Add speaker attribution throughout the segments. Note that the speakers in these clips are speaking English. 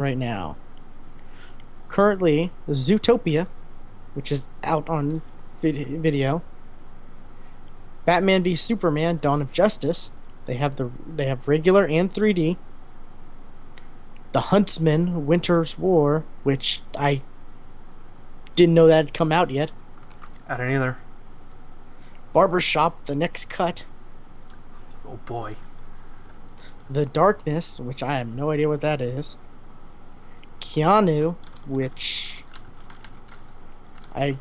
Speaker 1: right now. Currently, Zootopia, which is out on video. Batman v Superman: Dawn of Justice. They have regular and 3D. The Huntsman: Winter's War, which I didn't know that had come out yet.
Speaker 2: I don't either.
Speaker 1: Barbershop: The Next Cut.
Speaker 2: Oh boy.
Speaker 1: The Darkness, which I have no idea what that is. Keanu, which I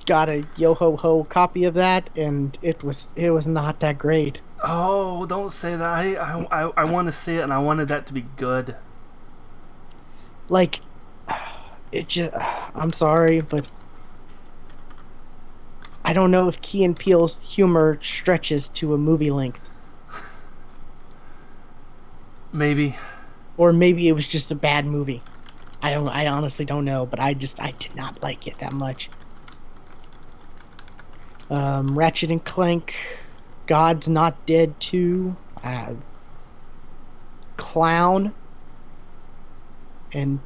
Speaker 1: got a yo ho ho copy of that, and it was not that great.
Speaker 2: Oh, don't say that. I want to see it, and I wanted that to be good.
Speaker 1: Like, it just I'm sorry, but I don't know if Key and Peele's humor stretches to a movie length,
Speaker 2: Maybe.
Speaker 1: or maybe it was just a bad movie. I honestly don't know, but I did not like it that much. Ratchet and Clank, God's Not Dead 2, Clown, and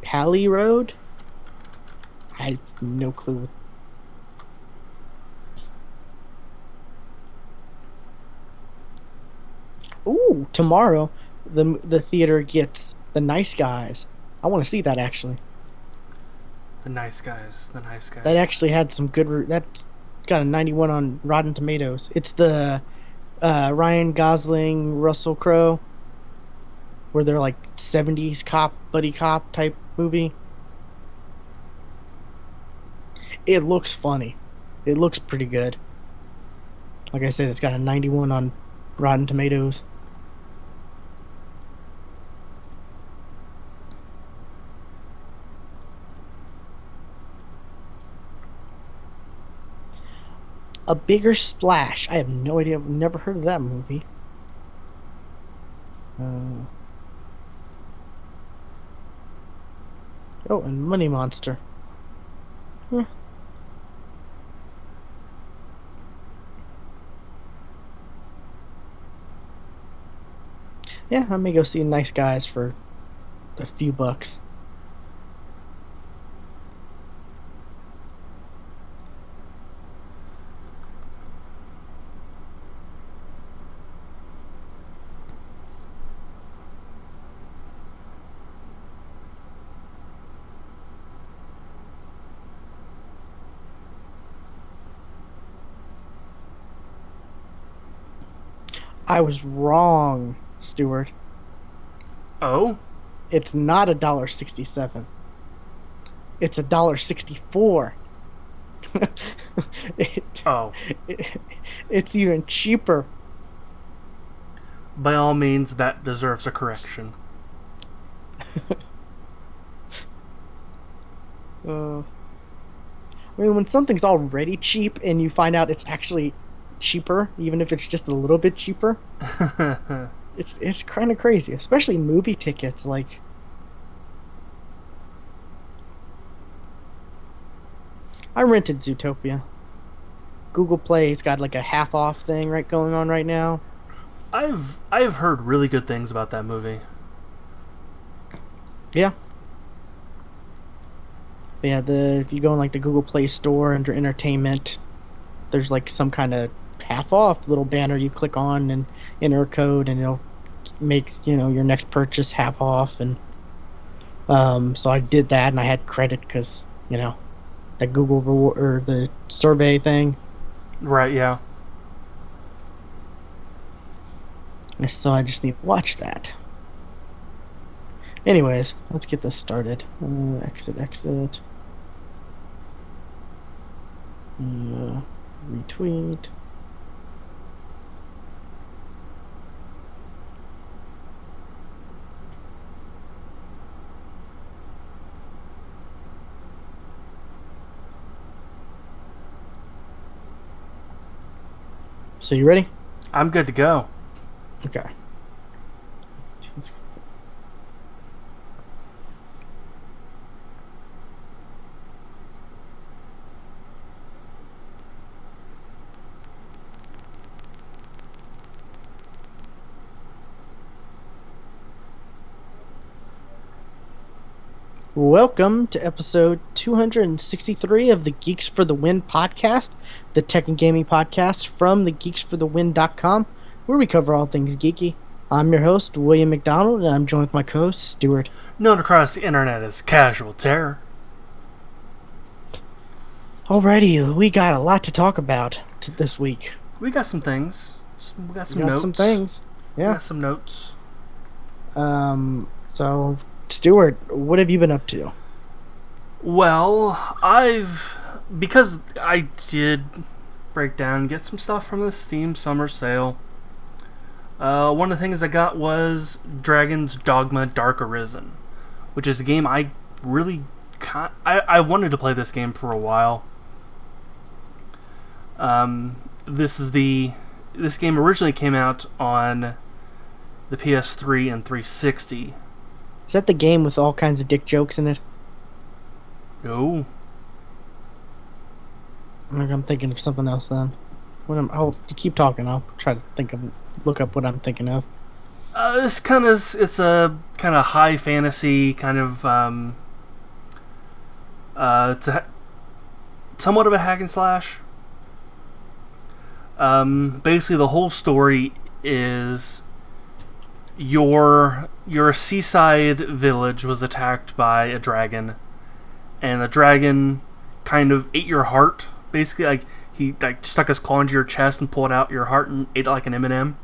Speaker 1: Pally Road. I have no clue. Ooh, tomorrow the theater gets The Nice Guys. I want to see that actually.
Speaker 2: The nice guys. The nice
Speaker 1: That
Speaker 2: guys.
Speaker 1: actually had some good. That's got a 91 on Rotten Tomatoes. It's the Ryan Gosling, Russell Crowe, where they're like 70s cop, buddy cop type movie. It looks funny. It looks pretty good. Like I said, it's got a 91 on Rotten Tomatoes. A Bigger Splash. I have no idea. I've never heard of that movie. Uh, oh, and Money Monster. Huh. Yeah, I may go see Nice Guys for a few bucks. I was wrong, Stuart.
Speaker 2: Oh?
Speaker 1: It's not $1.67. It's $1.64. it,
Speaker 2: Oh.
Speaker 1: it it's even cheaper.
Speaker 2: By all means, that deserves a correction.
Speaker 1: I mean, when something's already cheap and you find out it's actually cheaper, even if it's just a little bit cheaper, it's kind of crazy. Especially movie tickets. Like, I rented Zootopia. Google Play's got like a half off thing right going on right now.
Speaker 2: I've heard really good things about that movie.
Speaker 1: Yeah, yeah. The if you go in like the Google Play Store under Entertainment, there's like some kind of half off little banner you click on and enter a code, and it'll make your next purchase half off. And so I did that, and I had credit because that Google reward or the survey thing.
Speaker 2: Right, yeah.
Speaker 1: And so I just need to watch that. Anyways, let's get this started. Exit. Uh, Retweet. So you ready?
Speaker 2: I'm good to go.
Speaker 1: Okay. Welcome to episode 263 of the Geeks for the Win podcast, the tech and gaming podcast from thegeeksforthewin.com, where we cover all things geeky. I'm your host, William McDonald, and I'm joined with my co-host, Stuart.
Speaker 2: Known across the internet as Casual Terror.
Speaker 1: Alrighty, we got a lot to talk about this week.
Speaker 2: We got some things. We got some
Speaker 1: We got
Speaker 2: notes.
Speaker 1: some things.
Speaker 2: We
Speaker 1: Yeah.
Speaker 2: got some notes.
Speaker 1: So, Stuart, what have you been up to?
Speaker 2: Well, because I did break down and get some stuff from the Steam Summer Sale. One of the things I got was Dragon's Dogma Dark Arisen, which is a game I really I wanted to play this game for a while. This game originally came out on the PS3 and 360.
Speaker 1: Is that the game with all kinds of dick jokes in it?
Speaker 2: No.
Speaker 1: I'm thinking of something else then. I'll keep talking. I'll try to look up what I'm thinking of.
Speaker 2: It's a kind of high fantasy kind of it's somewhat of a hack and slash. Basically the whole story is your seaside village was attacked by a dragon, and the dragon kind of ate your heart. Basically, like he stuck his claw into your chest and pulled out your heart and ate it like an M&M.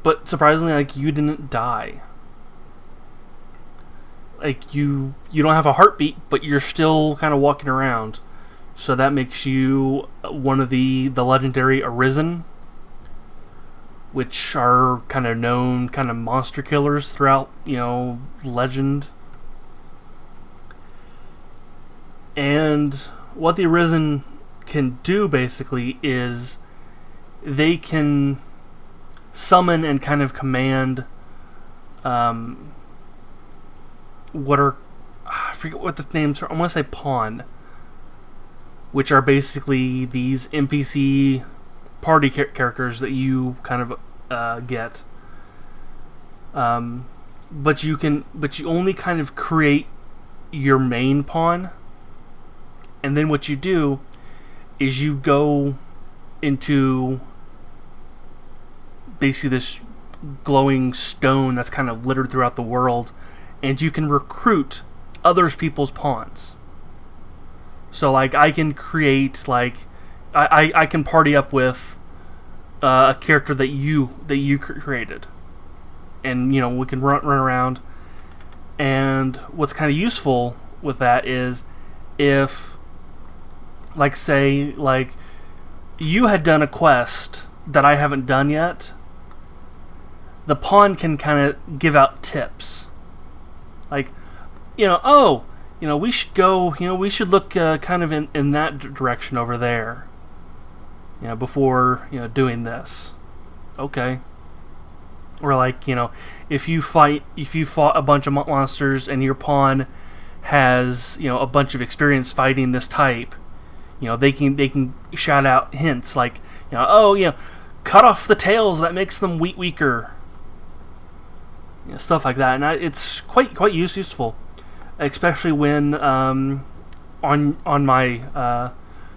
Speaker 2: But surprisingly, like, you didn't die. Like you don't have a heartbeat, but you're still kind of walking around. So that makes you one of the legendary Arisen, which are kind of known kind of monster killers throughout, legend. And what the Arisen can do basically is they can summon and kind of command what are, I forget what the names are. I want to say pawn, which are basically these NPC party characters that you kind of get. But you only kind of create your main pawn, and then what you do is you go into basically this glowing stone that's kind of littered throughout the world, and you can recruit other people's pawns. So, like, I can create, like, I can party up with a character that you created, and we can run around. And what's kind of useful with that is if, like, say, like, you had done a quest that I haven't done yet, the pawn can kind of give out tips, like, we should go, we should look kind of in that direction over there, before, doing this. Okay. Or like, if you fought a bunch of monsters and your pawn has, a bunch of experience fighting this type, they can shout out hints like, cut off the tails, that makes them weaker. Stuff like that. And it's quite useful. Especially when on my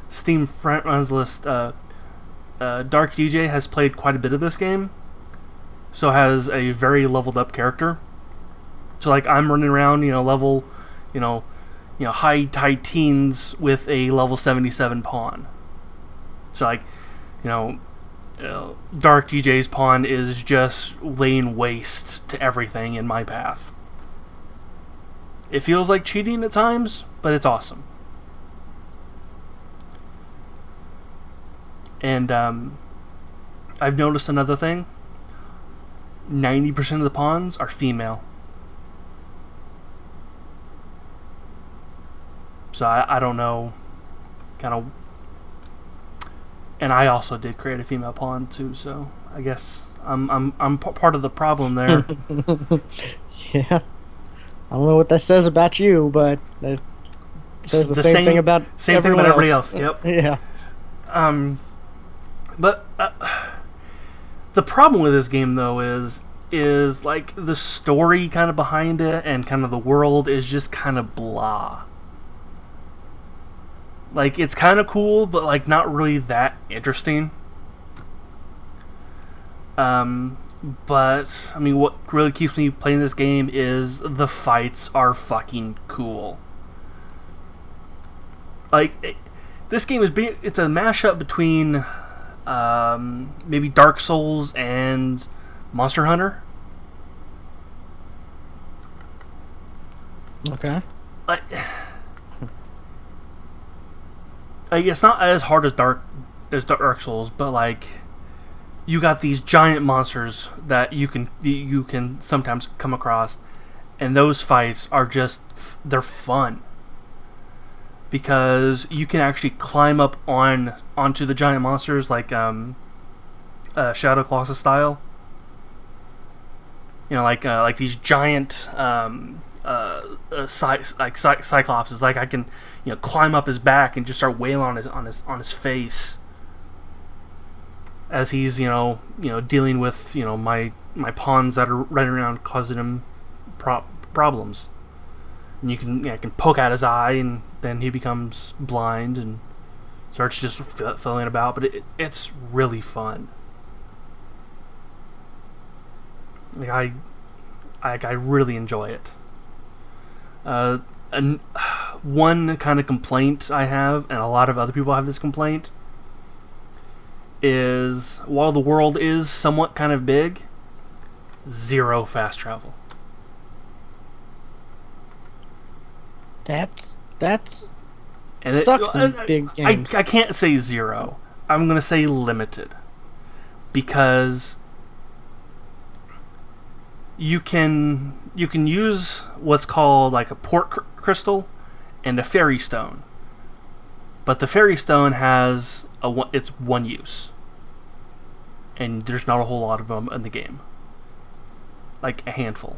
Speaker 2: Steam friends list, Dark DJ has played quite a bit of this game, so has a very leveled up character. So like I'm running around, level, high teens with a level 77 pawn. So like, Dark DJ's pawn is just laying waste to everything in my path. It feels like cheating at times, but it's awesome. And I've noticed another thing. 90% of the pawns are female. So I don't know, kind of. And I also did create a female pawn too, so I guess I'm part of the problem there.
Speaker 1: Yeah. I don't know what that says about you, but it says the same thing about
Speaker 2: everybody else. Yep.
Speaker 1: Yeah.
Speaker 2: But the problem with this game, though, is is like the story kind of behind it and kind of the world is just kind of blah. Like, it's kind of cool, but like not really that interesting. But I mean, what really keeps me playing this game is the fights are fucking cool. This game it's a mashup between maybe Dark Souls and Monster Hunter.
Speaker 1: Okay.
Speaker 2: Like, it's not as hard as Dark Souls, but like, you got these giant monsters that you can sometimes come across, and those fights are they're fun because you can actually climb up onto the giant monsters like Shadow Colossus style. You know, like these giant Cyclops. Like, I can, climb up his back and just start wailing on his face as he's dealing with my pawns that are running around causing him problems. And I can poke at his eye, and then he becomes blind and starts just filling about. But it's really fun. Like, I really enjoy it. And one kind of complaint I have, and a lot of other people have this complaint, is while the world is somewhat kind of big, zero fast travel.
Speaker 1: That's
Speaker 2: And
Speaker 1: sucks in big games.
Speaker 2: I can't say zero. I'm gonna say limited, because you can use what's called like a port crystal and a fairy stone, but the fairy stone has it's one use, and there's not a whole lot of them in the game, like a handful.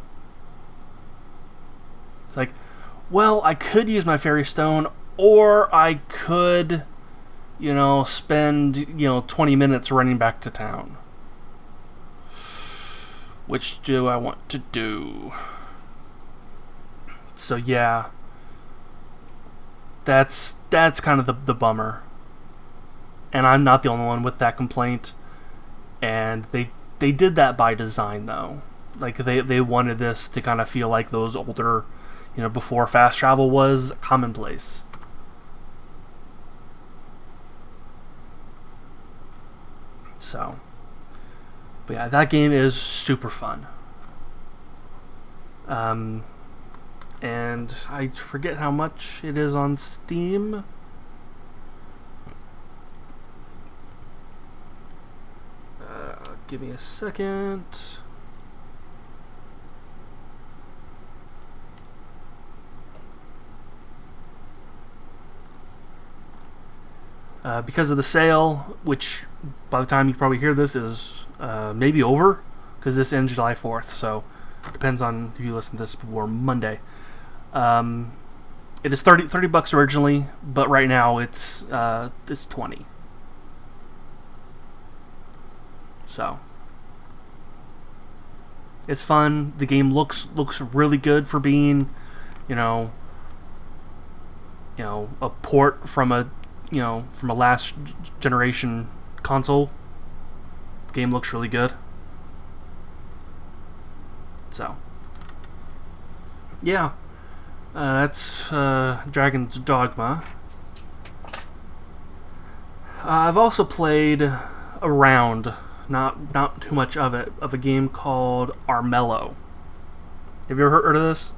Speaker 2: It's like, well, I could use my fairy stone, or I could, spend 20 minutes running back to town. Which do I want to do? So yeah, that's kind of the bummer. And I'm not the only one with that complaint. And they did that by design, though. Like, they wanted this to kind of feel like those older, before fast travel was commonplace. So, but yeah, that game is super fun. And I forget how much it is on Steam. Give me a second. Because of the sale, which by the time you probably hear this is maybe over, because this ends July 4th, so it depends on if you listen to this before Monday. It is $30 originally, but right now it's $20. So it's fun. The game looks really good for being, a port from a last generation console. The game looks really good. So yeah, that's Dragon's Dogma. I've also played a round, not too much of it, of a game called Armello. Have you ever heard of this?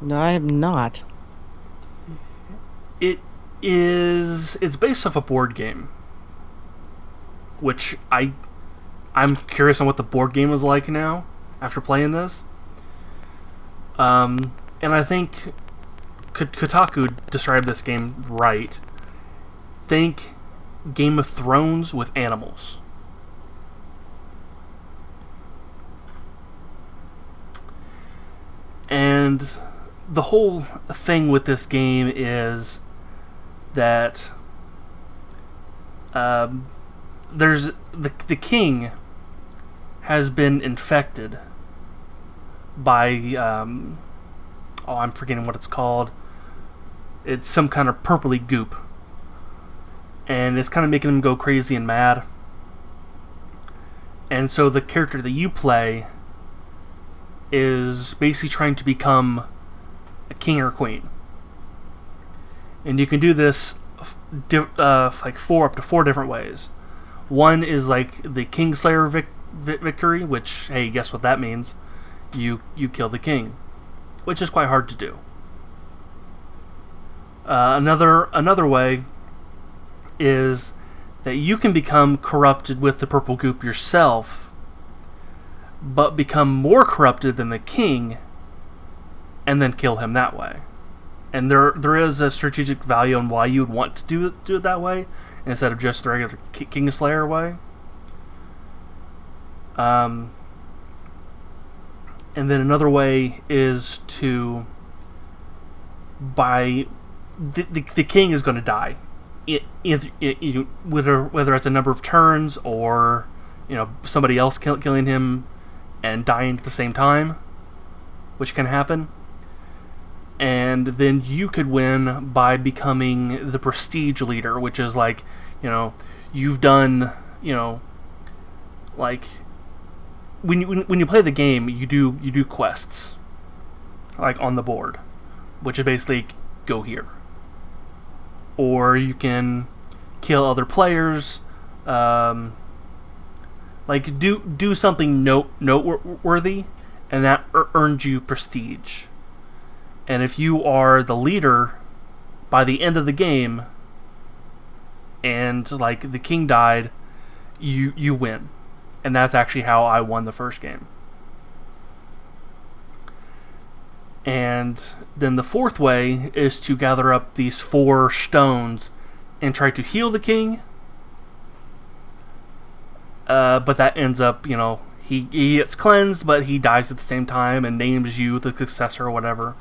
Speaker 1: No, I have not.
Speaker 2: It's based off a board game, which I'm curious on what the board game was like now after playing this. And I think Kotaku described this game right. Think Game of Thrones with animals. And the whole thing with this game is that there's the king has been infected by I'm forgetting what it's called. It's some kind of purpley goop, and it's kind of making him go crazy and mad. And so the character that you play is basically trying to become a king or queen, and you can do this like up to four different ways. One is like the Kingslayer victory, which, hey, guess what that means? You kill the king, which is quite hard to do. Another way is that you can become corrupted with the purple goop yourself, but become more corrupted than the king, and then kill him that way. And there is a strategic value on why you would want to do it that way instead of just the regular Kingslayer way. And then another way is to the king is going to die, whether it's a number of turns or somebody else killing him and dying at the same time, which can happen. And then you could win by becoming the prestige leader, which is like, you've done, like when you play the game, you do quests like on the board, which is basically go here, or you can kill other players, like do something noteworthy, and that earns you prestige. And if you are the leader by the end of the game, and like the king died, you win. And that's actually how I won the first game. And then the fourth way is to gather up these 4 stones and try to heal the king. But that ends up, he gets cleansed, but he dies at the same time and names you the successor or whatever.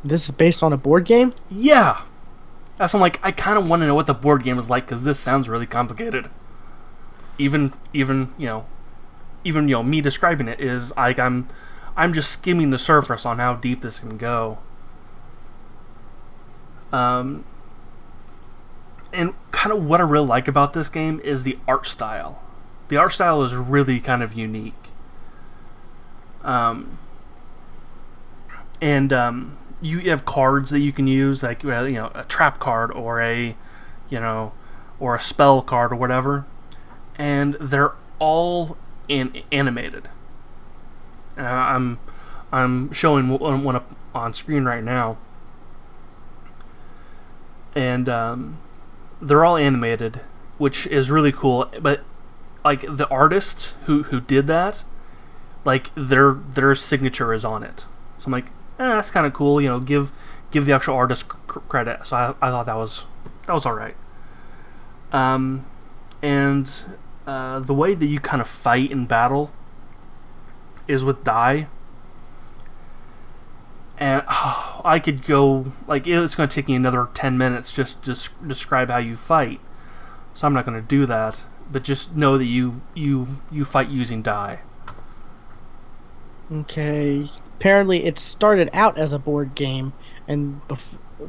Speaker 1: This is based on a board game?
Speaker 2: Yeah. That's why I'm like, I kind of want to know what the board game is like, because this sounds really complicated. Even me describing it is like I'm just skimming the surface on how deep this can go. And kind of what I really like about this game is the art style. The art style is really kind of unique. You have cards that you can use, like a trap card or a spell card or whatever, and they're all animated. I'm showing one up on screen right now, and they're all animated, which is really cool. But like the artist who did that, like their signature is on it. So I'm like, that's kind of cool. Give the actual artist credit. So I thought that was all right. And the way that you kind of fight in battle is with die. And I could go, like, it's going to take me another 10 minutes just to describe how you fight. So I'm not going to do that. But just know that you fight using die.
Speaker 1: Okay. Apparently, it started out as a board game, and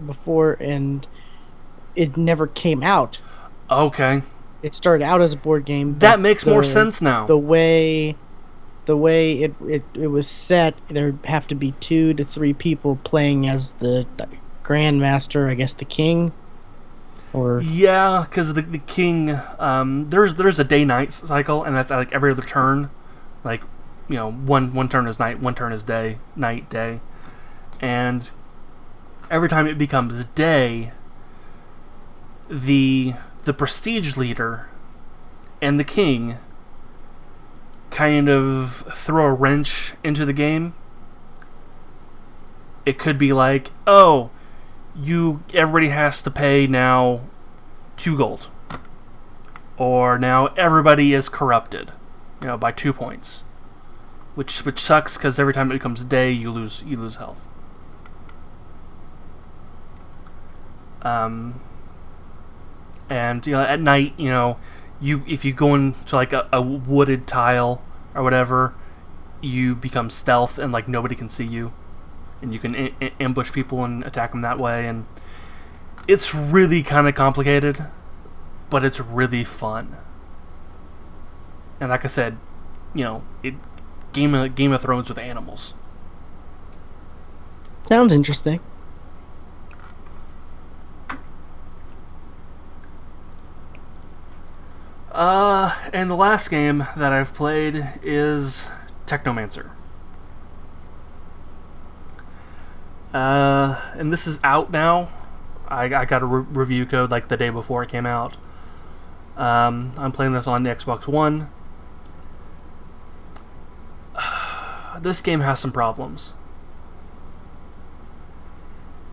Speaker 1: before it never came out.
Speaker 2: Okay.
Speaker 1: It started out as a board game.
Speaker 2: That makes more sense now.
Speaker 1: The way it was set, there'd have to be 2 to 3 people playing as the Grandmaster, I guess the king. Or
Speaker 2: yeah, because the king, there's a day-night cycle, and that's like every other turn, like. One turn is night, one turn is day, night, day. And every time it becomes day, the prestige leader and the king kind of throw a wrench into the game. It could be like, everybody has to pay now 2 gold. Or now everybody is corrupted, by 2 points. Which sucks, because every time it becomes day, you lose health. And at night, if you go into like a wooded tile or whatever, you become stealth and like nobody can see you, and you can ambush people and attack them that way. And it's really kind of complicated, but it's really fun. And like I said, it Game of Thrones with animals.
Speaker 1: Sounds interesting.
Speaker 2: And the last game that I've played is Technomancer. And this is out now. I got a review code like the day before it came out. I'm playing this on the Xbox One. This game has some problems.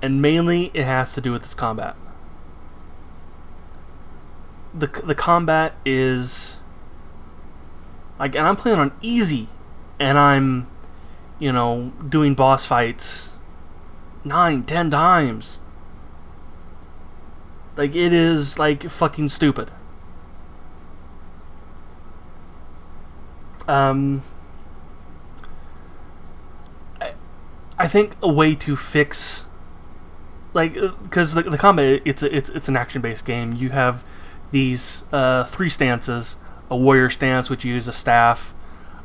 Speaker 2: And mainly it has to do with its combat. The combat is like, and I'm playing on easy, and I'm doing boss fights 9-10 times. Like, it is like fucking stupid. I think a way to fix, like, because the combat, it's an action-based game. You have these 3 stances: a warrior stance, which you use a staff;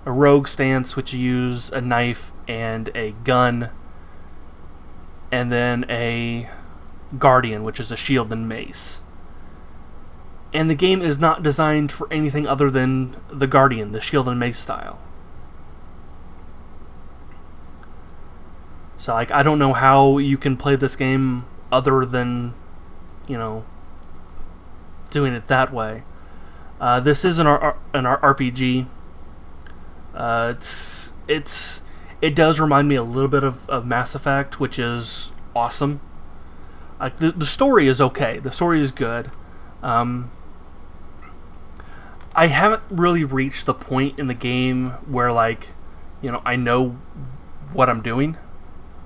Speaker 2: a rogue stance, which you use a knife and a gun; and then a guardian, which is a shield and mace. And the game is not designed for anything other than the guardian, the shield and mace style. So, like, I don't know how you can play this game other than, doing it that way. This is an RPG. It does remind me a little bit of Mass Effect, which is awesome. Like, the story is okay. The story is good. I haven't really reached the point in the game where, like, I know what I'm doing.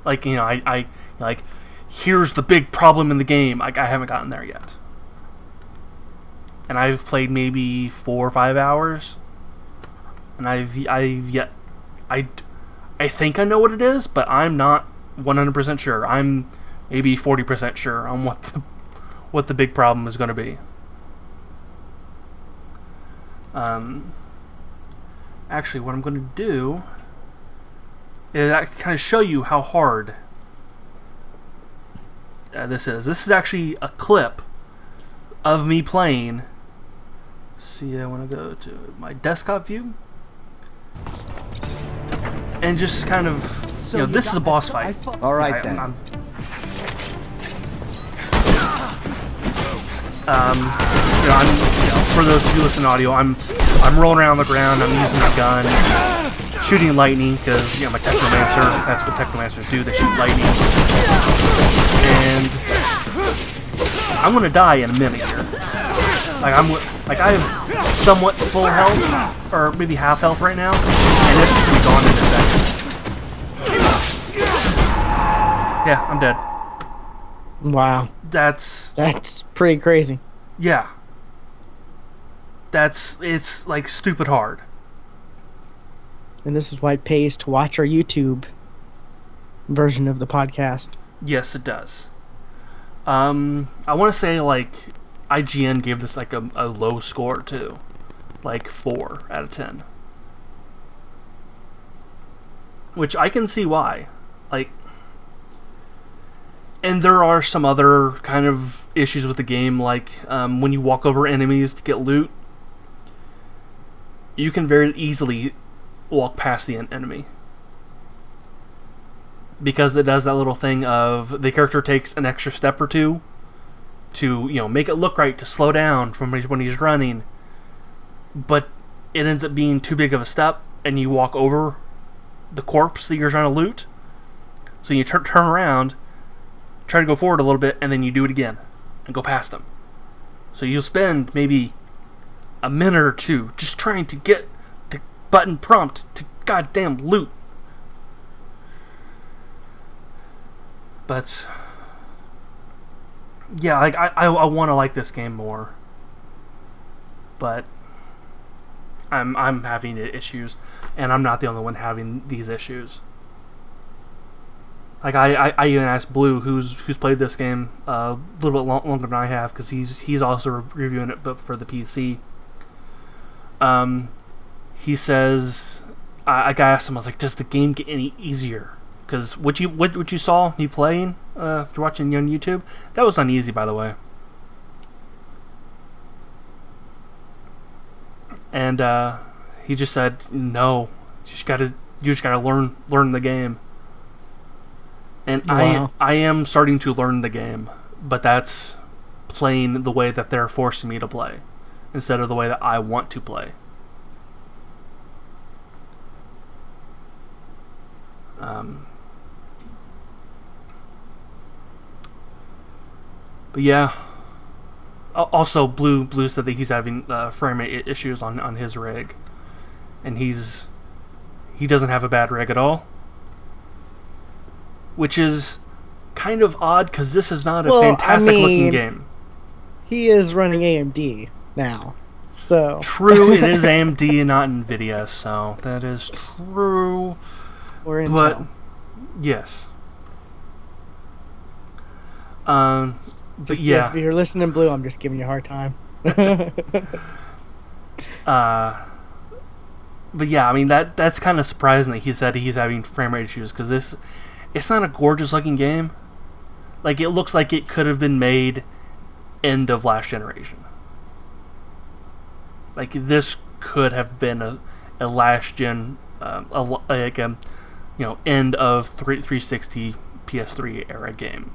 Speaker 2: Like, I like, here's the big problem in the game. Like, I haven't gotten there yet. And I've played maybe 4 or 5 hours. And I think I know what it is, but I'm not 100% sure. I'm maybe 40% sure on what the big problem is going to be. Actually, what I'm going to do is I kind of show you how hard this is. This is actually a clip of me playing. See, I want to go to my desktop view and just kind of, this is a boss fight.
Speaker 3: All right, then.
Speaker 2: For those of you listening to audio, I'm rolling around on the ground. I'm using my gun, shooting lightning because my Technomancer. That's what Technomancers do. They shoot lightning, and I'm gonna die in a minute here. I have somewhat full health, or maybe half health right now, and this is gonna be gone in a second. Yeah, I'm dead.
Speaker 1: Wow.
Speaker 2: That's
Speaker 1: pretty crazy.
Speaker 2: Yeah. It's like stupid hard.
Speaker 1: And this is why it pays to watch our YouTube version of the podcast.
Speaker 2: Yes, it does. I want to say, like, IGN gave this like a low score too, like 4 out of 10. Which I can see why. Like, and there are some other kind of issues with the game, like when you walk over enemies to get loot, you can very easily walk past the enemy. Because it does that little thing of the character takes an extra step or two to, make it look right, to slow down from when he's running. But it ends up being too big of a step, and you walk over the corpse that you're trying to loot. So you turn around, try to go forward a little bit, and then you do it again and go past him. So you'll spend maybe a minute or two just trying to get the button prompt to goddamn loot. But yeah, like I want to like this game more. but I'm having issues, and I'm not the only one having these issues. Like I even asked Blue, who's played this game a little bit longer than I have, because he's also reviewing it, but for the PC. He says, I asked him, I was like, does the game get any easier? Because what you saw me playing through watching you on YouTube, that was uneasy, by the way. And he just said, no, you just gotta learn the game. And
Speaker 1: Wow.
Speaker 2: I am starting to learn the game, but that's playing the way that they're forcing me to play, instead of the way that I want to play. But yeah. Also, Blue said that he's having frame rate issues on his rig, and he doesn't have a bad rig at all, which is kind of odd because this is not a
Speaker 1: Well,
Speaker 2: fantastic looking game.
Speaker 1: he is running AMD now, so
Speaker 2: True, it is AMD and not Nvidia, so that is true.
Speaker 1: or Intel.
Speaker 2: But yes. But yeah.
Speaker 1: If you're listening, Blue, I'm just giving you a hard time.
Speaker 2: But yeah, I mean that's kind of surprising that he said he's having frame rate issues, because it's not a gorgeous looking game. Like, it looks like it could have been made end of last generation. Like, this could have been a last gen, end of 360 PS3 era game.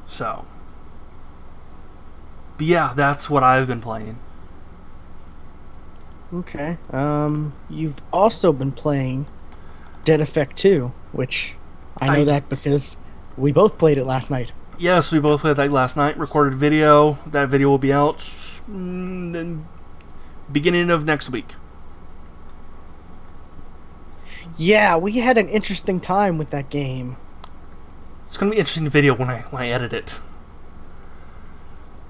Speaker 2: So, but yeah, that's what I've been playing.
Speaker 1: Okay. You've also been playing Dead Effect 2, which I know that because we both played it last night.
Speaker 2: Yes, we both played that last night. Recorded video. That video will be out in beginning of next week.
Speaker 1: Yeah, we had an interesting time with that game.
Speaker 2: It's gonna be an interesting video when I edit it.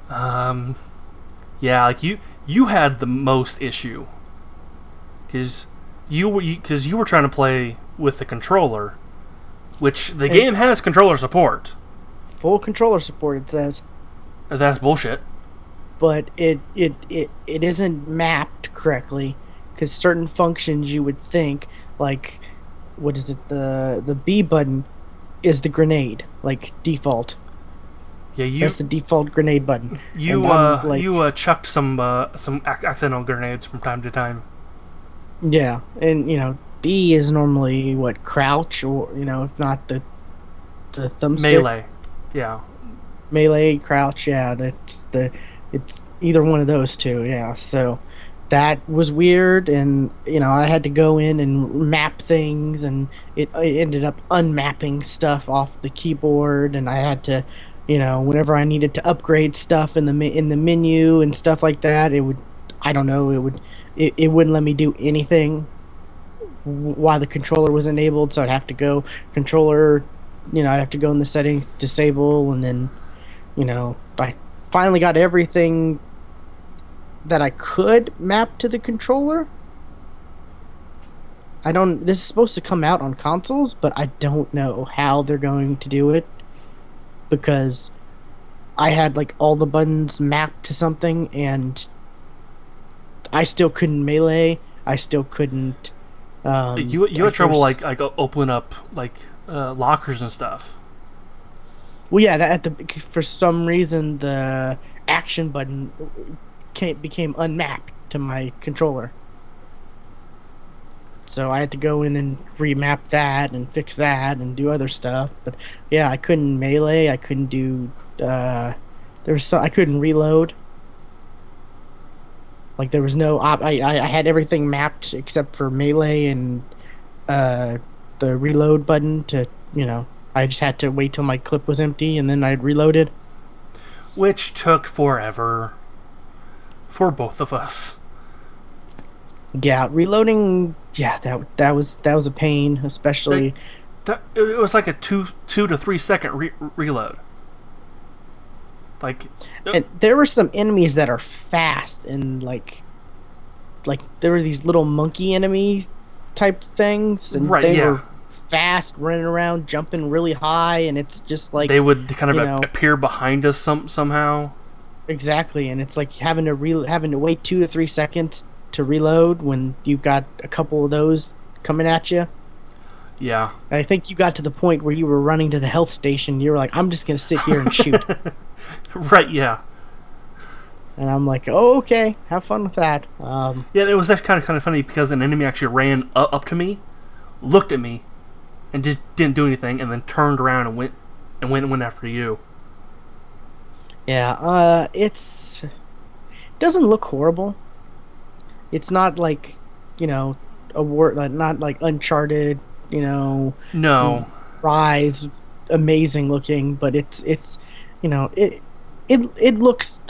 Speaker 2: Yeah, like you had the most issue, because you were trying to play with the controller, which the game has controller support.
Speaker 1: Full controller support, it says,
Speaker 2: That's bullshit.
Speaker 1: but it isn't mapped correctly, because certain functions you would think, like, what is it, the B button is the grenade, like, default.
Speaker 2: Yeah,
Speaker 1: That's the default grenade button.
Speaker 2: you
Speaker 1: And I'm like,
Speaker 2: you chucked some accidental grenades from time to time.
Speaker 1: yeah, and B is normally what, crouch, or if not the thumbstick.
Speaker 2: Melee, yeah.
Speaker 1: Melee, crouch, yeah, it's either one of those two, yeah. So that was weird, and I had to go in and map things, and it ended up unmapping stuff off the keyboard, and I had to, whenever I needed to upgrade stuff in the menu and stuff like that, it would, I don't know, it wouldn't let me do anything while the controller was enabled, so I'd have to go controller, I'd have to go in the settings, disable, and then, I finally got everything that I could map to the controller. This is supposed to come out on consoles, but I don't know how they're going to do it, because I had like all the buttons mapped to something, and I still couldn't melee. I still couldn't.
Speaker 2: You had trouble like opening up like lockers and stuff.
Speaker 1: Well, yeah, for some reason the action button became unmapped to my controller. So I had to go in and remap that and fix that and do other stuff. But yeah, I couldn't melee. I couldn't do. I couldn't reload. Like, there was no I had everything mapped except for melee and the reload button to, I just had to wait till my clip was empty and then I'd reloaded.
Speaker 2: Which took forever for both of us.
Speaker 1: Yeah, reloading, yeah, that was a pain, especially
Speaker 2: It was like a 2 to 3 second reload. Like,
Speaker 1: And there were some enemies that are fast and like there were these little monkey enemy type things, and
Speaker 2: right,
Speaker 1: they
Speaker 2: yeah.
Speaker 1: were fast, running around, jumping really high, and it's just
Speaker 2: They
Speaker 1: like,
Speaker 2: would kind of
Speaker 1: you know,
Speaker 2: appear behind us somehow.
Speaker 1: exactly, and it's like having to wait 2 to 3 seconds to reload when you've got a couple of those coming at you.
Speaker 2: Yeah.
Speaker 1: I think you got to the point where you were running to the health station. You were like, I'm just gonna sit here and shoot.
Speaker 2: Right, yeah.
Speaker 1: And I'm like, oh, okay, have fun with that.
Speaker 2: Yeah, it was actually kind of funny because an enemy actually ran up to me, looked at me, and just didn't do anything, and then turned around and went after you.
Speaker 1: yeah, it doesn't look horrible. It's not like, you know, like not like Uncharted, you know,
Speaker 2: No,
Speaker 1: Rise, amazing looking, but it's, you know, it looks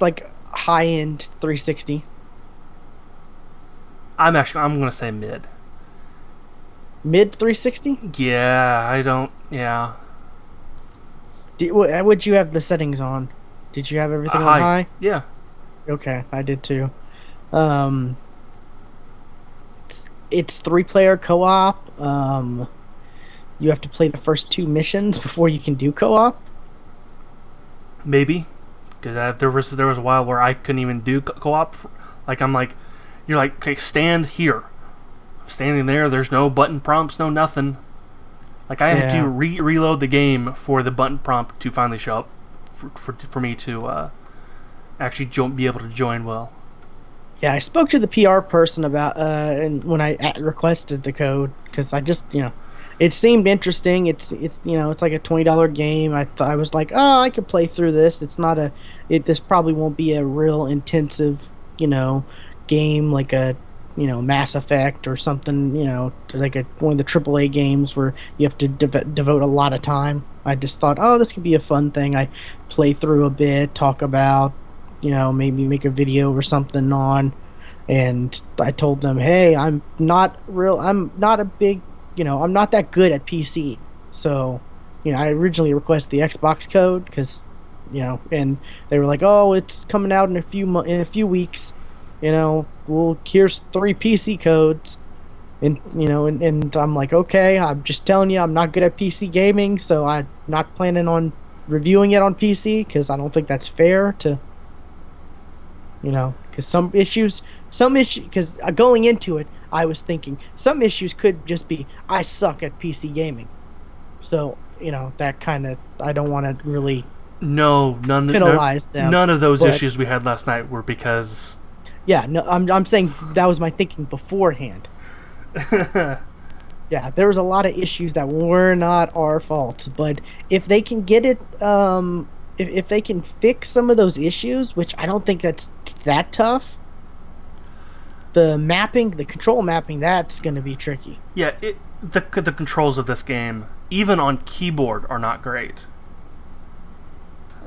Speaker 1: like high end 360,
Speaker 2: I'm gonna say mid.
Speaker 1: mid 360.
Speaker 2: Yeah, I don't. Yeah,
Speaker 1: Would you have the settings on? Did you have everything on
Speaker 2: high.
Speaker 1: high?
Speaker 2: Yeah,
Speaker 1: Okay, I did too. Um, it's 3 player co-op. You have to play the first 2 missions before you can do co-op.
Speaker 2: maybe because there was a while where I couldn't even do co-op. Like I'm like, you're like, okay, stand here. I'm standing there. There's no button prompts, no nothing. Like I had to
Speaker 1: Yeah.
Speaker 2: reload the game for the button prompt to finally show up for me to actually be able to join well.
Speaker 1: Yeah, I spoke to the PR person about and when I requested the code, because I just, it seemed interesting. It's like a $20 game. I was like, oh, I could play through this. It's not a it this probably won't be a real intensive, game like a, Mass Effect or something, like one of the AAA games where you have to devote a lot of time. I just thought, oh, this could be a fun thing. I play through a bit, talk about, maybe make a video or something on. And I told them, hey, I'm not a big, I'm not that good at PC. So, I originally requested the Xbox code because, and they were like, oh, it's coming out in a few weeks. Well, here's 3 PC codes. And I'm like, okay, I'm just telling you, I'm not good at PC gaming, so I'm not planning on reviewing it on PC because I don't think that's fair to, because because going into it, I was thinking some issues could just be I suck at PC gaming. So, that kind of, I don't want to really
Speaker 2: No,
Speaker 1: penalize them.
Speaker 2: none of those
Speaker 1: But
Speaker 2: issues we had last night were because.
Speaker 1: yeah, no, I'm saying that was my thinking beforehand. Yeah, there was a lot of issues that were not our fault, but if they can get it, if they can fix some of those issues, which I don't think that's that tough, the control mapping, that's going to be tricky.
Speaker 2: Yeah, the controls of this game, even on keyboard, are not great.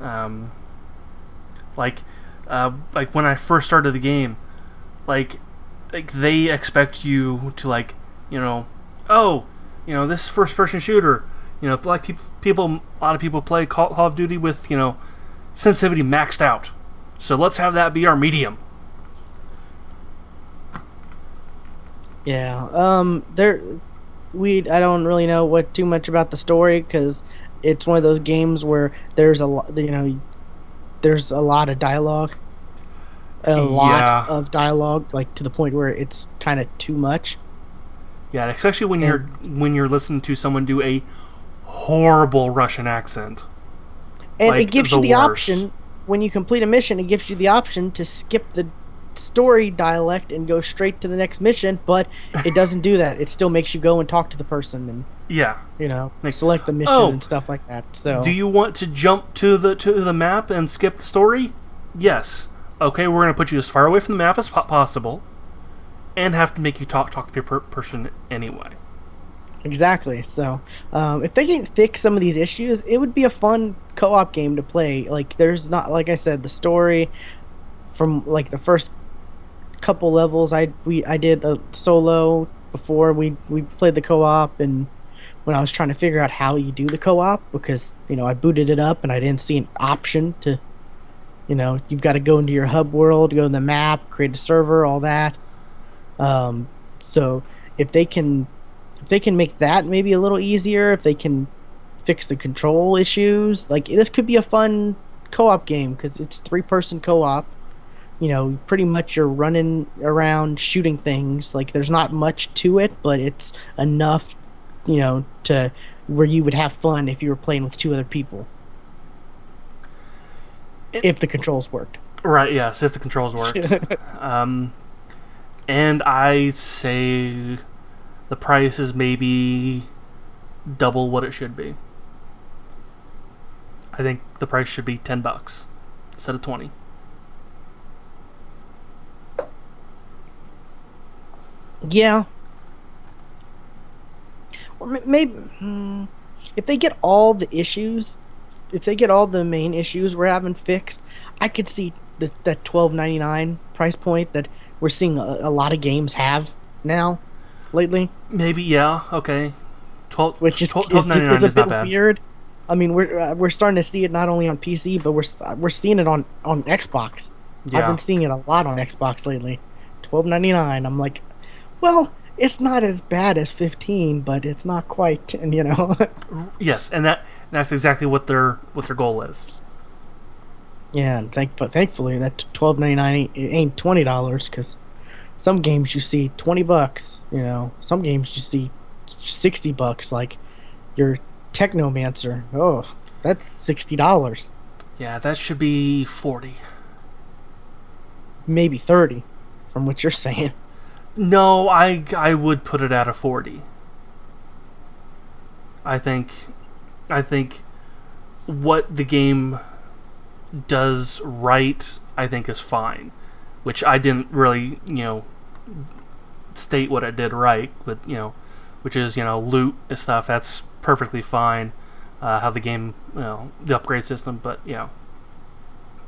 Speaker 2: Um, like, like when I first started the game, like, they expect you to oh, this first person shooter, like people, a lot of people play Call of Duty with sensitivity maxed out, so let's have that be our medium.
Speaker 1: Yeah. I don't really know what too much about the story because it's one of those games where there's a lot, there's a lot of dialogue,
Speaker 2: Yeah,
Speaker 1: like to the point where it's kind of too much.
Speaker 2: yeah, especially
Speaker 1: And
Speaker 2: when you're listening to someone do a horrible Russian accent,
Speaker 1: it
Speaker 2: like
Speaker 1: gives
Speaker 2: the
Speaker 1: you the
Speaker 2: worst.
Speaker 1: option when you complete a mission. It gives you the option to skip the story dialect and go straight to the next mission, but it doesn't do that. It still makes you go and talk to the person and
Speaker 2: Yeah, like,
Speaker 1: select the mission
Speaker 2: oh,
Speaker 1: and stuff like that.
Speaker 2: do
Speaker 1: So
Speaker 2: you want to jump to the map and skip the story? Yes. Okay, we're gonna put you as far away from the map as possible, and have to make you talk to your person anyway.
Speaker 1: exactly. So if they can fix some of these issues, it would be a fun co-op game to play. Like there's not, like I said, the story from like the first couple levels. I did a solo before we played the co-op, and when I was trying to figure out how you do the co-op because I booted it up and I didn't see an option to you've got to go into your hub world, go to the map, create a server, all that. Um, so if they can make that maybe a little easier, if they can fix the control issues, like this could be a fun co-op game because it's three-person co-op. Pretty much you're running around shooting things. Like there's not much to it, but it's enough, to where you would have fun if you were playing with two other people. If the controls worked.
Speaker 2: Right, yes, if the controls worked. And I say the price is maybe double what it should be. I think the price should be $10 instead of 20.
Speaker 1: Yeah. Or maybe if they get all the issues, if they get all the main issues we're having fixed, I could see that $12.99 price point that we're seeing a lot of games have now lately.
Speaker 2: Maybe, yeah, okay.
Speaker 1: Which is a bit weird. I mean, we're starting to see it not only on PC, but we're seeing it on Xbox. Yeah. I've been seeing it a lot on Xbox lately. $12.99. I'm like, well, it's not as bad as 15, but it's not quite 10,
Speaker 2: Yes, and that's exactly what their goal is.
Speaker 1: Yeah, and thankfully that $12.99 ain't $20 because some games you see $20. Some games you see $60. Like your Technomancer, oh, that's $60.
Speaker 2: Yeah, that should be 40.
Speaker 1: Maybe 30, from what you're saying.
Speaker 2: No, I would put it at a 40. I think what the game does right, I think is fine. Which I didn't really, state what it did right, but which is loot and stuff. That's perfectly fine. How the game, the upgrade system, but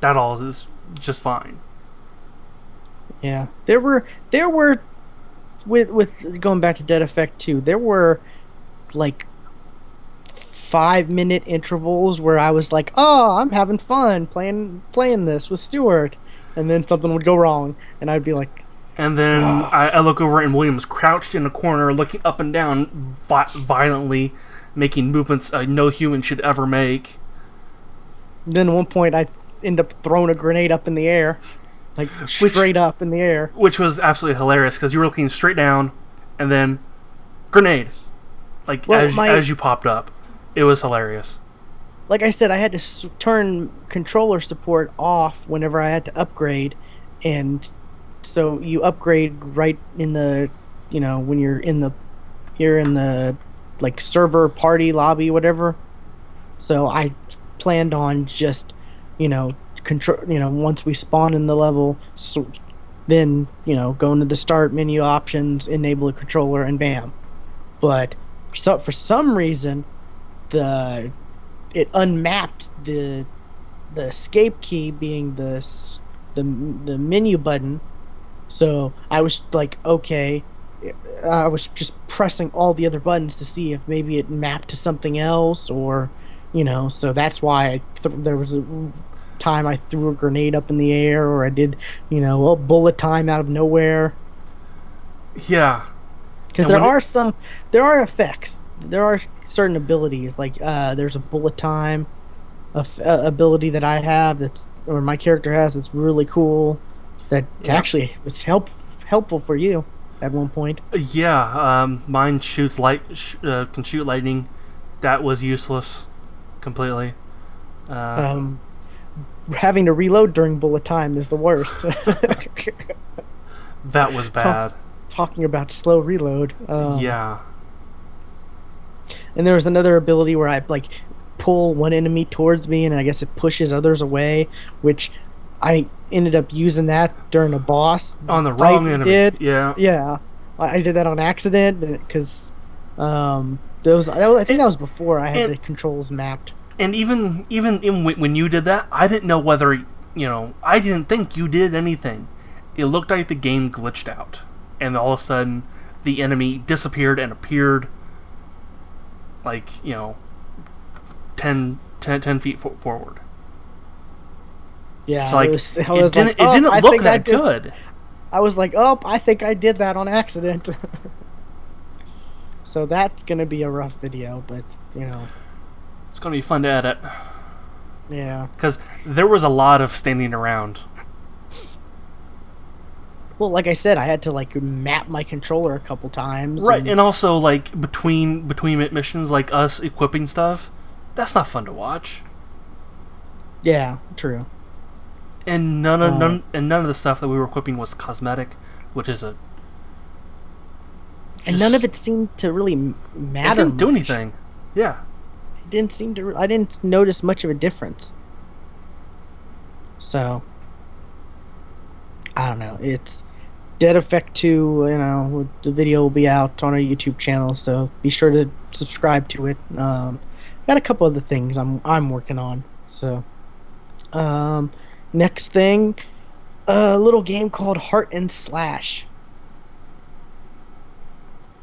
Speaker 2: that all is just fine.
Speaker 1: Yeah, there were with going back to Dead Effect 2, there were like 5-minute intervals where I was like, "Oh, I'm having fun playing this with Stuart," and then something would go wrong, and I'd be like,
Speaker 2: and then
Speaker 1: oh.
Speaker 2: I look over and William was crouched in a corner, looking up and down violently, making movements no human should ever make.
Speaker 1: And then at one point, I end up throwing a grenade up in the air. Like straight up in the air.
Speaker 2: Which was absolutely hilarious because you were looking straight down and then grenade. Like as you popped up. It was hilarious.
Speaker 1: Like I said, I had to turn controller support off whenever I had to upgrade. And so you upgrade right in the, when you're in the like server party lobby, whatever. So I planned on just, control, once we spawn in the level, so then go into the start menu options, enable a controller, and bam. But for some reason it unmapped the escape key being the menu button. So I was like, okay, I was just pressing all the other buttons to see if maybe it mapped to something else, or so that's why there was a time I threw a grenade up in the air, or I did a bullet time out of nowhere.
Speaker 2: Yeah,
Speaker 1: because there are effects, there are certain abilities, like there's a bullet time ability that I have or my character has, that's really cool, that actually was helpful for you at one point.
Speaker 2: Mine shoots can shoot lightning. That was useless completely.
Speaker 1: Having to reload during bullet time is the worst.
Speaker 2: That was bad.
Speaker 1: Talking about slow reload.
Speaker 2: Yeah.
Speaker 1: And there was another ability where I pull one enemy towards me, and I guess it pushes others away, which I ended up using that during a boss
Speaker 2: on the wrong enemy.
Speaker 1: Yeah. I did that on accident because I think that was before I had the controls mapped.
Speaker 2: And even when you did that, I didn't know whether I didn't think you did anything. It looked like the game glitched out, and all of a sudden the enemy disappeared and appeared. like 10 feet forward.
Speaker 1: Yeah,
Speaker 2: So like
Speaker 1: I was like,
Speaker 2: it
Speaker 1: oh,
Speaker 2: didn't
Speaker 1: I
Speaker 2: look
Speaker 1: think I
Speaker 2: that
Speaker 1: did.
Speaker 2: good.
Speaker 1: I was like, oh, I think I did that on accident. So that's gonna be a rough video, but
Speaker 2: It's gonna be fun to edit
Speaker 1: yeah.
Speaker 2: because there was a lot of standing around.
Speaker 1: Well, like I said, I had to like map my controller a couple times,
Speaker 2: Right,
Speaker 1: and
Speaker 2: and also like between missions, like us equipping stuff, that's not fun to watch.
Speaker 1: yeah, true.
Speaker 2: And
Speaker 1: Uh,
Speaker 2: none of the stuff that we were equipping was cosmetic, which is a
Speaker 1: and none of
Speaker 2: just
Speaker 1: it seemed to really
Speaker 2: it
Speaker 1: matter
Speaker 2: didn't do
Speaker 1: much.
Speaker 2: anything. Yeah.
Speaker 1: It didn't seem to. I didn't notice much of a difference. So I don't know. It's Dead Effect 2. The video will be out on our YouTube channel, so be sure to subscribe to it. Got a couple other things I'm working on. So um, next thing, a little game called Heart and Slash.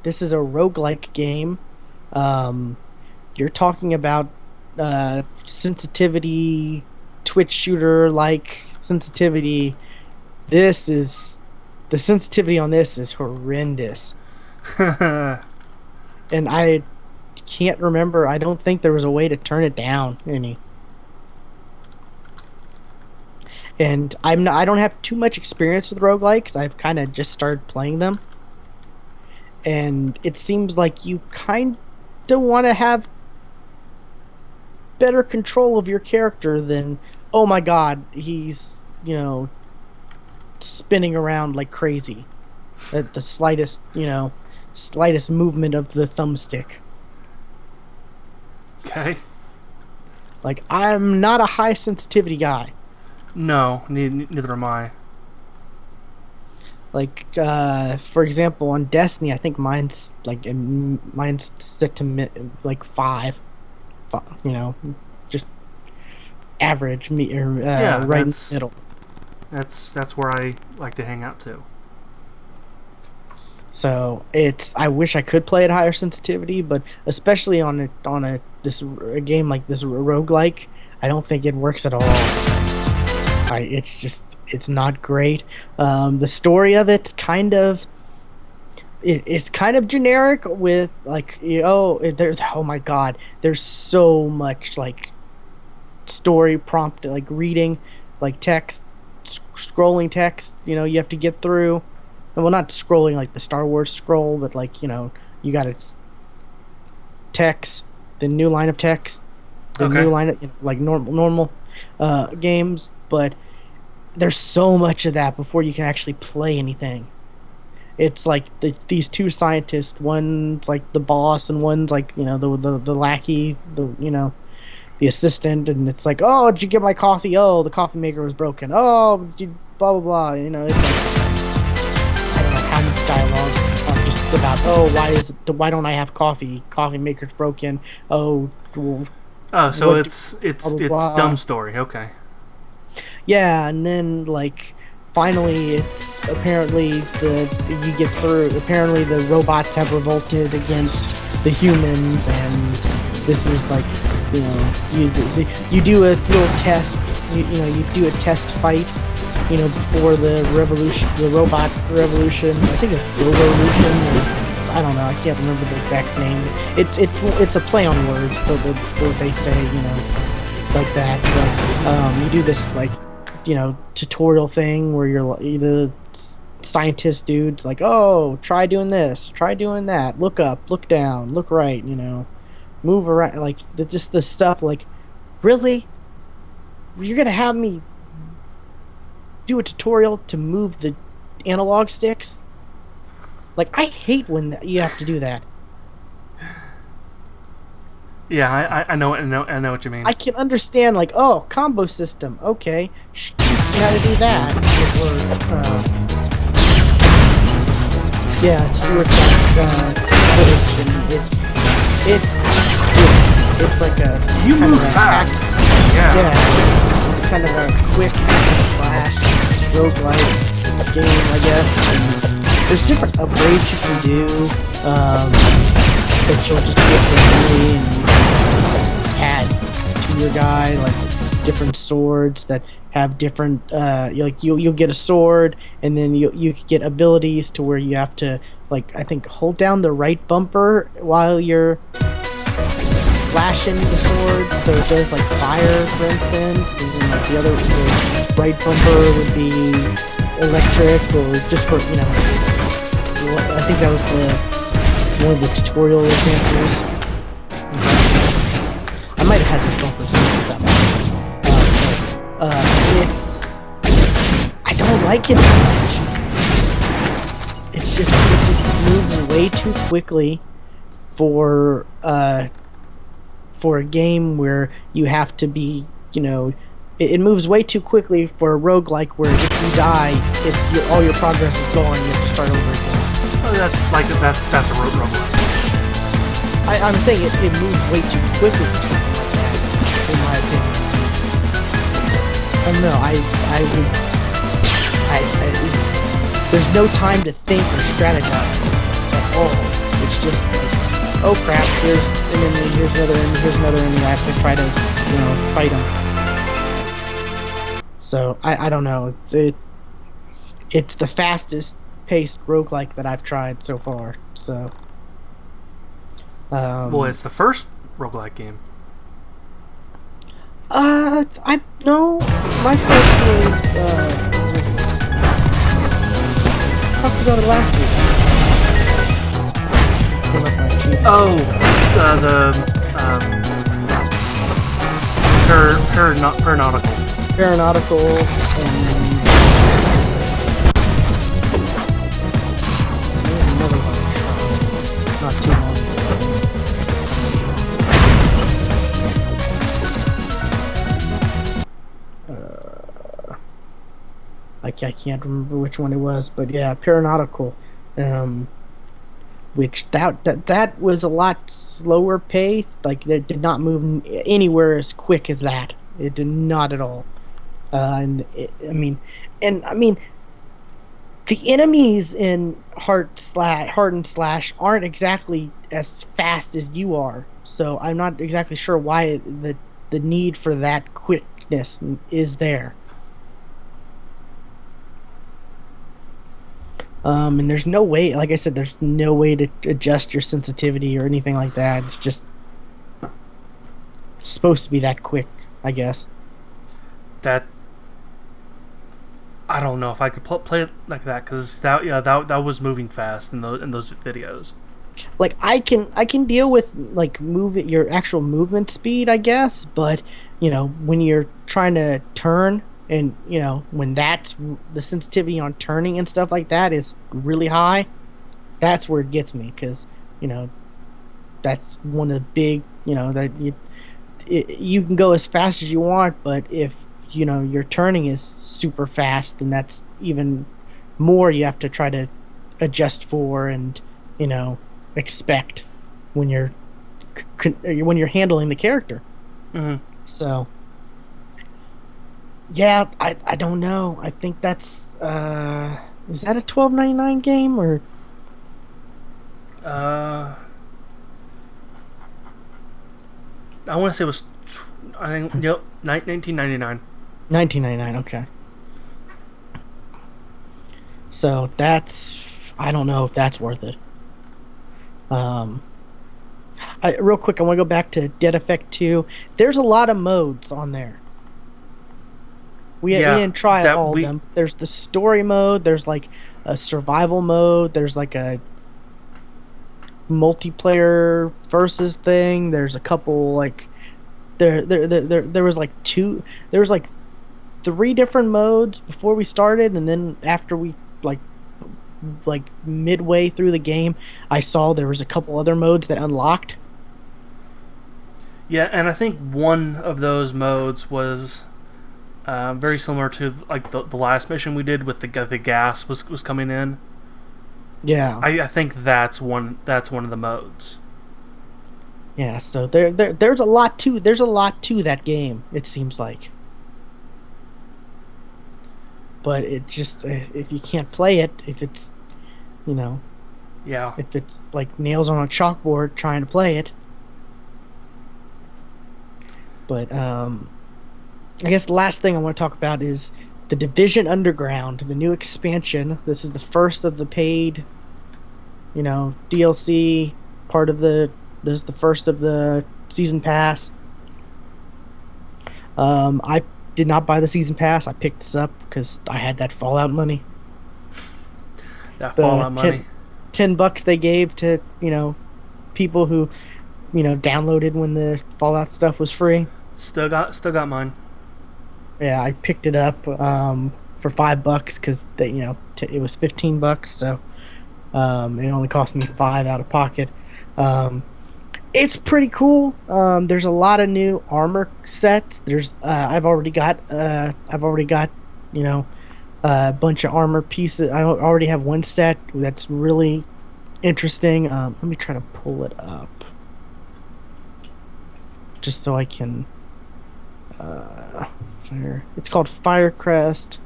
Speaker 1: This is a roguelike game. Um, you're talking about sensitivity, Twitch shooter like sensitivity. This is the sensitivity on this is horrendous. And I can't remember. I don't think there was a way to turn it down any. And I don't have too much experience with roguelikes. I've kind of just started playing them. And it seems like you kind of want to have better control of your character than, oh my god, he's, spinning around like crazy at the slightest movement of the thumbstick.
Speaker 2: Okay.
Speaker 1: Like, I'm not a high sensitivity guy.
Speaker 2: No, neither am I.
Speaker 1: Like, for example, on Destiny, I think mine's set to like just average, me or
Speaker 2: Yeah,
Speaker 1: right in the middle.
Speaker 2: that's where I like to hang out too.
Speaker 1: So I wish I could play at higher sensitivity, but especially a game like this roguelike, I don't think it works at all. It's not great. The story of it's kind of generic with like oh my god, there's so much like story prompt like reading, like text, scrolling text. You have to get through. Well, not scrolling like the Star Wars scroll, but like you got its text, the new line of text, the
Speaker 2: Okay.
Speaker 1: new line of like normal games, but there's so much of that before you can actually play anything. It's like these two scientists, one's like the boss and one's like the lackey, the assistant, and it's like, oh, did you get my coffee? Oh, the coffee maker was broken. Oh, blah blah blah. It's like, I don't know how much dialogue just about, oh, why don't I have coffee? Coffee maker's broken. Oh, well,
Speaker 2: Oh, so
Speaker 1: what
Speaker 2: it's
Speaker 1: blah blah
Speaker 2: it's
Speaker 1: blah.
Speaker 2: dumb story. Okay.
Speaker 1: Yeah, and then like finally it's apparently you get through. Apparently the robots have revolted against the humans, and this is like you do a little test. You do a test fight. Before the revolution, the robot revolution. I think it's the revolution. I don't know. I can't remember the exact name. It's a play on words. What they say. Like that. But you do this like tutorial thing where you're the scientist dude's like, oh, try doing this, try doing that, look up, look down, look right, move around, like just the stuff like, really, you're gonna have me do a tutorial to move the analog sticks? Like, I hate when you have to do that.
Speaker 2: Yeah, I know what you mean.
Speaker 1: I can understand, like, oh, combo system, okay, teach me how to do that. Yeah, Stuart footage, and it's like a
Speaker 2: You
Speaker 1: kind
Speaker 2: move
Speaker 1: of a
Speaker 2: fast.
Speaker 1: yeah,
Speaker 2: Yeah.
Speaker 1: it's kind of a quick slash roguelike game, I guess. And there's different upgrades you can do. that you'll just get randomly and you can add to your guy, like different swords that have different like you'll get a sword, and then you could get abilities to where you have to, like, I think hold down the right bumper while you're slashing the sword, so it does like fire, for instance, and then like the right bumper would be electric, or just for, I think that was the one of the tutorial examples. I might have had these bumpers mixed up. It's, I don't like it that much. It just moves way too quickly for a game where you have to be, it moves way too quickly for a roguelike where if you die, all your progress is gone, you have to start over again.
Speaker 2: Oh, that's a roguelike.
Speaker 1: I'm saying it moves way too quickly for something like that, in my opinion. I don't know, there's no time to think or strategize at all. It's just like, oh crap, here's an enemy, here's another enemy, I have to try to, fight him. So, I don't know, it's the fastest paced roguelike that I've tried so far, so...
Speaker 2: well, it's the first roguelike game.
Speaker 1: No, my first was, talked about it last week.
Speaker 2: Oh, Paranautical.
Speaker 1: Paranautical, and there's another one not too long ago. I can't remember which one it was, but yeah, Paranautical. Which that was a lot slower paced. Like, it did not move anywhere as quick as that. It did not at all. I mean, the enemies in Heart and Slash aren't exactly as fast as you are. So I'm not exactly sure why the need for that quickness is there. And there's no way, like I said, there's no way to adjust your sensitivity or anything like that. It's just supposed to be that quick, I guess.
Speaker 2: That, I don't know if I could play it like that, because that was moving fast in those videos.
Speaker 1: Like, I can deal with like your actual movement speed, I guess, but when you're trying to turn, and when that's the sensitivity on turning and stuff like that is really high, that's where it gets me, because that's one of the big, that you can go as fast as you want, but if your turning is super fast, then that's even more you have to try to adjust for and expect when you're handling the character.
Speaker 2: Mm-hmm.
Speaker 1: So yeah, I don't know. I think that's is that a $12.99 game, or
Speaker 2: I want to say it was I think 1999.
Speaker 1: 1999? Okay. So I don't know if that's worth it. Real quick, I want to go back to Dead Effect 2. There's a lot of modes on there. We didn't try all of them. There's the story mode. There's like a survival mode. There's like a multiplayer versus thing. There's a couple like there was like two. There was like 3 different modes before we started, and then after we like midway through the game, I saw there was a couple other modes that unlocked.
Speaker 2: Yeah, and I think one of those modes was very similar to like the last mission we did with the gas was coming in.
Speaker 1: Yeah,
Speaker 2: I think that's one of the modes.
Speaker 1: Yeah, so there's a lot to that game, it seems like. But it just if you can't play it, if it's
Speaker 2: Yeah.
Speaker 1: if it's like nails on a chalkboard trying to play it. But I guess the last thing I want to talk about is the Division Underground, the new expansion. This is the first of the paid, DLC part of the. This is the first of the season pass. I did not buy the season pass. I picked this up because I had that Fallout money.
Speaker 2: That
Speaker 1: The
Speaker 2: Fallout money.
Speaker 1: $10 they gave to people who downloaded when the Fallout stuff was free.
Speaker 2: Still got mine.
Speaker 1: Yeah, I picked it up for $5 because it was $15, so it only cost me 5 out of pocket. Um, it's pretty cool. There's a lot of new armor sets. I've already got you know a bunch of armor pieces. I already have one set that's really interesting. Let me try to pull it up just so I can. Fire. It's called Firecrest.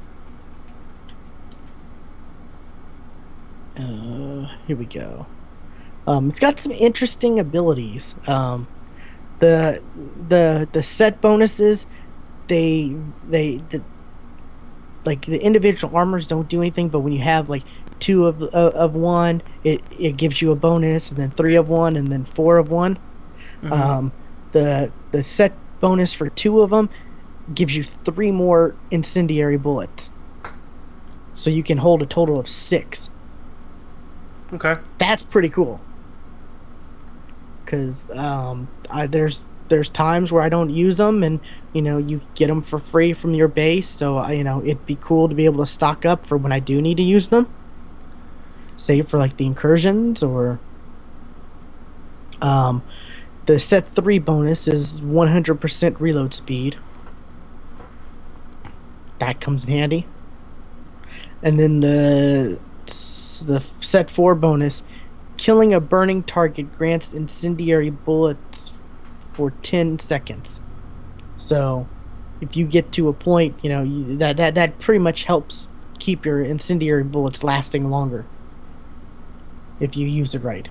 Speaker 1: Here we go. It's got some interesting abilities. The the set bonuses, they the like the individual armors don't do anything, but when you have like two of one, it gives you a bonus, and then three of one, and then four of one.
Speaker 2: Mm-hmm.
Speaker 1: Um, the set bonus for two of them gives you three more incendiary bullets, so you can hold a total of six.
Speaker 2: Okay.
Speaker 1: That's pretty cool. Because there's times where I don't use them, and you get them for free from your base. So it'd be cool to be able to stock up for when I do need to use them. Save for like the incursions or um, the set three bonus is 100% reload speed. That comes in handy. And then the set four bonus, killing a burning target grants incendiary bullets for 10 seconds. So if you get to a point, that pretty much helps keep your incendiary bullets lasting longer if you use it right.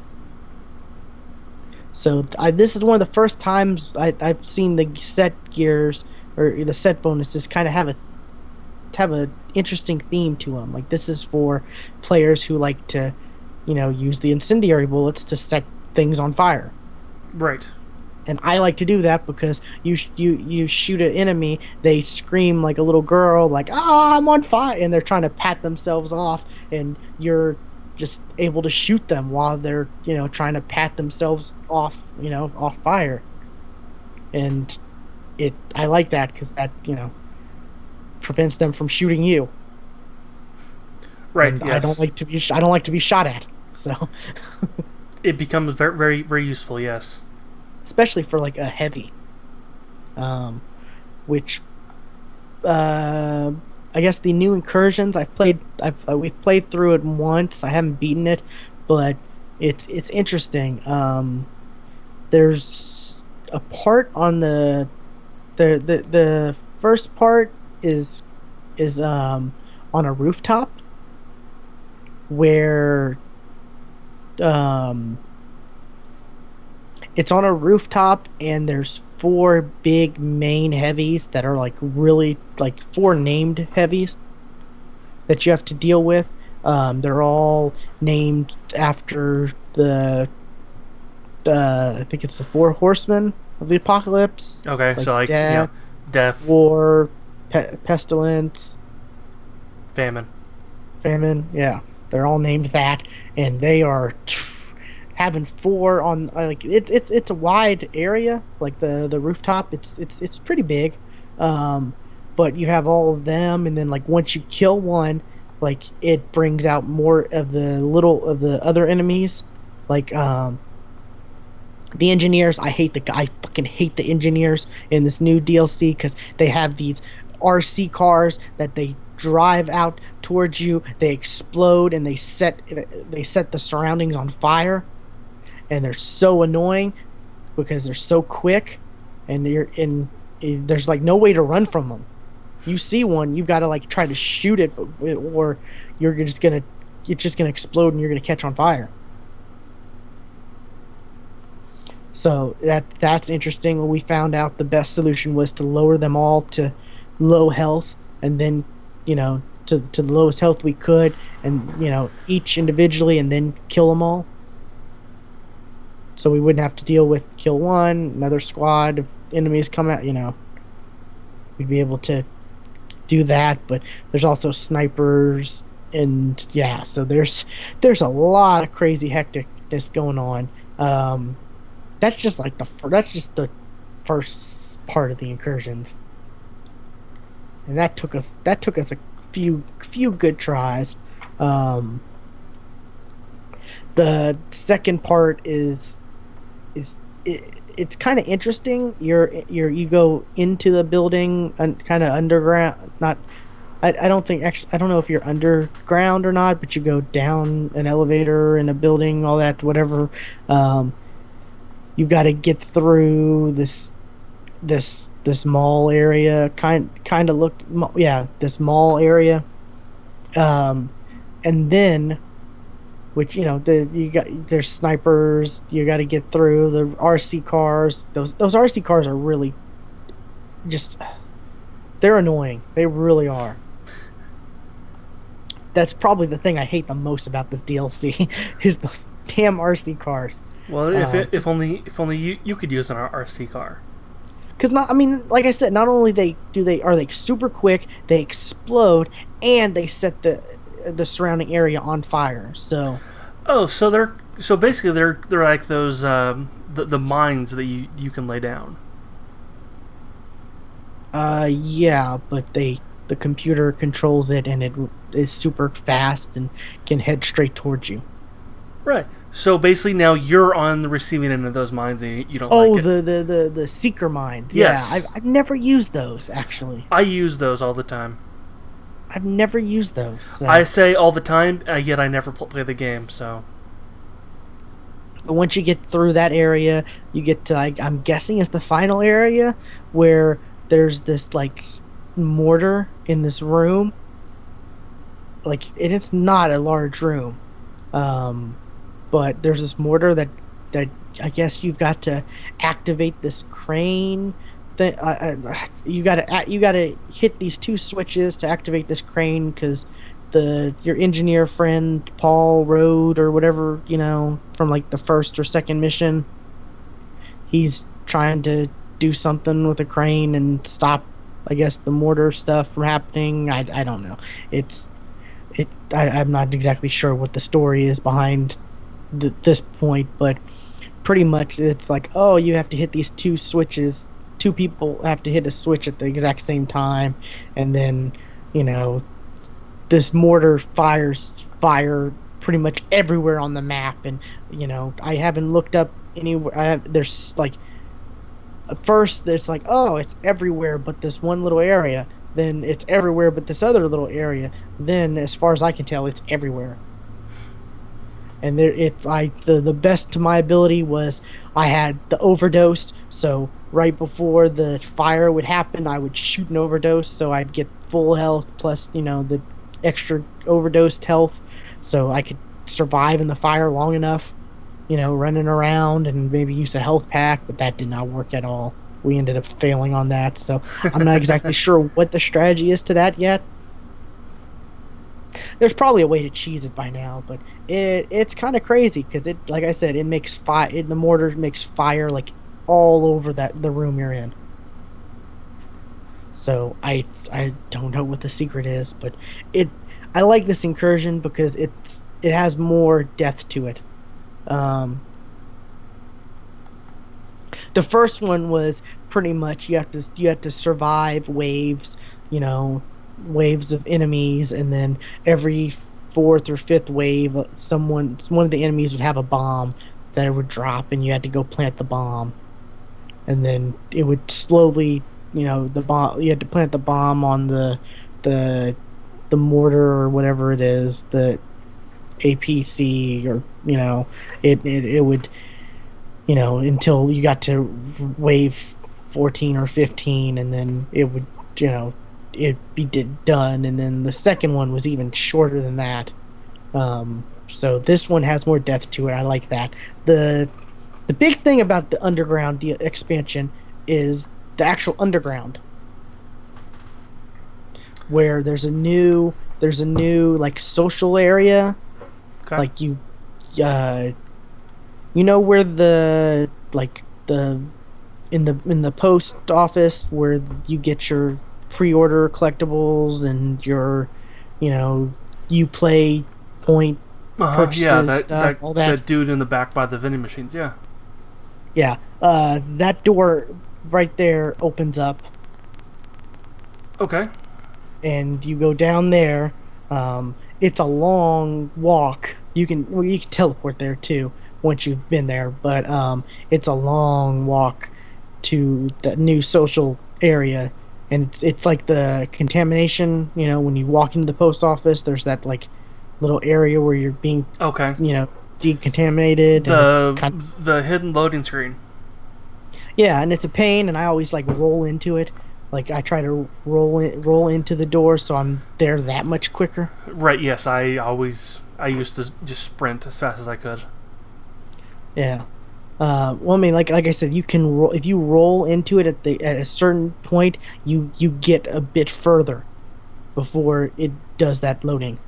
Speaker 1: So this is one of the first times I've seen the set gears or the set bonuses kind of have a interesting theme to them. Like this is for players who like to, use the incendiary bullets to set things on fire.
Speaker 2: Right.
Speaker 1: And I like to do that because you shoot an enemy, they scream like a little girl, like "Ah, I'm on fire," and they're trying to pat themselves off, and you're just able to shoot them while they're trying to pat themselves off, off fire. And I like that because that prevents them from shooting you.
Speaker 2: Right.
Speaker 1: And
Speaker 2: Yes.
Speaker 1: I don't like to be shot at. So
Speaker 2: It becomes very, very, very useful. Yes.
Speaker 1: especially for like a heavy, which uh, I guess the new incursions we've played through it once. I haven't beaten it, but it's interesting. There's a part on the first part is on a rooftop where um it's on a rooftop, and there's four big main heavies that are like really like four named heavies that you have to deal with. They're all named after the I think it's the four horsemen of the apocalypse,
Speaker 2: Okay.
Speaker 1: like
Speaker 2: So like
Speaker 1: death,
Speaker 2: death,
Speaker 1: war, pestilence,
Speaker 2: famine.
Speaker 1: famine. Yeah, they're all named that, and they are having four on like it's a wide area, like the rooftop. It's pretty big, but you have all of them, and then like once you kill one, like it brings out more of the other enemies, like the engineers. I fucking hate the engineers in this new DLC because they have these RC cars that they drive out towards you, they explode, and they set the surroundings on fire, and they're so annoying because they're so quick, and there's like no way to run from them. You see one, you've got to like try to shoot it, or you're just gonna it's just gonna explode and you're gonna catch on fire. So that's interesting. When we found out the best solution was to lower them all to low health, and then to the lowest health we could, and each individually, and then kill them all. So we wouldn't have to deal with kill one, another squad of enemies come out. We'd be able to do that. But there's also snipers, and yeah, so there's a lot of crazy hecticness going on. That's just like that's just the first part of the incursions, and that took us a few good tries. Um, the second part it's kind of interesting. You go into the building and kind of underground. Not I don't think actually I don't know if you're underground or not, but you go down an elevator in a building, all that whatever. Um, you got to get through this mall area, kind of yeah, this mall area. Um, and then which there's snipers you got to get through the RC cars. Those RC cars are really just they're annoying. They really are. That's probably the thing I hate the most about this DLC is those damn RC cars.
Speaker 2: Well, if
Speaker 1: 'Cause
Speaker 2: only you could use an RC car.
Speaker 1: Because not, I mean, like I said, not only they are they super quick, they explode, and they set the surrounding area on fire. So,
Speaker 2: Oh, so basically they're like those the mines that you can lay down.
Speaker 1: yeah, but the computer controls it, and it is super fast and can head straight towards you.
Speaker 2: Right. So basically now you're on the receiving end of those mines and you don't like
Speaker 1: Oh,
Speaker 2: it.
Speaker 1: the seeker mines. Yeah,
Speaker 2: Yes.
Speaker 1: I've never used those actually.
Speaker 2: I use those all the time.
Speaker 1: I've never used those.
Speaker 2: I
Speaker 1: So,
Speaker 2: say all the time, yet I never play the game. So
Speaker 1: but once you get through that area, you get to I'm guessing is the final area where there's this like mortar in this room. Like it's not a large room. Um, but there's this mortar that I guess you've got to activate this crane. That you gotta hit these two switches to activate this crane because the your engineer friend Paul Road or whatever from like the first or second mission, he's trying to do something with a crane and stop I guess the mortar stuff from happening. I don't know. It's I'm not exactly sure what the story is behind this point, but pretty much it's like, oh, you have to hit these two switches. Two people have to hit a switch at the exact same time, and then you know this mortar fires fire pretty much everywhere on the map. And I haven't looked up anywhere. There's like at first it's like, oh, it's everywhere but this one little area. Then it's everywhere but this other little area. Then, as far as I can tell, it's everywhere. And there, it's like the best to my ability was I had the overdose. So right before the fire would happen, I would shoot an overdose, so I'd get full health plus the extra overdosed health, so I could survive in the fire long enough. Running around and maybe use a health pack, but that did not work at all. We ended up failing on that, so I'm not exactly sure what the strategy is to that yet. There's probably a way to cheese it by now, but it's kind of crazy because like I said, it makes fire. The mortar makes fire like all over the room you're in. So I don't know what the secret is, but it I like this incursion because it has more depth to it. Um, the first one was pretty much you have to survive waves, you know, waves of enemies, and then every fourth or fifth wave, one of the enemies would have a bomb that it would drop, and you had to go plant the bomb, and then it would slowly, the bomb you had to plant the bomb on the the mortar or whatever it is, the APC, or it would until you got to wave 14 or 15, and then it would it be done, and then the second one was even shorter than that. So this one has more depth to it. I like that. The The big thing about the underground expansion is the actual underground, where there's a new like social area,
Speaker 2: Okay.
Speaker 1: like uh you know where the like the in the post office where you get your pre-order collectibles and your, you know, you play point
Speaker 2: Uh huh. Yeah,
Speaker 1: purchases
Speaker 2: that
Speaker 1: stuff,
Speaker 2: that
Speaker 1: all that.
Speaker 2: that dude in the back by the vending machines. Yeah.
Speaker 1: Yeah, that door right there opens up,
Speaker 2: Okay.
Speaker 1: and you go down there. It's a long walk. You can teleport there too once you've been there, but it's a long walk to the new social area, and it's like the contamination. When you walk into the post office, there's that like little area where you're being,
Speaker 2: Okay.
Speaker 1: you know, decontaminated, and it's
Speaker 2: The
Speaker 1: kind of,
Speaker 2: the hidden loading screen.
Speaker 1: yeah, and it's a pain, and I always like roll into it. Like I try to roll into the door so I'm there that much quicker.
Speaker 2: Right. Yes. I used to just sprint as fast as I could.
Speaker 1: Yeah. Well, I mean, like I said, you can roll if you roll into it at a certain point, you get a bit further before it does that loading.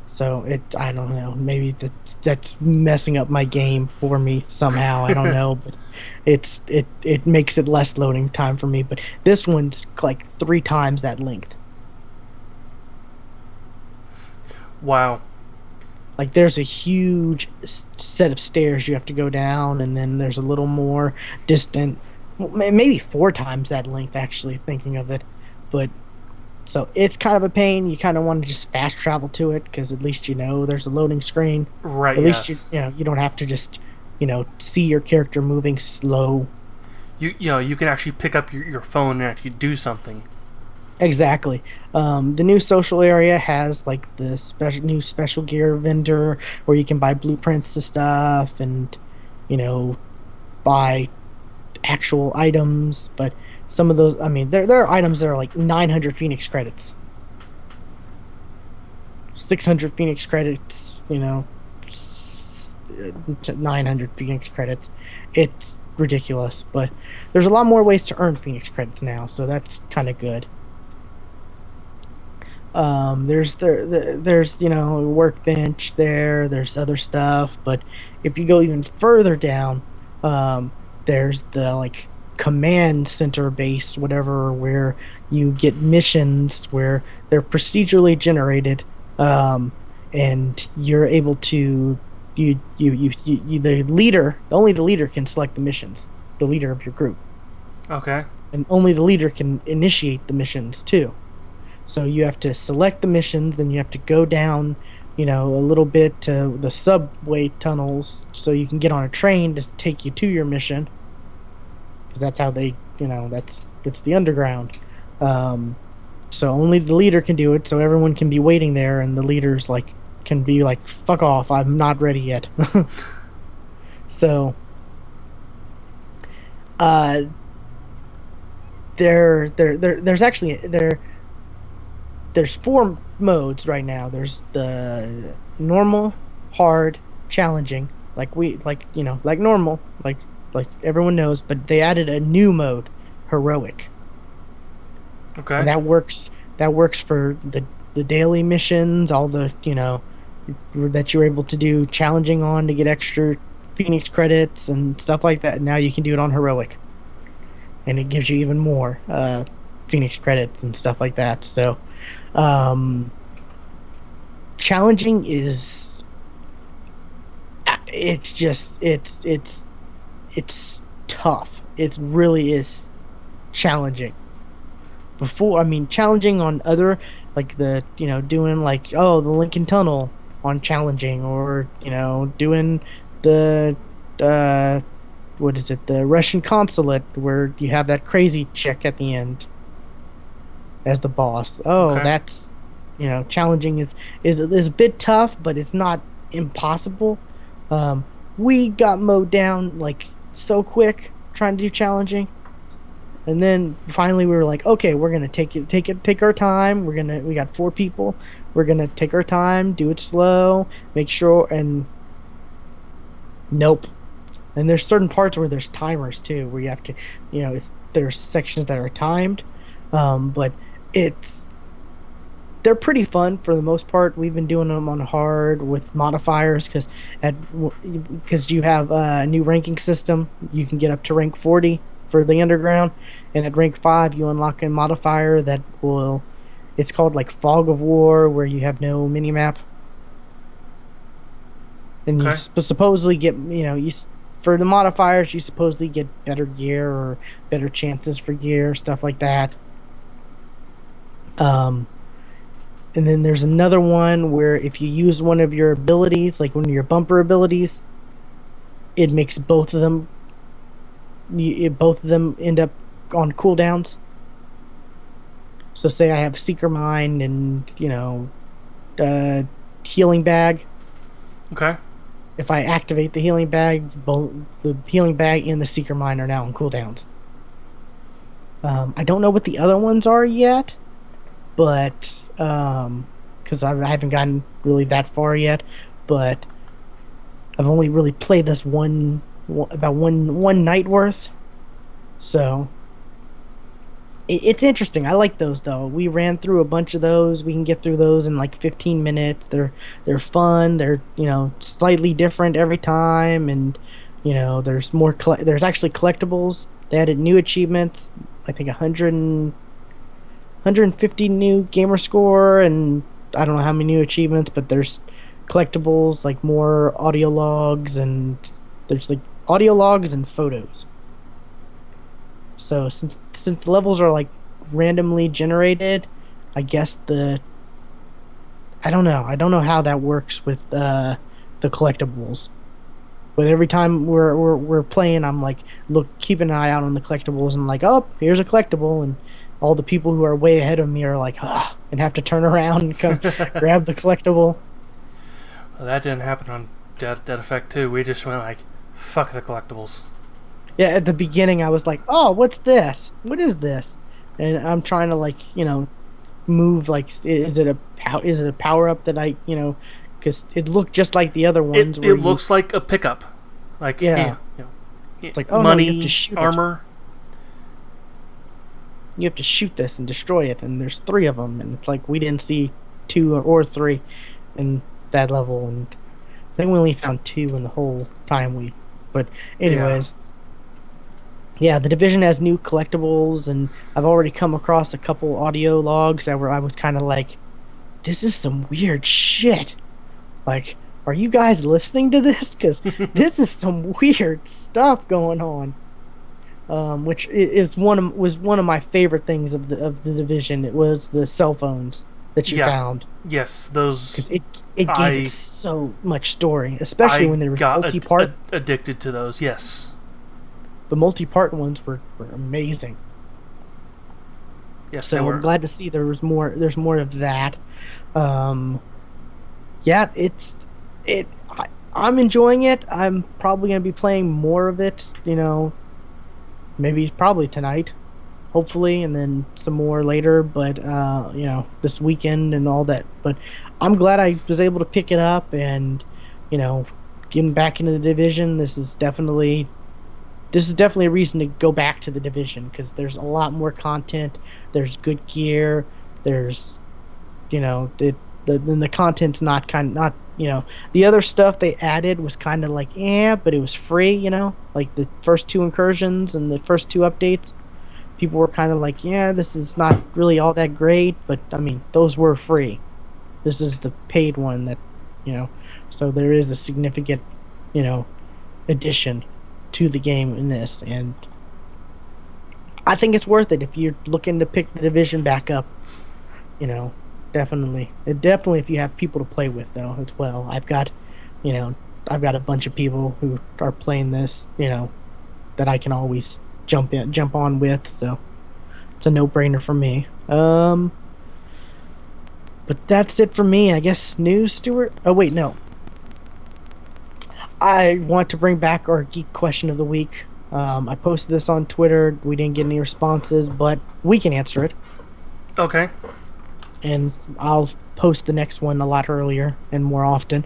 Speaker 1: So I don't know, maybe that's messing up my game for me somehow. I don't know, but it makes it less loading time for me. But this one's like three times that length.
Speaker 2: Wow.
Speaker 1: Like there's a huge set of stairs you have to go down, and then there's a little more distant, well, maybe four times that length actually, thinking of it. But so it's kind of a pain. You kind of want to just fast travel to it because at least there's a loading screen.
Speaker 2: Right.
Speaker 1: At least
Speaker 2: Yes.
Speaker 1: you don't have to just see your character moving slow.
Speaker 2: You can actually pick up your phone and actually do something.
Speaker 1: Exactly. The new social area has like the new special gear vendor where you can buy blueprints to stuff and you know buy actual items. But some of those, I mean, there are items that are like 900 Phoenix credits, 600 Phoenix credits. 900 Phoenix credits. It's ridiculous, but there's a lot more ways to earn Phoenix credits now, so that's kind of good. There's a workbench there. There's other stuff, but if you go even further down, um, there's the like command center based whatever where you get missions where they're procedurally generated, and you're able to only the leader can select the missions, the leader of your group,
Speaker 2: Okay.
Speaker 1: and only the leader can initiate the missions too. So you have to select the missions, then you have to go down, a little bit to the subway tunnels so you can get on a train to take you to your mission. Because that's how that's the underground. Um, so only the leader can do it. So everyone can be waiting there, and the leaders like can be like, "Fuck off! I'm not ready yet." So, uh, there's four modes right now. There's the normal, hard, challenging, like normal, like everyone knows, but they added a new mode, heroic. And
Speaker 2: Okay.
Speaker 1: that works for the daily missions, all the, that you're able to do challenging on to get extra Phoenix credits and stuff like that. Now you can do it on heroic, and it gives you even more Phoenix credits and stuff like that. So, um, challenging is it's just it's tough. It really is challenging. Before, I mean, challenging on other, like the doing like, oh, the Lincoln Tunnel on challenging, or doing the uh what is it, the Russian consulate where you have that crazy chick at the end as the boss. Oh,
Speaker 2: Okay.
Speaker 1: that's challenging is a bit tough, but it's not impossible. Um, we got mowed down like so quick trying to do challenging, and then finally we were like, okay, we're gonna take our time. We got four people. We're gonna take our time, do it slow, make sure, and nope. And there's certain parts where there's timers too, where you have to, there's sections that are timed, but it's they're pretty fun for the most part. We've been doing them on hard with modifiers because you have a new ranking system. You can get up to rank 40 for the underground, and at rank 5 you unlock a modifier that will. It's called like Fog of War, where you have no minimap, and you
Speaker 2: Okay.
Speaker 1: supposedly get for the modifiers you supposedly get better gear or better chances for gear, stuff like that. Um, And then there's another one where if you use one of your abilities, like one of your bumper abilities, it makes both of them end up on cooldowns. So say I have Seeker Mind and, uh, Healing Bag.
Speaker 2: Okay.
Speaker 1: If I activate the Healing Bag, both the Healing Bag and the Seeker Mind are now on cooldowns. I don't know what the other ones are yet, but because I haven't gotten really that far yet, but I've only really played this about one night worth, so it's interesting. I like those though. We ran through a bunch of those. We can get through those in like 15 minutes. They're fun. They're slightly different every time, and there's actually collectibles. They added new achievements. I think 150 new gamer score, and I don't know how many new achievements, but there's collectibles like more audio logs, and there's like audio logs and photos. So since the levels are like randomly generated, I guess I don't know. I don't know how that works with the collectibles. But every time we're playing, I'm like, look, keep an eye out on the collectibles, and like, oh, here's a collectible, and all the people who are way ahead of me are like, ah, and have to turn around and come grab the collectible.
Speaker 2: Well, that didn't happen on Dead Effect 2. We just went like, fuck the collectibles.
Speaker 1: Yeah, at the beginning, I was like, oh, what's this? What is this? And I'm trying to like, move. Like, is it a power up that because it looked just like the other ones
Speaker 2: It
Speaker 1: where
Speaker 2: looks like a pickup. Like,
Speaker 1: yeah,
Speaker 2: hey,
Speaker 1: it's like, oh no, you have to
Speaker 2: money,
Speaker 1: shoot it.
Speaker 2: armor.
Speaker 1: You have to shoot this and destroy it, and there's three of them, and it's like we didn't see two or three in that level, and I think we only found two in the whole time we. But
Speaker 2: Yeah.
Speaker 1: anyways, yeah, the division has new collectibles, and I've already come across a couple audio logs that were I was kind of like, this is some weird shit. Like, are you guys listening to this? Because this is some weird stuff going on. Which is was one of my favorite things of the division. It was the cell phones that you
Speaker 2: Yeah.
Speaker 1: found,
Speaker 2: Yes, those.
Speaker 1: because it gave it
Speaker 2: I
Speaker 1: so much story, especially
Speaker 2: I
Speaker 1: when they were
Speaker 2: got
Speaker 1: multi-part.
Speaker 2: addicted to those. Yes.
Speaker 1: The multi-part ones were amazing.
Speaker 2: Yes, they
Speaker 1: So I'm
Speaker 2: were.
Speaker 1: glad to see there was more. There's more of that. Um, yeah, I'm enjoying it. I'm probably gonna be playing more of it. Maybe probably tonight, hopefully, and then some more later. But this weekend and all that. But I'm glad I was able to pick it up, and you know, getting back into the division. This is definitely a reason to go back to the division, because there's a lot more content. There's good gear. There's then the content's not the other stuff they added was kind of like, but it was free. Like the first two incursions and the first two updates, people were kind of like, yeah, this is not really all that great, but I mean, those were free. This is the paid one that you know so there is a significant you know addition to the game in this, and I think it's worth it if you're looking to pick the division back up. you know Definitely, definitely, if you have people to play with though as well. You know I've got a bunch of people who are playing this, that I can always jump on with, so it's a no-brainer for me. But that's it for me, I guess. News, Stuart. Oh wait, no, I want to bring back our geek question of the week. I posted this on Twitter. We didn't get any responses, but we can answer it,
Speaker 2: Okay.
Speaker 1: and I'll post the next one a lot earlier and more often.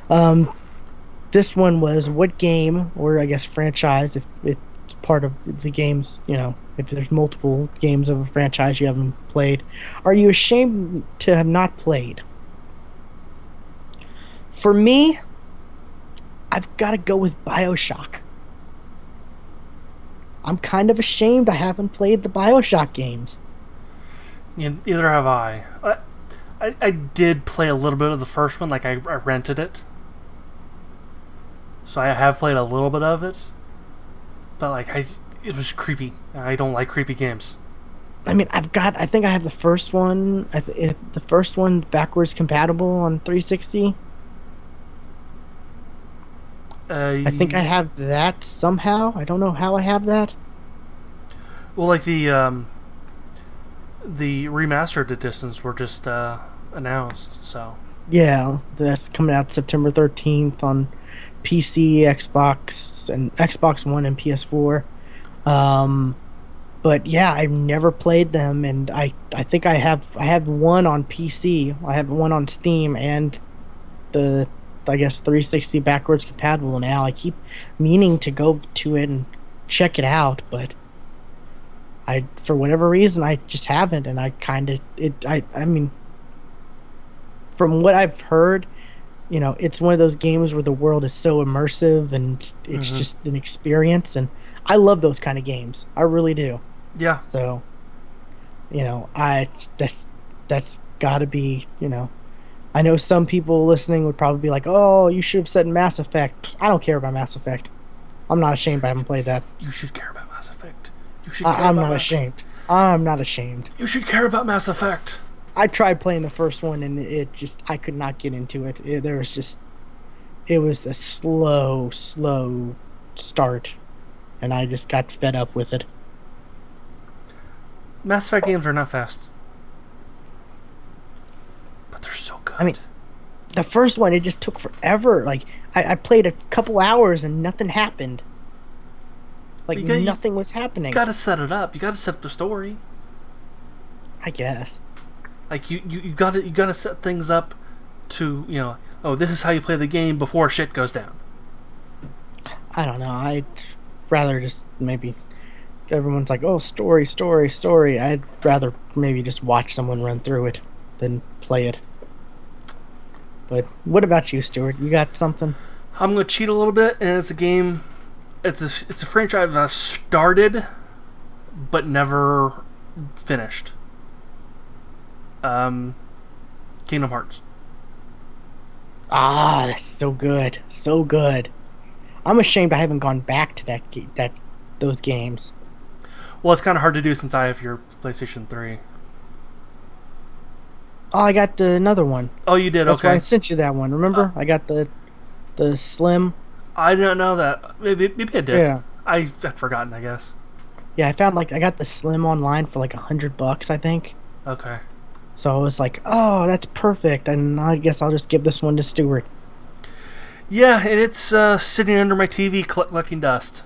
Speaker 1: Um, this one was what game, or I guess franchise, if it's part of the games, if there's multiple games of a franchise you haven't played, are you ashamed to have not played? For me, I've got to go with BioShock. I'm kind of ashamed I haven't played the BioShock games.
Speaker 2: Either have I. I did play a little bit of the first one, like I rented it. So I have played a little bit of it. But it was creepy. I don't like creepy games.
Speaker 1: I mean, I think I have the first one, the first one backwards compatible on 360. I think I have that somehow. I don't know how I have that.
Speaker 2: Well, like the remastered editions were just announced, so
Speaker 1: Yeah, that's coming out September 13th on PC, Xbox, and Xbox One and PS4. Um, but yeah, I've never played them, and I think I have one on PC. I have one on Steam, and the I guess 360 backwards compatible now. I keep meaning to go to it and check it out, but I for whatever reason I just haven't, and I kind of it I mean, from what I've heard, it's one of those games where the world is so immersive and it's
Speaker 2: hmm
Speaker 1: just an experience, and I love those kind of games. I really do.
Speaker 2: yeah,
Speaker 1: So, I that's got to be, I know some people listening would probably be like, "Oh, you should have said Mass Effect." I don't care about Mass Effect. I'm not ashamed I haven't played that.
Speaker 2: you should care about Mass Effect. You should care
Speaker 1: I'm
Speaker 2: about
Speaker 1: not
Speaker 2: Mass.
Speaker 1: ashamed. I'm not ashamed.
Speaker 2: You should care about Mass Effect.
Speaker 1: I tried playing the first one and I could not get into it. It was a slow start, and I just got fed up with it.
Speaker 2: Mass Effect games are not fast, but they're so good.
Speaker 1: I mean, the first one, it just took forever. Like, I played a couple hours and nothing happened. Like,
Speaker 2: You
Speaker 1: nothing was happening.
Speaker 2: got to set it up. You got to set up the story.
Speaker 1: I guess.
Speaker 2: Like you got to set things up to oh, this is how you play the game before shit goes down.
Speaker 1: I don't know. I'd rather just maybe. Everyone's like, "Oh, story, story, story." I'd rather maybe just watch someone run through it than play it. But what about you, Stuart? You got something?
Speaker 2: I'm gonna cheat a little bit, and it's a game. It's a franchise I've started, but never finished. Kingdom Hearts.
Speaker 1: Ah, that's so good, so good. I'm ashamed I haven't gone back to those games.
Speaker 2: Well, it's kind of hard to do since I have your PlayStation 3.
Speaker 1: Oh, I got another one.
Speaker 2: Oh, you did?
Speaker 1: That's why I
Speaker 2: Okay.
Speaker 1: sent you that one. Remember? I got the slim.
Speaker 2: I didn't know that. Maybe I did.
Speaker 1: Yeah,
Speaker 2: I'd forgotten, I guess.
Speaker 1: yeah. I got the slim online for like $100, I think.
Speaker 2: Okay.
Speaker 1: So I was like, oh, that's perfect. And I guess I'll just give this one to Stuart.
Speaker 2: Yeah, and it's sitting under my TV collecting dust.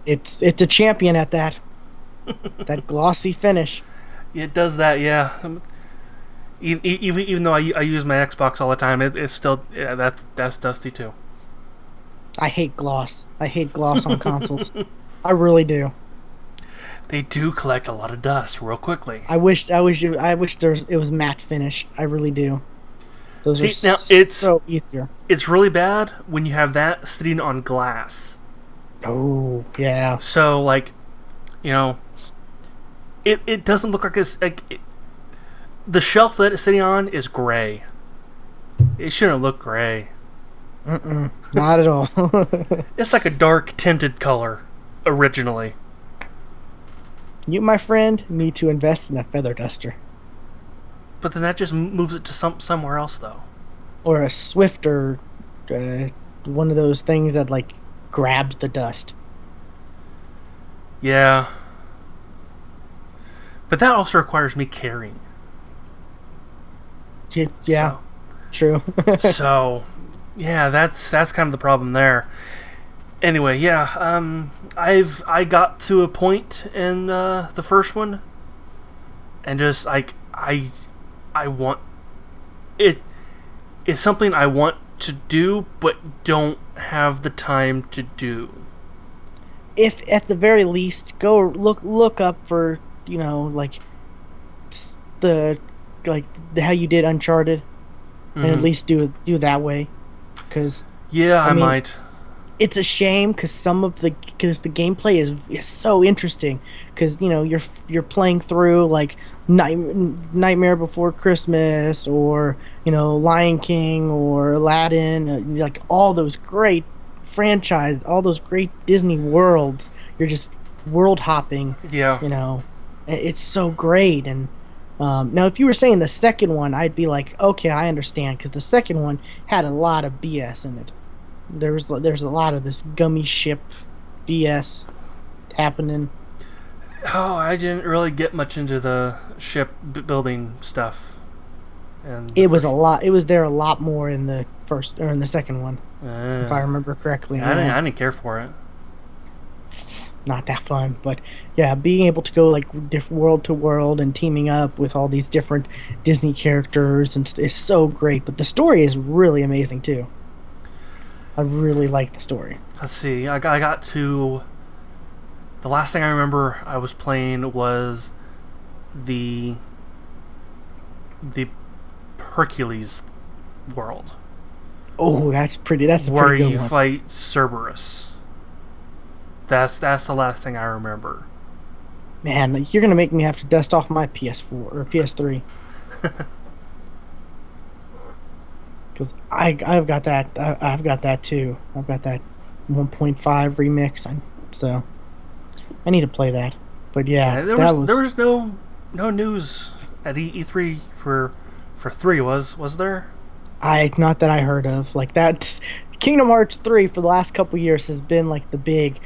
Speaker 1: It's it's a champion at that. That glossy finish.
Speaker 2: It does that, yeah. Even though I use my Xbox all the time, it's still that's dusty too.
Speaker 1: I hate gloss. I hate gloss on consoles. I really do.
Speaker 2: They do collect a lot of dust real quickly.
Speaker 1: I wish it was matte finish. I really do. Those
Speaker 2: See,
Speaker 1: are
Speaker 2: now it's
Speaker 1: so easier.
Speaker 2: it's really bad when you have that sitting on glass.
Speaker 1: Oh yeah.
Speaker 2: So you know, it doesn't look like the shelf that it's sitting on is gray. It shouldn't look gray.
Speaker 1: Not at all.
Speaker 2: It's like a dark tinted color originally.
Speaker 1: You, my friend, need to invest in a feather duster
Speaker 2: But then that just moves it to somewhere else though.
Speaker 1: or a Swifter, one of those things that like grabs the dust.
Speaker 2: Yeah. But that also requires me carrying.
Speaker 1: Yeah, true.
Speaker 2: So yeah, that's kind of the problem there. Anyway, yeah, I got to a point in the first one, and just like I want it. It's something I want to do, but don't have the time to do.
Speaker 1: If at the very least, go look up for like the like how you did Uncharted, and at
Speaker 2: Mm-hmm.
Speaker 1: least do that way. Because
Speaker 2: Yeah,
Speaker 1: I
Speaker 2: I
Speaker 1: mean,
Speaker 2: might.
Speaker 1: it's a shame because the gameplay is so interesting because you're playing through like Nightmare Before Christmas or Lion King or Aladdin, like all those great all those great Disney worlds. You're just world hopping,
Speaker 2: Yeah.
Speaker 1: you know. It's so great. And now if you were saying the second one, I'd be like, okay, I understand because the second one had a lot of BS in it. There's a lot of this gummy ship BS happening.
Speaker 2: Oh, I didn't really get much into the ship building stuff in the
Speaker 1: It was
Speaker 2: first.
Speaker 1: a lot. It was there a lot more in the first or in the second one, if
Speaker 2: Uh,
Speaker 1: I remember correctly.
Speaker 2: yeah,
Speaker 1: Yeah,
Speaker 2: I didn't care for it.
Speaker 1: not that fun, but yeah, being able to go like world to world and teaming up with all these different Disney characters and is so great. But the story is really amazing too. I really like the story.
Speaker 2: Let's see. I got to the last thing I remember I was playing was the the Hercules world
Speaker 1: Oh, that's pretty. That's a
Speaker 2: where
Speaker 1: pretty good
Speaker 2: you
Speaker 1: one.
Speaker 2: fight Cerberus. That's the last thing I remember.
Speaker 1: Man, you're gonna make me have to dust off my PS4 or PS3. Because I've got that I've got that too. I've got that 1.5 remix. So I need to play that. But yeah,
Speaker 2: Yeah,
Speaker 1: that
Speaker 2: there
Speaker 1: was
Speaker 2: was no news at E3 for three was there?
Speaker 1: I not that I heard of. Like that Kingdom Hearts 3 for the last couple years has been like the big,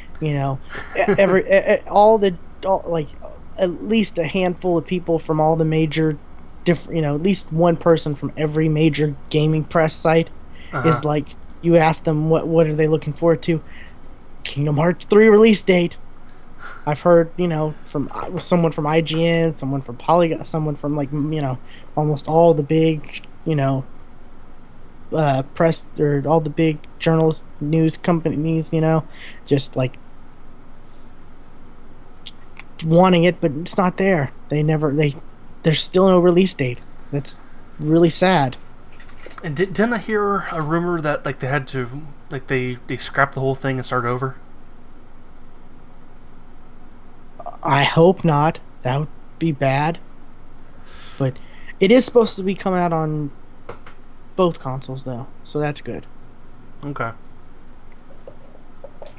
Speaker 1: all the like at least a handful of people from all the major different, at least one person from every major gaming press site
Speaker 2: Uh huh.
Speaker 1: is like you ask them what are they looking forward to? Kingdom Hearts 3 release date. I've heard, from someone from IGN, someone from Polygon, someone from like, almost all the big, press or all the big journals, news companies, just like wanting it, but it's not there. There's still no release date. That's really sad.
Speaker 2: And didn't I hear a rumor that like they had to like they scrapped the whole thing and start over?
Speaker 1: I hope not. That would be bad. But it is supposed to be coming out on both consoles though, so that's good.
Speaker 2: Okay.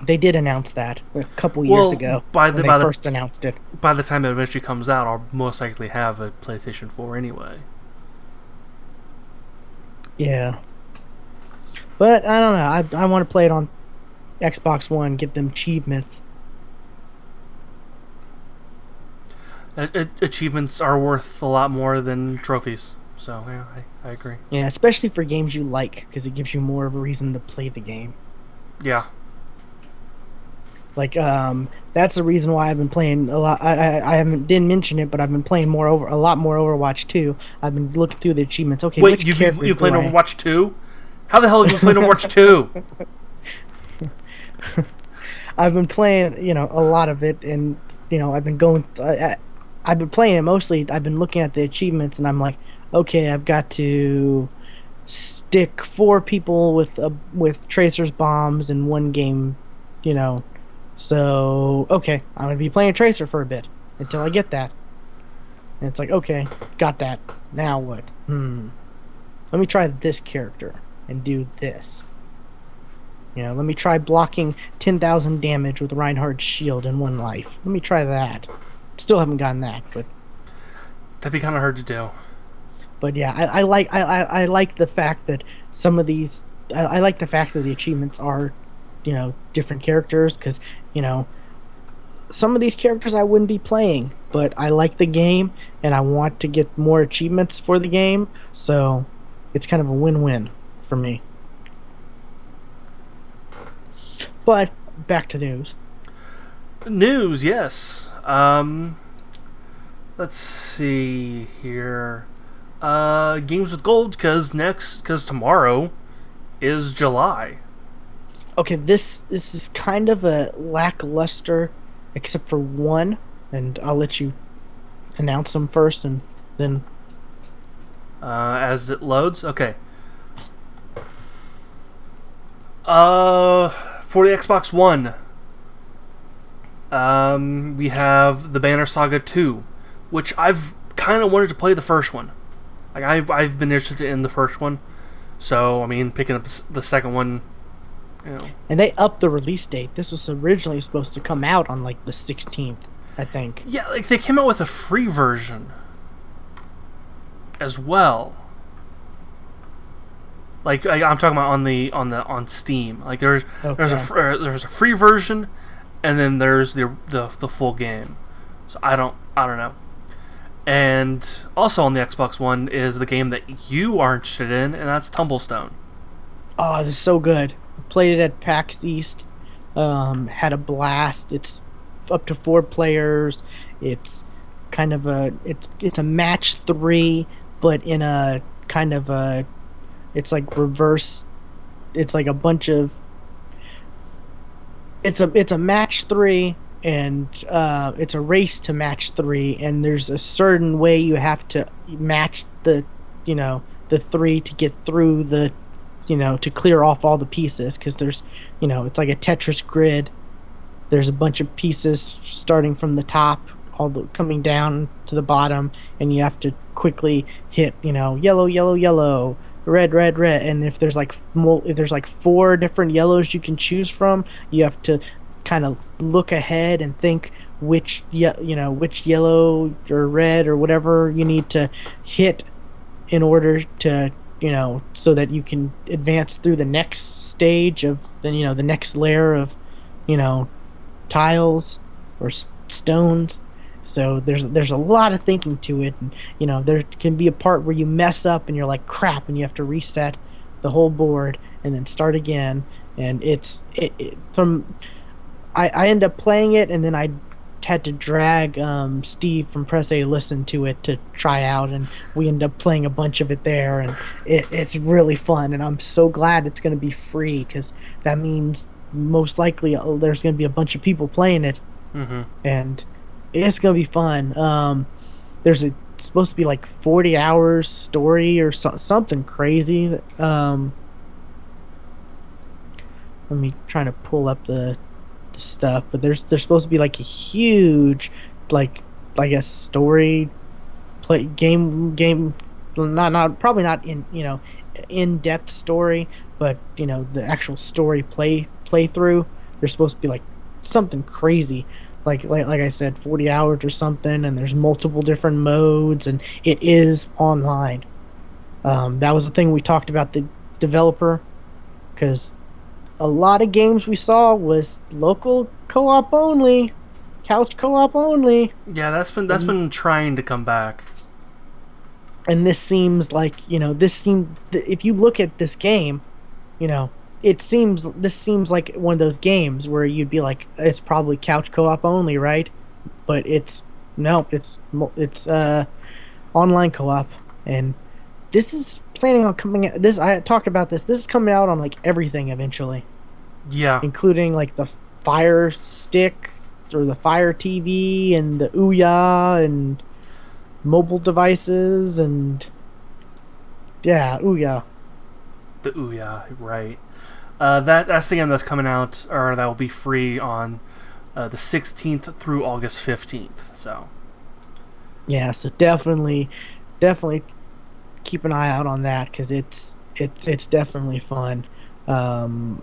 Speaker 1: They did announce that a couple years
Speaker 2: Well,
Speaker 1: ago
Speaker 2: by
Speaker 1: when
Speaker 2: the
Speaker 1: they
Speaker 2: by the
Speaker 1: first announced it.
Speaker 2: by the time it eventually comes out, I'll most likely have a PlayStation 4 anyway.
Speaker 1: Yeah. But I don't know. I want to play it on Xbox One, get them achievements.
Speaker 2: Achievements are worth a lot more than trophies. So yeah, I agree.
Speaker 1: Yeah, especially for games you like, because it gives you more of a reason to play the game.
Speaker 2: Yeah.
Speaker 1: Like, that's the reason why I've been playing a lot. I haven't didn't mention it, but I've been playing a lot more Overwatch 2. I've been looking through the achievements. Okay,
Speaker 2: Wait,
Speaker 1: which characters
Speaker 2: you
Speaker 1: do
Speaker 2: played
Speaker 1: I?
Speaker 2: Overwatch 2? How the hell have you played Overwatch 2?
Speaker 1: I've been playing, a lot of it, and I've been I've been playing it mostly. I've been looking at the achievements, and I'm like, okay, I've got to stick 4 people with tracers bombs in one game, you know. So okay, I'm gonna be playing tracer for a bit until I get that. And it's like, okay, got that. Now what? Let me try this character and do this. Let me try blocking 10,000 damage with Reinhardt's shield in one life. Let me try that. Still haven't gotten that,
Speaker 2: That'd be kind of hard to do.
Speaker 1: yeah, I like the fact that some of these I like the fact that the achievements are, different characters because, some of these characters I wouldn't be playing, but I like the game and I want to get more achievements for the game, so it's kind of a win-win for me. But back to news.
Speaker 2: News, yes. Let's see here. Games with gold, because tomorrow is July.
Speaker 1: Okay, this is kind of a lackluster, except for one, and I'll let you announce them first, and then
Speaker 2: As it loads, okay. Uh, for the Xbox One, we have the Banner Saga 2, which I've kind of wanted to play the first one. Like I've been interested in the first one, so I mean, picking up the second one, you know.
Speaker 1: and they upped the release date. This was originally supposed to come out on like the 16th, I think.
Speaker 2: Yeah, like they came out with a free version as well. Like I'm talking about on Steam. Like
Speaker 1: Okay.
Speaker 2: there's a free version, and then there's the full game. So I don't know. And also on the Xbox One is the game that you are interested in, and that's Tumblestone.
Speaker 1: Oh, this is so good. Played it at PAX East. Had a blast. It's up to 4 players. It's kind of it's a match three, but in a kind of a it's like reverse. It's like a bunch of it's a match three, and it's a race to match three, and there's a certain way you have to match the three to get through to clear off all the pieces, because it's like a Tetris grid. There's a bunch of pieces starting from the top, all the coming down to the bottom, and you have to quickly hit, yellow, yellow, yellow, red, red, red. And if there's like 4 different yellows you can choose from, you have to kind of look ahead and think which yellow or red or whatever you need to hit in order to so that you can advance through the next stage of the next layer of you know tiles or stones. So there's a lot of thinking to it, and there can be a part where you mess up and you're like crap, and you have to reset the whole board and then start again. And from I end up playing it, and then I had to drag Steve from Press A listen to it to try out, and we end up playing a bunch of it there, and it's really fun. And I'm so glad it's going to be free, because that means most likely there's going to be a bunch of people playing it,
Speaker 2: Mm-hmm.
Speaker 1: and it's going to be fun. There's it's supposed to be like 40 hours story or something crazy. Let me try to pull up the stuff, but there's supposed to be like a huge, like a story play game, not probably not in depth story, but the actual story playthrough. There's supposed to be like something crazy, like I said, 40 hours or something, and there's multiple different modes, and it is online. That was the thing we talked about the developer, because a lot of games we saw was local co-op only, couch co-op only,
Speaker 2: Yeah, that's
Speaker 1: and
Speaker 2: been trying to come back.
Speaker 1: this seems like if you look at this game, you know this seems like one of those games where you'd be like, it's probably couch co-op only, right? But it's no, it's online co-op, and this is planning on coming out. This I talked about this is coming out on like everything eventually,
Speaker 2: Yeah,
Speaker 1: including like the Fire Stick or the Fire TV and the Ouya and mobile devices, and yeah, Ouya.
Speaker 2: the Ouya, right? That's the game that's coming out, or that will be free on the 16th through August 15th. So
Speaker 1: Yeah, so definitely keep an eye out on that, because it's definitely fun. Um,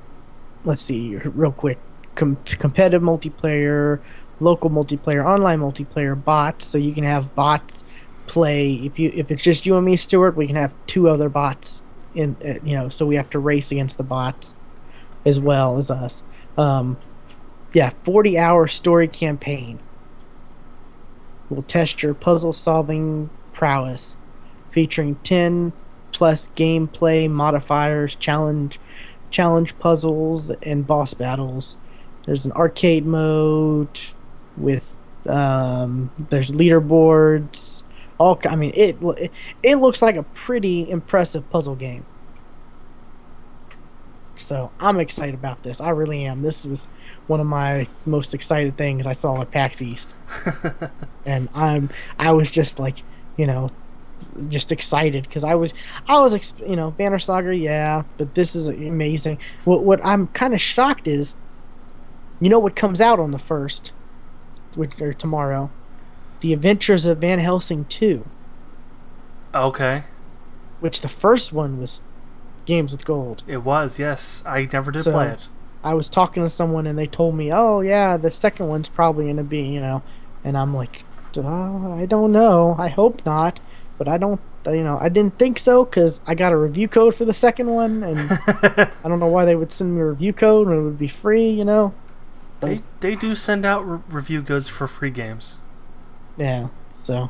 Speaker 1: let's see real quick. Competitive multiplayer, local multiplayer, online multiplayer, bots. So you can have bots play. If it's just you and me, Stuart, we can have 2 other bots in. So we have to race against the bots as well as us. Um, yeah, 40-hour story campaign will test your puzzle solving prowess, featuring 10 plus gameplay modifiers, challenge puzzles, and boss battles. There's an arcade mode with there's leaderboards. I mean, it looks like a pretty impressive puzzle game. So I'm excited about this. I really am. This was one of my most excited things I saw at PAX East, and I was just like, you know, just excited because Banner Saga, yeah, but this is amazing. What I'm kind of shocked is, what comes out on the first, which or tomorrow, The Adventures of Van Helsing 2,
Speaker 2: Okay.
Speaker 1: which the first one was Games with Gold.
Speaker 2: It was, yes. I never did play
Speaker 1: So
Speaker 2: it.
Speaker 1: I was talking to someone and they told me, "Oh yeah, the second one's probably gonna be, and I'm like, I don't know. I hope not, but I don't, I didn't think so because I got a review code for the second one, and I don't know why they would send me a review code when it would be free. So
Speaker 2: They do send out review goods for free games.
Speaker 1: yeah, so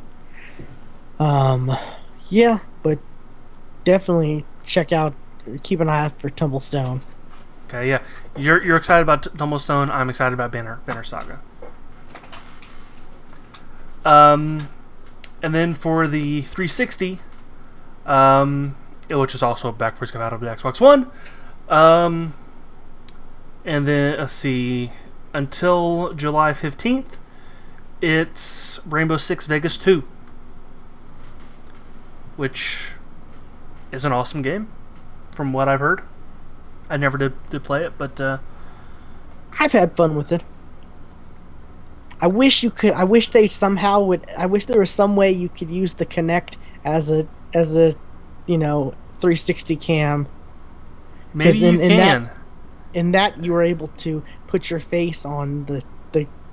Speaker 1: um, yeah, but definitely keep an eye out for Tumblestone.
Speaker 2: Okay, yeah. You're excited about Tumblestone. I'm excited about Banner Saga. Um, and then for the 360, which is also backwards compatible with the Xbox One. And then let's see, until July 15th, it's Rainbow Six Vegas 2, which is an awesome game, from what I've heard. I never did play it, but
Speaker 1: I've had fun with it. I wish you could. I wish they somehow would. I wish there was some way you could use the Kinect as a 360 cam,
Speaker 2: maybe
Speaker 1: because
Speaker 2: you
Speaker 1: in that
Speaker 2: can.
Speaker 1: in that you were able to put your face on the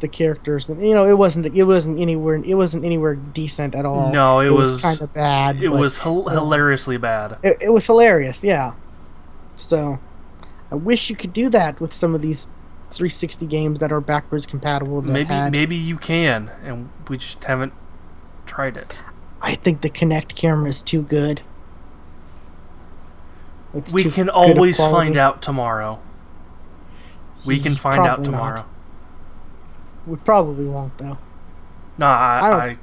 Speaker 1: characters, and it wasn't anywhere decent at all.
Speaker 2: No,
Speaker 1: It was kind of bad,
Speaker 2: it
Speaker 1: but
Speaker 2: was
Speaker 1: uh,
Speaker 2: hilariously bad.
Speaker 1: it was hilarious. Yeah. So I wish you could do that with some of these 360 games that are backwards compatible that had.
Speaker 2: Maybe you can, and we just haven't tried it.
Speaker 1: I think the Kinect camera is too good. It's
Speaker 2: We
Speaker 1: too
Speaker 2: can
Speaker 1: good of
Speaker 2: always find
Speaker 1: quality.
Speaker 2: out tomorrow. We can find out
Speaker 1: Probably
Speaker 2: tomorrow.
Speaker 1: not. We probably won't though.
Speaker 2: No,
Speaker 1: I don't.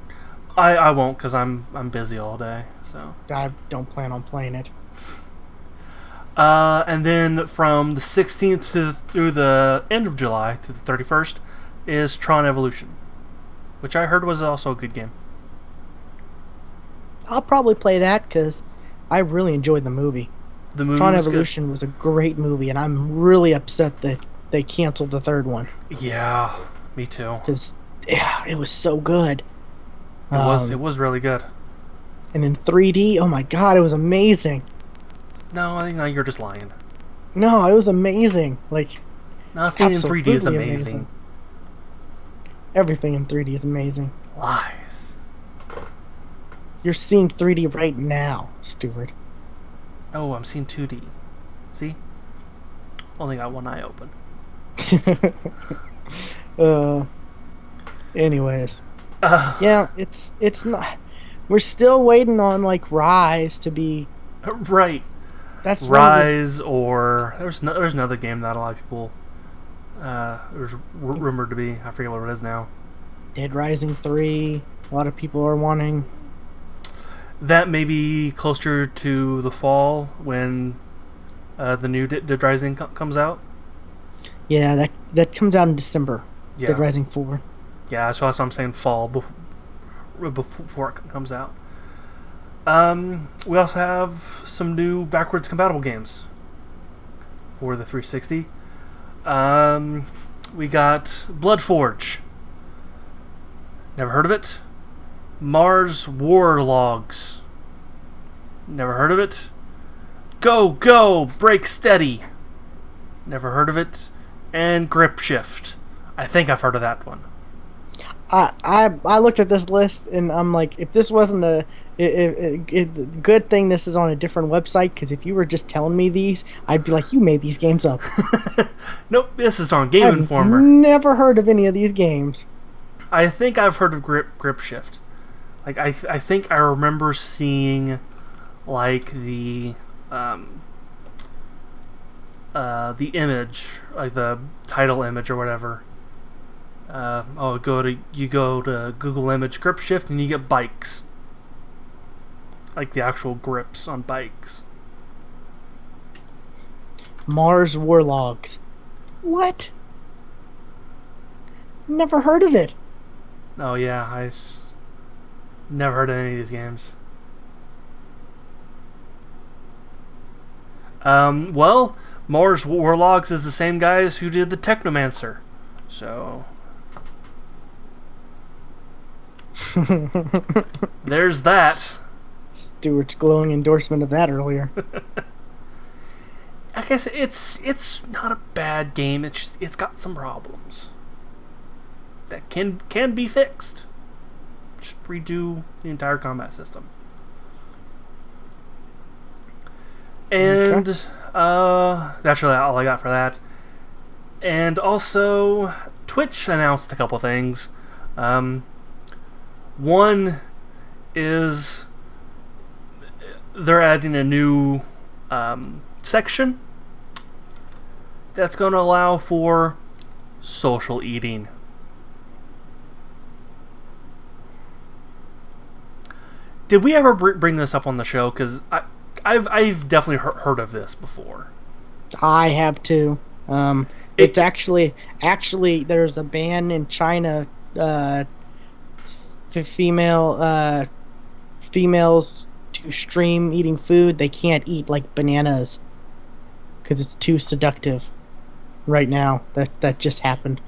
Speaker 2: I won't because I'm busy all day. So.
Speaker 1: I don't plan on playing it.
Speaker 2: And then from the 16th through the end of July to the 31st is Tron Evolution, which I heard was also a good game.
Speaker 1: I'll probably play that because I really enjoyed the movie.
Speaker 2: The movie
Speaker 1: Tron
Speaker 2: was good.
Speaker 1: Evolution was a great movie, and I'm really upset that they canceled the third one
Speaker 2: Yeah, me too.
Speaker 1: because yeah, it was so good.
Speaker 2: It was really good.
Speaker 1: And in 3D, oh my god, it was amazing.
Speaker 2: No, I think now you're just lying.
Speaker 1: No, it was amazing. Like
Speaker 2: Nothing in 3D is
Speaker 1: absolutely
Speaker 2: amazing.
Speaker 1: Everything in 3D is amazing.
Speaker 2: Lies.
Speaker 1: You're seeing 3D right now, Stuart.
Speaker 2: Oh, I'm seeing 2D. See? Only got one eye open.
Speaker 1: uh, anyways,
Speaker 2: Uh,
Speaker 1: yeah, it's not. We're still waiting on like Rise to be.
Speaker 2: right.
Speaker 1: That's
Speaker 2: Rise, or there's another game that a lot of people there's rumored to be. I forget what it is now.
Speaker 1: Dead Rising 3. A lot of people are wanting.
Speaker 2: That may be closer to the fall when the new Dead Rising comes out.
Speaker 1: Yeah, that comes out in December.
Speaker 2: Yeah,
Speaker 1: Dead Rising 4.
Speaker 2: yeah. So that's what I'm saying. Fall before it comes out. We also have some new backwards compatible games for the 360. We got Bloodforge. Never heard of it. Mars War Logs. Never heard of it. Go, break steady. Never heard of it. And Grip Shift. I think I've heard of that one.
Speaker 1: I looked at this list and I'm like, if this wasn't good thing this is on a different website, because if you were just telling me these, I'd be like, you made these games up.
Speaker 2: Nope, this is on Game
Speaker 1: I've
Speaker 2: Informer.
Speaker 1: never heard of any of these games.
Speaker 2: I think I've heard of Grip Shift. Like I think I remember seeing like the image, like the title image or whatever. You go to Google Image Grip Shift and you get bikes, like the actual grips on bikes.
Speaker 1: Mars Warlogs. What? Never heard of it.
Speaker 2: Oh yeah, never heard of any of these games. Well, Mars Warlogs is the same guys who did the Technomancer, so there's that.
Speaker 1: Stuart's glowing endorsement of that earlier.
Speaker 2: I guess it's not a bad game. It's got some problems that can be fixed. Just redo the entire combat system. And that's really all I got for that. And also, Twitch announced a couple things. One is they're adding a new section that's going to allow for social eating. Did we ever bring this up on the show? Because I've definitely heard of this before.
Speaker 1: I have too. It's actually there's a ban in China. Females to stream eating food, they can't eat like bananas because it's too seductive. Right now, that just happened.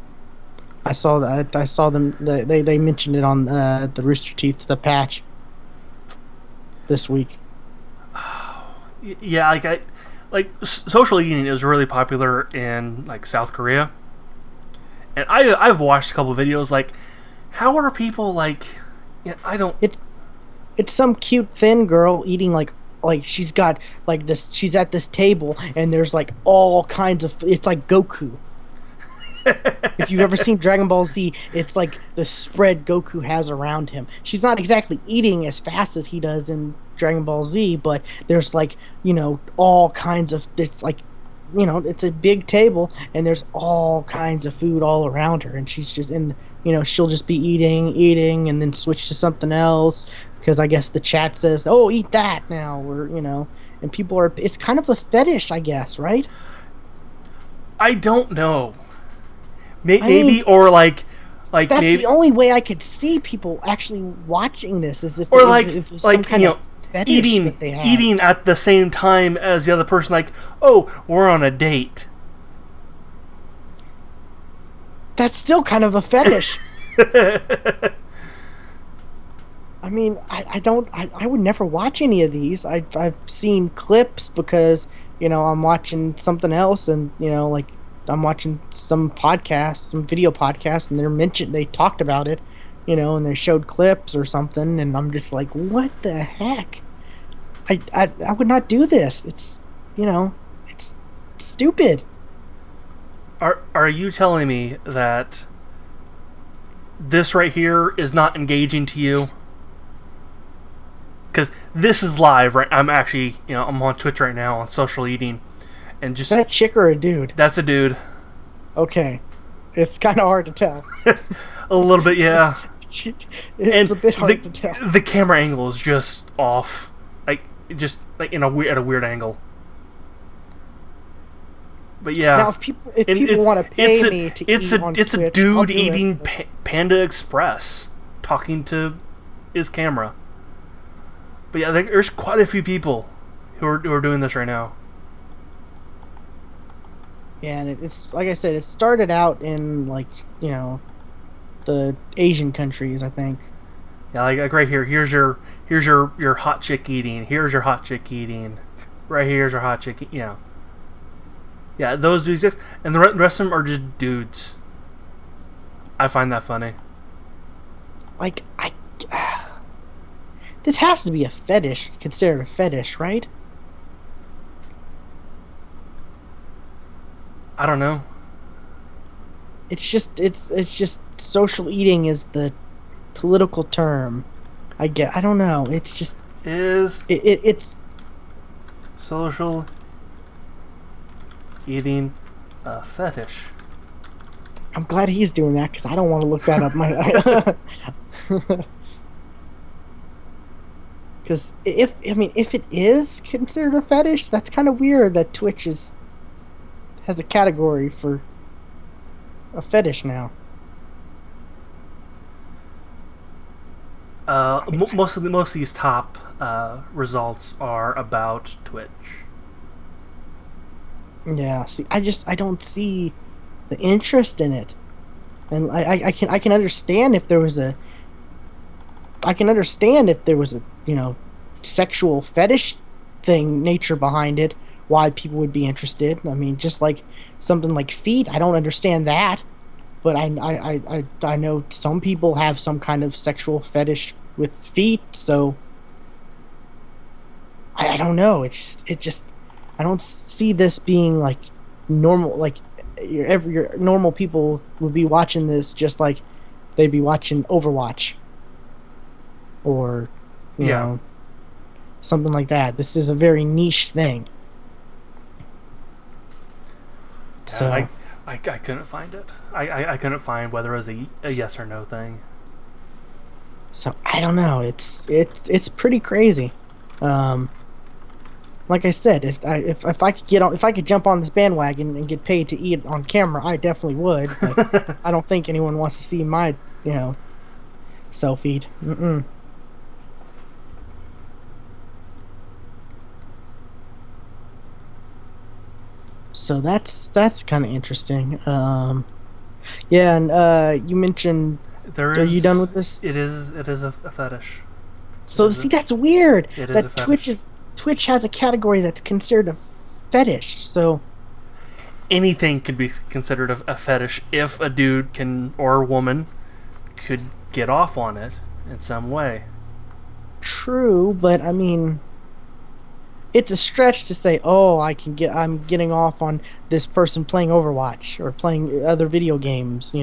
Speaker 1: I saw that. I saw them. They mentioned it on the Rooster Teeth the patch this week.
Speaker 2: Yeah, social eating is really popular in like South Korea, and I've watched a couple of videos. Like, how are people like? Yeah, I don't.
Speaker 1: It's some cute thin girl eating like she's got like this. She's at this table and there's like all kinds of. It's like Goku. If you've ever seen Dragon Ball Z, it's like the spread Goku has around him. She's not exactly eating as fast as he does in Dragon Ball Z, but there's like, all kinds of, it's like, it's a big table and there's all kinds of food all around her, and she's just she'll just be eating and then switch to something else because I guess the chat says, "Oh, eat that now," or and people are, it's kind of a fetish, I guess, right?
Speaker 2: I don't know. Maybe, or like
Speaker 1: that's
Speaker 2: maybe
Speaker 1: the only way I could see people actually watching this is if
Speaker 2: or
Speaker 1: if some kind of fetish
Speaker 2: eating
Speaker 1: that they have.
Speaker 2: eating at the same time as the other person. Like, oh, we're on a date.
Speaker 1: That's still kind of a fetish. I mean, I would never watch any of these. I've seen clips because I'm watching something else, and like I'm watching some video podcast, and they talked about it, and they showed clips or something, and I'm just like, what the heck? I would not do this. It's it's stupid.
Speaker 2: Are you telling me that this right here is not engaging to you? Because this is live, right? I'm actually, I'm on Twitch right now on social eating, and just
Speaker 1: is that a chick or a dude?
Speaker 2: That's a dude.
Speaker 1: Okay, it's kind of hard to tell.
Speaker 2: A little bit, yeah.
Speaker 1: It's a bit hard to tell.
Speaker 2: The camera angle is just off, just at a weird angle. But yeah.
Speaker 1: Now, if people want to pay me to eat on Twitch,
Speaker 2: a dude eating Panda Express, talking to his camera. But yeah, there's quite a few people who are doing this right now.
Speaker 1: Yeah, and it's like I said, it started out in the Asian countries, I think.
Speaker 2: Yeah, like right here. Here's your hot chick eating. Here's your hot chick eating. Right here's your hot chick. Yeah, those dudes exist, and the rest of them are just dudes. I find that funny.
Speaker 1: This has to be a fetish, considered a fetish, right?
Speaker 2: I don't know.
Speaker 1: It's just social eating is the political term. I don't know. It's just it's
Speaker 2: social eating a fetish.
Speaker 1: I'm glad he's doing that because I don't want to look that up. Because if it is considered a fetish, that's kind of weird that Twitch is has a category for a fetish now. I mean,
Speaker 2: Most of these top results are about Twitch.
Speaker 1: yeah. See, I don't see the interest in it, and I can understand if there was a I can understand if there was a sexual fetish thing nature behind it, why people would be interested. I mean, just like something like feet, I don't understand that, but I know some people have some kind of sexual fetish with feet, so I don't know. It just I don't see this being like normal. Like your normal people would be watching this just like they'd be watching Overwatch or you
Speaker 2: Yeah,
Speaker 1: know something like that. This is a very niche thing.
Speaker 2: yeah.
Speaker 1: So
Speaker 2: I couldn't find it. I couldn't find whether it was a yes or no thing.
Speaker 1: so I don't know. It's pretty crazy. Um, like I said, if I could get on, if I could jump on this bandwagon and get paid to eat on camera, I definitely would. But I don't think anyone wants to see my you know self eat. Mm-mm. So that's kind of interesting. Yeah, and you mentioned,
Speaker 2: There
Speaker 1: are you done
Speaker 2: is
Speaker 1: with this?
Speaker 2: it is a fetish. It
Speaker 1: So
Speaker 2: is
Speaker 1: see,
Speaker 2: a
Speaker 1: that's weird.
Speaker 2: it is a
Speaker 1: That
Speaker 2: fetish.
Speaker 1: Twitch has a category that's considered a fetish. So
Speaker 2: Anything could be considered a fetish if a dude can or a woman could get off on it in some way.
Speaker 1: true, but I mean, it's a stretch to say, oh, I'm getting off on this person playing Overwatch or playing other video games.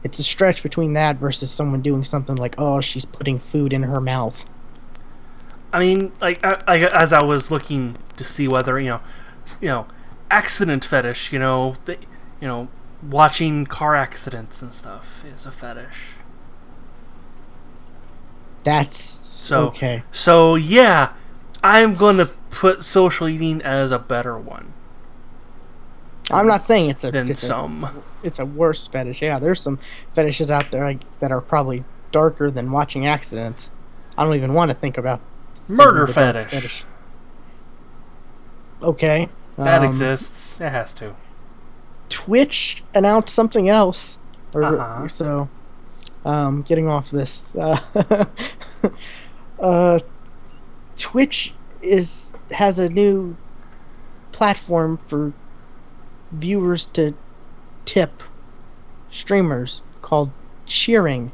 Speaker 1: It's a stretch between that versus someone doing something like, oh, she's putting food in her mouth.
Speaker 2: I mean, like as I was looking to see whether you know, accident fetish. You know, watching car accidents and stuff is a fetish.
Speaker 1: That's
Speaker 2: So,
Speaker 1: okay.
Speaker 2: so yeah, I'm gonna put social eating as a better one
Speaker 1: I'm
Speaker 2: than
Speaker 1: not saying
Speaker 2: than some
Speaker 1: it's a worse fetish. Yeah, there's some fetishes out there that are probably darker than watching accidents. I don't even want to think about some
Speaker 2: murder
Speaker 1: of the dark
Speaker 2: fetish
Speaker 1: fetish. Okay.
Speaker 2: that exists. It has to.
Speaker 1: Twitch announced something else,
Speaker 2: Uh
Speaker 1: or
Speaker 2: huh.
Speaker 1: so. Getting off this. Uh, Twitch is has a new platform for viewers to tip streamers called cheering.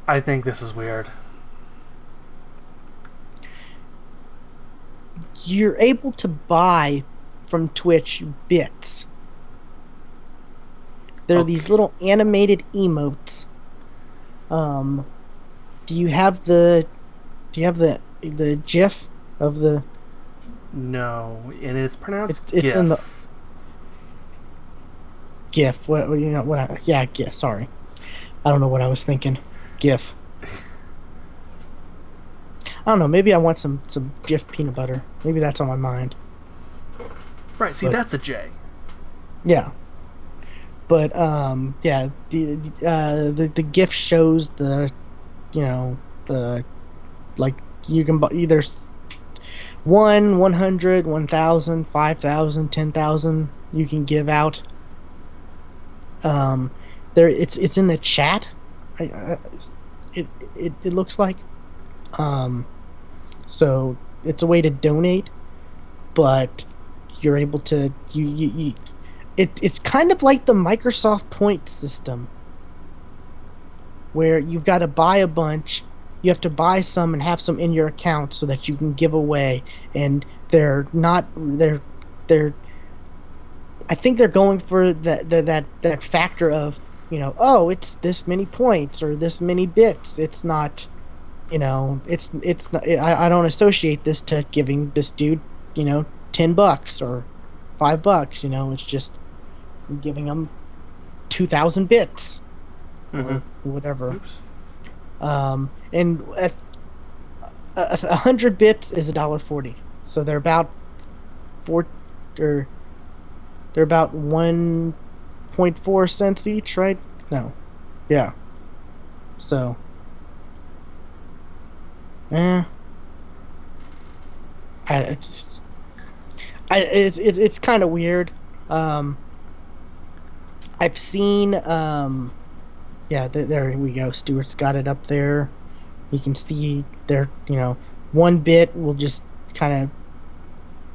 Speaker 2: I think this is weird.
Speaker 1: You're able to buy from Twitch bits. There are these
Speaker 2: Okay.
Speaker 1: little animated emotes. Um, do you have the the GIF of the?
Speaker 2: No, and it's pronounced
Speaker 1: It's in the
Speaker 2: GIF.
Speaker 1: GIF. What? Yeah, GIF. Sorry, I don't know what I was thinking. GIF. I don't know. Maybe I want some GIF peanut butter. Maybe that's on my mind.
Speaker 2: Right. See,
Speaker 1: But
Speaker 2: that's a J.
Speaker 1: yeah. But yeah. The GIF shows the you know the like you can buy either 100, 1,000, 5,000, 10,000. You can give out. Um, there it's in the chat. I it looks like. Um, so it's a way to donate, but you're able to it's kind of like the Microsoft point system where you've got to buy a bunch, you have to buy some and have some in your account so that you can give away, and they're not they're I think they're going for that factor of, oh, it's this many points or this many bits. It's not, it's not, I don't associate this to giving this dude, $10 or $5. It's just giving them 2,000 bits
Speaker 2: Mm-hmm.
Speaker 1: or whatever.
Speaker 2: Oops.
Speaker 1: And at 100 bits is $1.40. So they're about four or They're about 1.4 cents each, right? No. Yeah. So, eh, it's it's kind of weird. Um, I've seen yeah, there we go. Stuart's got it up there. You can see there, one bit will just kind of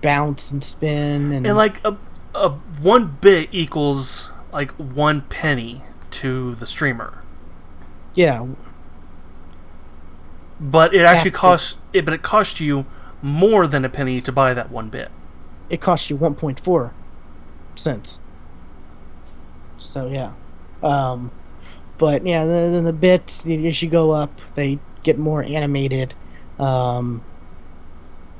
Speaker 1: bounce and spin
Speaker 2: And
Speaker 1: and
Speaker 2: like a 1 bit equals like 1 penny to the streamer.
Speaker 1: yeah,
Speaker 2: But it
Speaker 1: half
Speaker 2: actually
Speaker 1: bit.
Speaker 2: but it costs you more than a penny to buy that 1 bit.
Speaker 1: It costs you 1.4 cents. So yeah. Um, but yeah, then the bits as you go up, they get more animated. Um,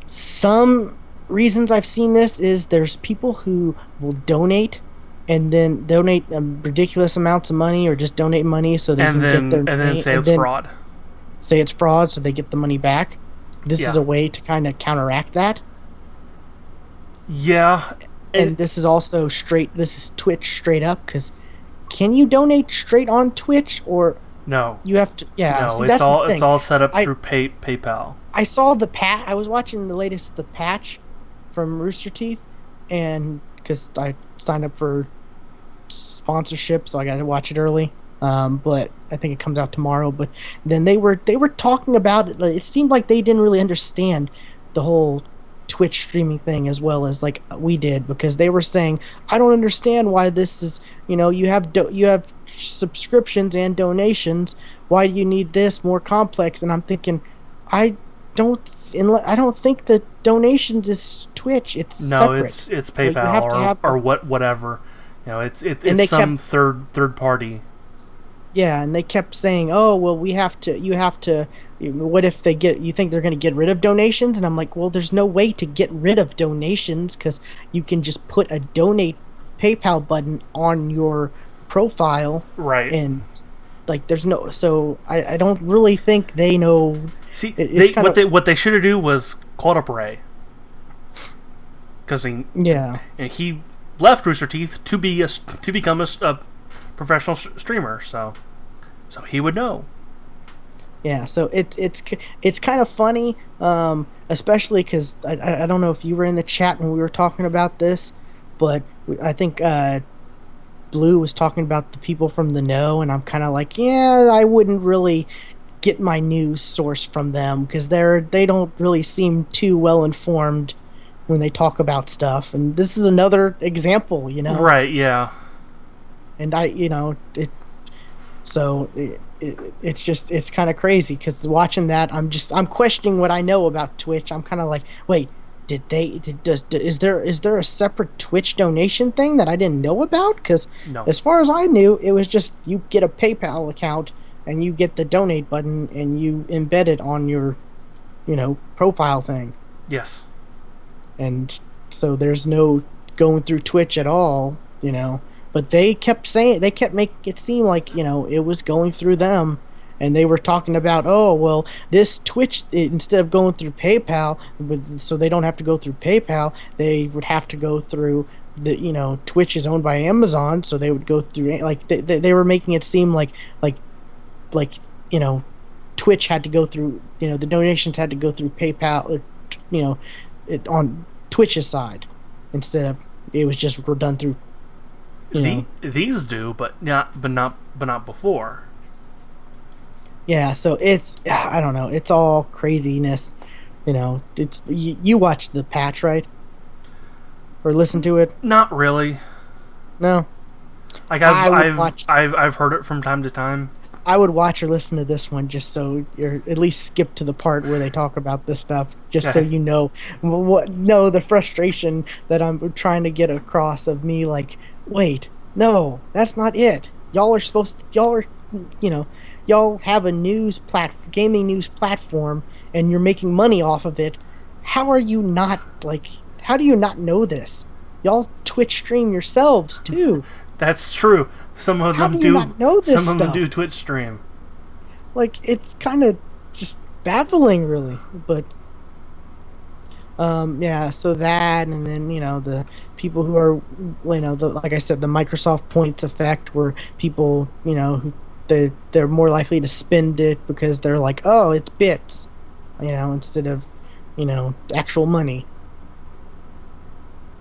Speaker 1: some reasons I've seen this is there's people who will donate and then donate ridiculous amounts of money or just donate money so they
Speaker 2: And
Speaker 1: can get
Speaker 2: then
Speaker 1: their
Speaker 2: and then
Speaker 1: name
Speaker 2: say
Speaker 1: and
Speaker 2: it's
Speaker 1: then
Speaker 2: fraud.
Speaker 1: say it's fraud so they get the money back. This is
Speaker 2: Yeah.
Speaker 1: a way to kind of counteract that.
Speaker 2: Yeah. And
Speaker 1: And this is also this is Twitch straight up because can you donate straight on Twitch or
Speaker 2: no.
Speaker 1: you have to, yeah,
Speaker 2: No,
Speaker 1: see that's the
Speaker 2: it's
Speaker 1: thing.
Speaker 2: all set up
Speaker 1: I
Speaker 2: through PayPal.
Speaker 1: I saw I was watching the patch from Rooster Teeth and because I signed up for sponsorship, so I got to watch it early. But I think it comes out tomorrow. But then they were talking about it. Like, it seemed like they didn't really understand the whole Twitch streaming thing as well as like we did because they were saying, I don't understand why this is. You have subscriptions and donations. Why do you need this more complex? And I'm thinking, I I don't think the donations is Twitch. It's
Speaker 2: No,
Speaker 1: separate.
Speaker 2: it's
Speaker 1: So you
Speaker 2: PayPal
Speaker 1: have to have
Speaker 2: or whatever. You know,
Speaker 1: and
Speaker 2: it's
Speaker 1: they
Speaker 2: some
Speaker 1: kept
Speaker 2: third party.
Speaker 1: Yeah, and they kept saying, "Oh, well, you have to. What if you think they're going to get rid of donations?" And I'm like, "Well, there's no way to get rid of donations because you can just put a donate PayPal button on your profile,
Speaker 2: Right.
Speaker 1: and like, there's no. So I don't really think they know.
Speaker 2: See,
Speaker 1: It's kind of
Speaker 2: what they should have do was called up Ray because
Speaker 1: yeah,
Speaker 2: he left Rooster Teeth to become a professional streamer. So he would know.
Speaker 1: yeah. So it's kind of funny, especially because I don't know if you were in the chat when we were talking about this, but I think Blue was talking about the people from the know, and I'm kind of like, yeah, I wouldn't really get my news source from them because they don't really seem too well informed when they talk about stuff. And this is another example.
Speaker 2: Right. Yeah.
Speaker 1: And it's just it's kind of crazy because watching that, I'm questioning what I know about Twitch. I'm kind of like, wait, is there a separate Twitch donation thing that I didn't know about? Because
Speaker 2: No.
Speaker 1: as far as I knew, it was just you get a PayPal account and you get the donate button and you embed it on your profile thing,
Speaker 2: Yes.
Speaker 1: and so there's no going through Twitch at all. But they kept making it seem like it was going through them, and they were talking about, oh well, this Twitch, instead of going through PayPal, so they don't have to go through PayPal, they would have to go through Twitch is owned by Amazon, so they would go through, like, they were making it seem like Twitch had to go through, the donations had to go through PayPal, it on Twitch's side, instead of it was just done through
Speaker 2: These do, but not before.
Speaker 1: yeah. So I don't know, it's all craziness. It's you watch the patch, right? Or listen to it?
Speaker 2: Not really.
Speaker 1: No.
Speaker 2: Like
Speaker 1: I would watch.
Speaker 2: I've heard it from time to time.
Speaker 1: I would watch or listen to this one just so you're at least skip to the part where they talk about this stuff, just so
Speaker 2: Okay.
Speaker 1: you know the frustration that I'm trying to get across of me. Like, wait, no, that's not it. You know, y'all have a gaming news platform, and you're making money off of it. How are you not like? How do you not know this? Y'all Twitch stream yourselves too.
Speaker 2: That's true. Some of
Speaker 1: How
Speaker 2: them
Speaker 1: do you
Speaker 2: do.
Speaker 1: not know this
Speaker 2: Some of them
Speaker 1: stuff?
Speaker 2: do Twitch stream.
Speaker 1: Like, it's kind of just baffling, really. But Yeah, so that, and then the people who are, like I said, the Microsoft points effect, where people, who they're more likely to spend it because they're like, oh, it's bits, instead of, actual money.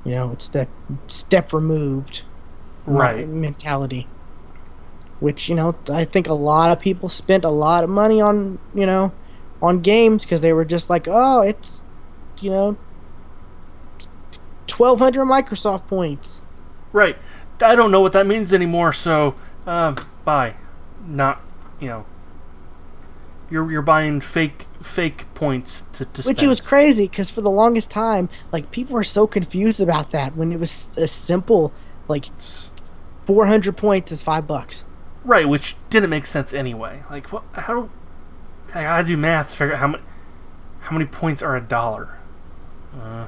Speaker 1: It's that step removed
Speaker 2: Right.
Speaker 1: mentality, which, I think a lot of people spent a lot of money on games because they were just like, oh, it's, you know, 1,200 Microsoft points.
Speaker 2: Right. I don't know what that means anymore. So, bye. Not, you know, you're buying fake points to
Speaker 1: Which it was
Speaker 2: spend.
Speaker 1: crazy because for the longest time, like people were so confused about that when it was a simple, like, 400 points is $5.
Speaker 2: Right, which didn't make sense anyway. Like, what? How? I gotta do math to figure out how many points are a dollar. Uh,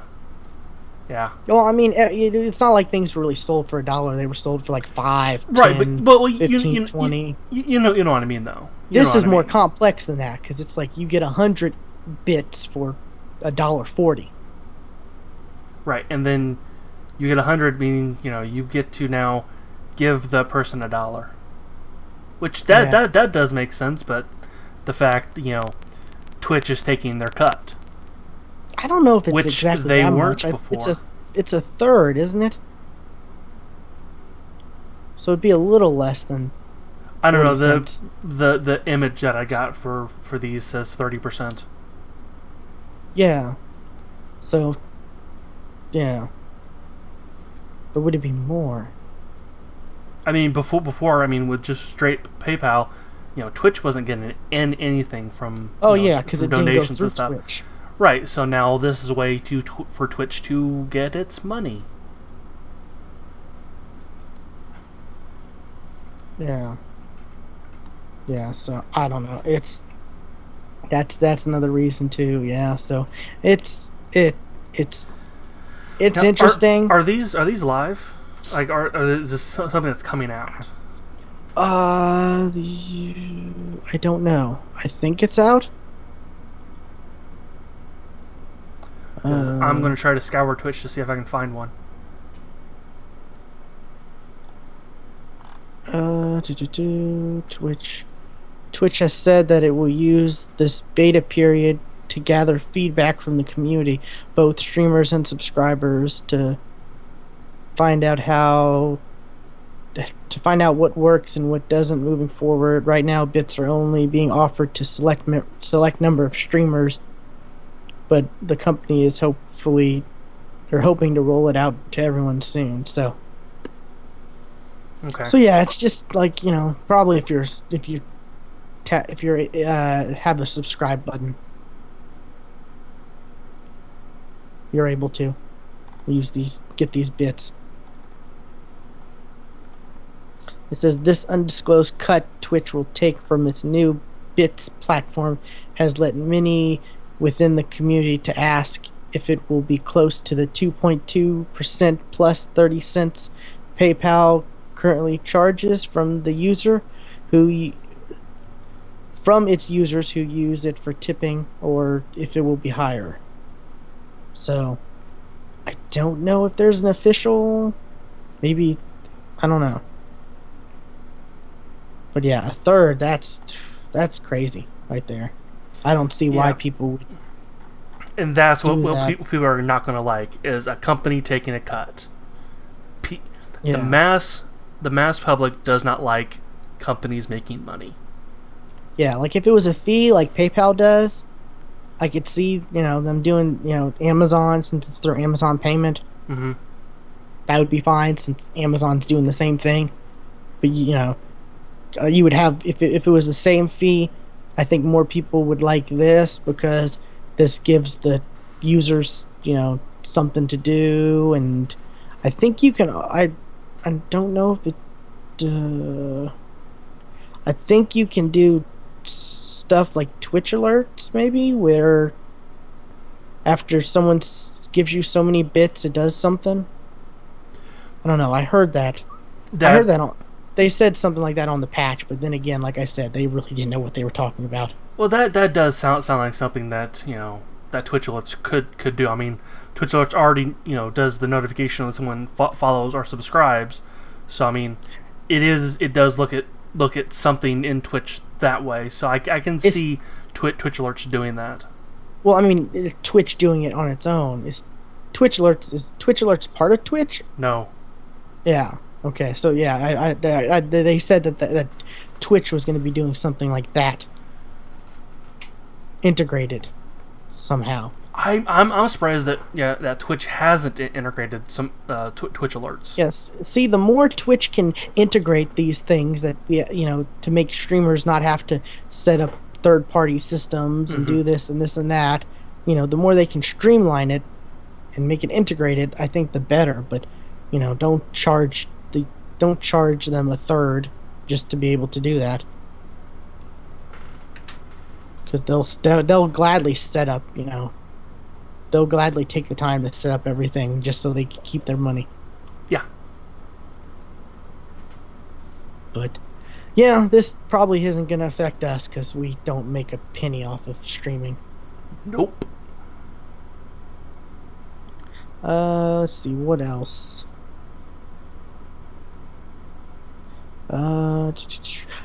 Speaker 2: yeah.
Speaker 1: Well, I mean, it's not like things were really sold for $1. They were sold for like 5,
Speaker 2: Right, but
Speaker 1: 10,
Speaker 2: well,
Speaker 1: 15, 20.
Speaker 2: you know what I mean though. You know
Speaker 1: This
Speaker 2: what
Speaker 1: is
Speaker 2: I
Speaker 1: more
Speaker 2: mean.
Speaker 1: complex than that because it's like you get 100 bits for $1.40.
Speaker 2: Right, and then you get 100, meaning you get to now give the person a dollar, which that
Speaker 1: Yes.
Speaker 2: does make sense. But the fact Twitch is taking their cut,
Speaker 1: I don't know if it's
Speaker 2: which
Speaker 1: exactly
Speaker 2: they
Speaker 1: that much.
Speaker 2: weren't before.
Speaker 1: It's a third, isn't it? So it'd be a little less than
Speaker 2: I don't know
Speaker 1: 40
Speaker 2: the
Speaker 1: cents.
Speaker 2: the the image that I got for these says 30%.
Speaker 1: Yeah. So, yeah. But would it be more?
Speaker 2: I mean before I mean with just straight PayPal, Twitch wasn't getting in anything from
Speaker 1: Oh yeah, because
Speaker 2: from
Speaker 1: it didn't go
Speaker 2: donations and
Speaker 1: through
Speaker 2: stuff.
Speaker 1: Twitch.
Speaker 2: Right. So now this is a way for Twitch to get its money.
Speaker 1: Yeah. Yeah, so I don't know. That's another reason too. Yeah, so it's it it's it's
Speaker 2: Now,
Speaker 1: interesting.
Speaker 2: are these live? Like, is this something that's coming out?
Speaker 1: I don't know. I think it's out.
Speaker 2: Because I'm
Speaker 1: Uh,
Speaker 2: going to try to scour Twitch to see if I can find one.
Speaker 1: Twitch. Twitch has said that it will use this beta period to gather feedback from the community, both streamers and subscribers, find out how to find out what works and what doesn't moving forward. Right now, bits are only being offered to select number of streamers, but the company is hoping to roll it out to everyone soon. So,
Speaker 2: Okay.
Speaker 1: so yeah, it's just like probably if you're have a subscribe button, you're able to get these bits. It says this undisclosed cut Twitch will take from its new bits platform has led many within the community to ask if it will be close to the 2.2% plus 30 cents PayPal currently charges who from its users who use it for tipping, or if it will be higher. So I don't know if there's an official, maybe, I don't know. But yeah, a third, that's crazy right there. I don't see why
Speaker 2: Yeah.
Speaker 1: people would
Speaker 2: And that's what,
Speaker 1: do
Speaker 2: what
Speaker 1: that.
Speaker 2: people are not going to like is a company taking a cut. Pe- the
Speaker 1: Yeah.
Speaker 2: mass the mass public does not like companies making money.
Speaker 1: Yeah, like if it was a fee like PayPal does, I could see, them doing, Amazon, since it's their Amazon payment.
Speaker 2: Mm-hmm.
Speaker 1: That would be fine since Amazon's doing the same thing. But you would have, if it was the same fee, I think more people would like this because this gives the users, something to do. And I think you can, I don't know if it I think you can do stuff like Twitch alerts, maybe, where after someone gives you so many bits, it does something. I don't know. I heard that. I heard
Speaker 2: That
Speaker 1: that they said something like that on the patch, but then again, like I said, they really didn't know what they were talking about.
Speaker 2: well, that does sound like something that that Twitch alerts could do. I mean, Twitch alerts already does the notification when someone follows or subscribes. So I mean, it does look at something in Twitch that way. So I can see Twitch alerts doing that.
Speaker 1: Well, I mean, Twitch doing it on its own. Is Twitch alerts part of Twitch?
Speaker 2: No.
Speaker 1: Yeah. Okay. So yeah, they said that Twitch was going to be doing something like that, integrated somehow.
Speaker 2: I'm surprised that Twitch hasn't integrated some Twitch alerts.
Speaker 1: Yes. See, the more Twitch can integrate these things that to make streamers not have to set up third-party systems and do this and this and that, the more they can streamline it and make it integrated, I think the better. But don't charge them a third just to be able to do that, because they'll gladly set up, they'll gladly take the time to set up everything just so they can keep their money.
Speaker 2: Yeah.
Speaker 1: But yeah, this probably isn't going to affect us because we don't make a penny off of streaming.
Speaker 2: Nope.
Speaker 1: Let's see, what else?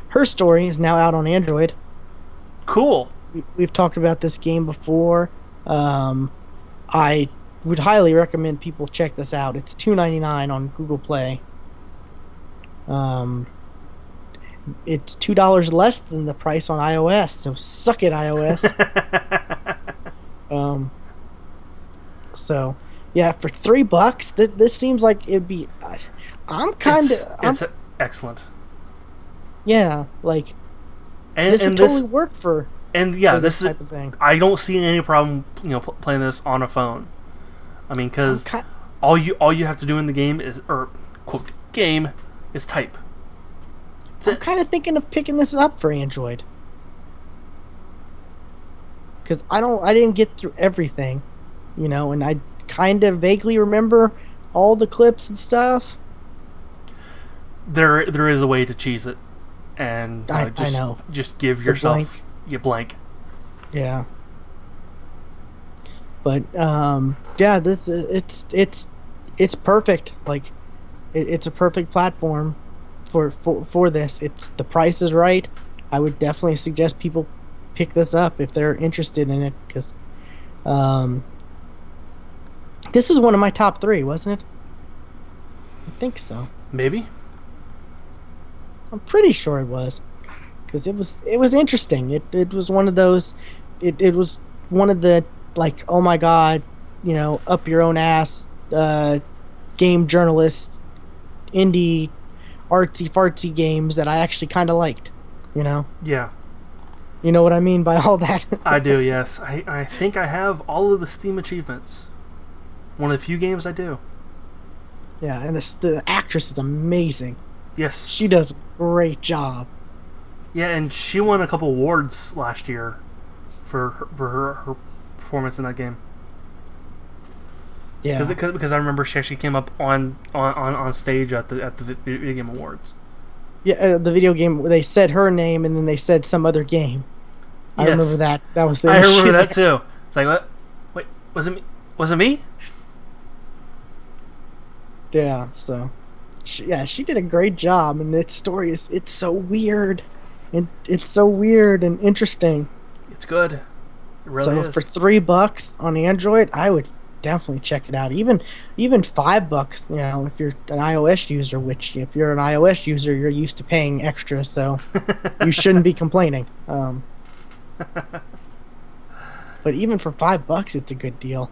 Speaker 1: Her Story is now out on Android.
Speaker 2: Cool.
Speaker 1: We've talked about this game before. I would highly recommend people check this out. It's $2.99 on Google Play. It's $2 less than the price on iOS, so suck it, iOS. So yeah, for $3, this seems like it'd be.
Speaker 2: It's excellent.
Speaker 1: Yeah, like,
Speaker 2: and
Speaker 1: this would totally work for.
Speaker 2: And yeah,
Speaker 1: for
Speaker 2: this
Speaker 1: type of thing.
Speaker 2: I don't see any problem, playing this on a phone. I mean, because all you have to do in the game is, or quote game, is type.
Speaker 1: I'm kind of thinking of picking this up for Android, because I didn't get through everything, and I kind of vaguely remember all the clips and stuff.
Speaker 2: There is a way to cheese it, and
Speaker 1: I know.
Speaker 2: Just give yourself blank.
Speaker 1: Yeah. But yeah, it's perfect. Like, it's a perfect platform for this. The price is right. I would definitely suggest people pick this up if they're interested in it, because this is one of my top 3, wasn't it? I think so.
Speaker 2: Maybe.
Speaker 1: I'm pretty sure it was, because it was interesting. It was one of those. It was one of the, like, oh my god, up your own ass game journalist indie artsy fartsy games that I actually kind of liked.
Speaker 2: Yeah.
Speaker 1: You know what I mean by all that?
Speaker 2: I do, yes. I think I have all of the Steam achievements. One of the few games I do.
Speaker 1: Yeah, and the actress is amazing.
Speaker 2: Yes.
Speaker 1: She does a great job.
Speaker 2: Yeah, and she won a couple awards last year for her performance in that game.
Speaker 1: Yeah.
Speaker 2: Because I remember she actually came up on stage at the Video Game Awards.
Speaker 1: Yeah, the video game, they said her name and then they said some other game. I
Speaker 2: Yes.
Speaker 1: remember that. That was the
Speaker 2: I remember
Speaker 1: issue.
Speaker 2: that too. It's like, what? Wait, was it me? Was it me?
Speaker 1: Yeah, so she did a great job, and its story it's so weird, and it's so weird and interesting.
Speaker 2: It's good. It really is.
Speaker 1: For $3 on Android, I would definitely check it out. Even $5, if you're an iOS user, which if you're an iOS user, you're used to paying extra, so you shouldn't be complaining. But even for $5, it's a good deal.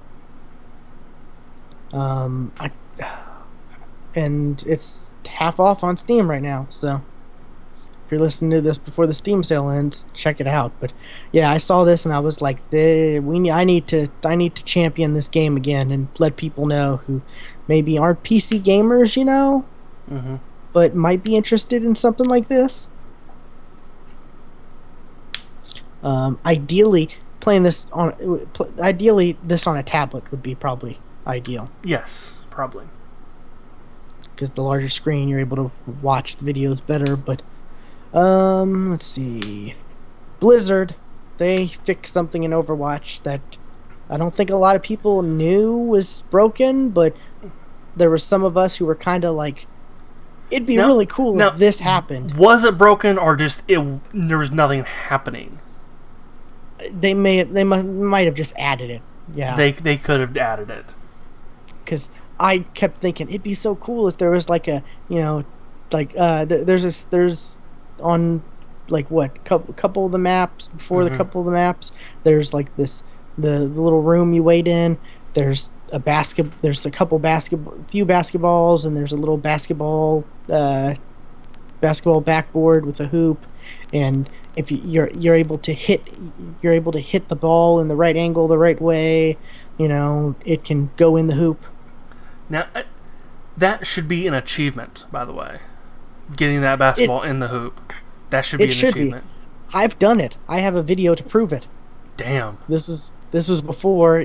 Speaker 1: And it's half off on Steam right now, so if you're listening to this before the Steam sale ends, check it out. But yeah, I saw this and I was like, I need to champion this game again and let people know who maybe aren't PC gamers,
Speaker 2: mm-hmm.
Speaker 1: but might be interested in something like this. Ideally, this on a tablet would be probably ideal.
Speaker 2: Yes, probably.
Speaker 1: Because the larger screen, you're able to watch the videos better. But let's see, Blizzard, they fixed something in Overwatch that I don't think a lot of people knew was broken, but there were some of us who were kind of like, it'd be
Speaker 2: Now,
Speaker 1: really cool if
Speaker 2: now,
Speaker 1: this happened.
Speaker 2: was it broken or just there was nothing happening?
Speaker 1: They might have just added it. Yeah,
Speaker 2: They could have added it.
Speaker 1: because I kept thinking it'd be so cool if there was like a, like there's on like what couple of the maps before the
Speaker 2: Mm-hmm.
Speaker 1: couple of the maps, there's like this the little room you wait in. There's a basket. There's a couple few basketballs, and there's a little basketball backboard with a hoop, and if you're able to hit the ball in the right angle, the right way, it can go in the hoop.
Speaker 2: Now, that should be an achievement, by the way. Getting that
Speaker 1: It
Speaker 2: basketball in the hoop. That should
Speaker 1: it
Speaker 2: be an
Speaker 1: should be.
Speaker 2: achievement.
Speaker 1: I've done it. I have a video to prove it.
Speaker 2: Damn.
Speaker 1: This was before,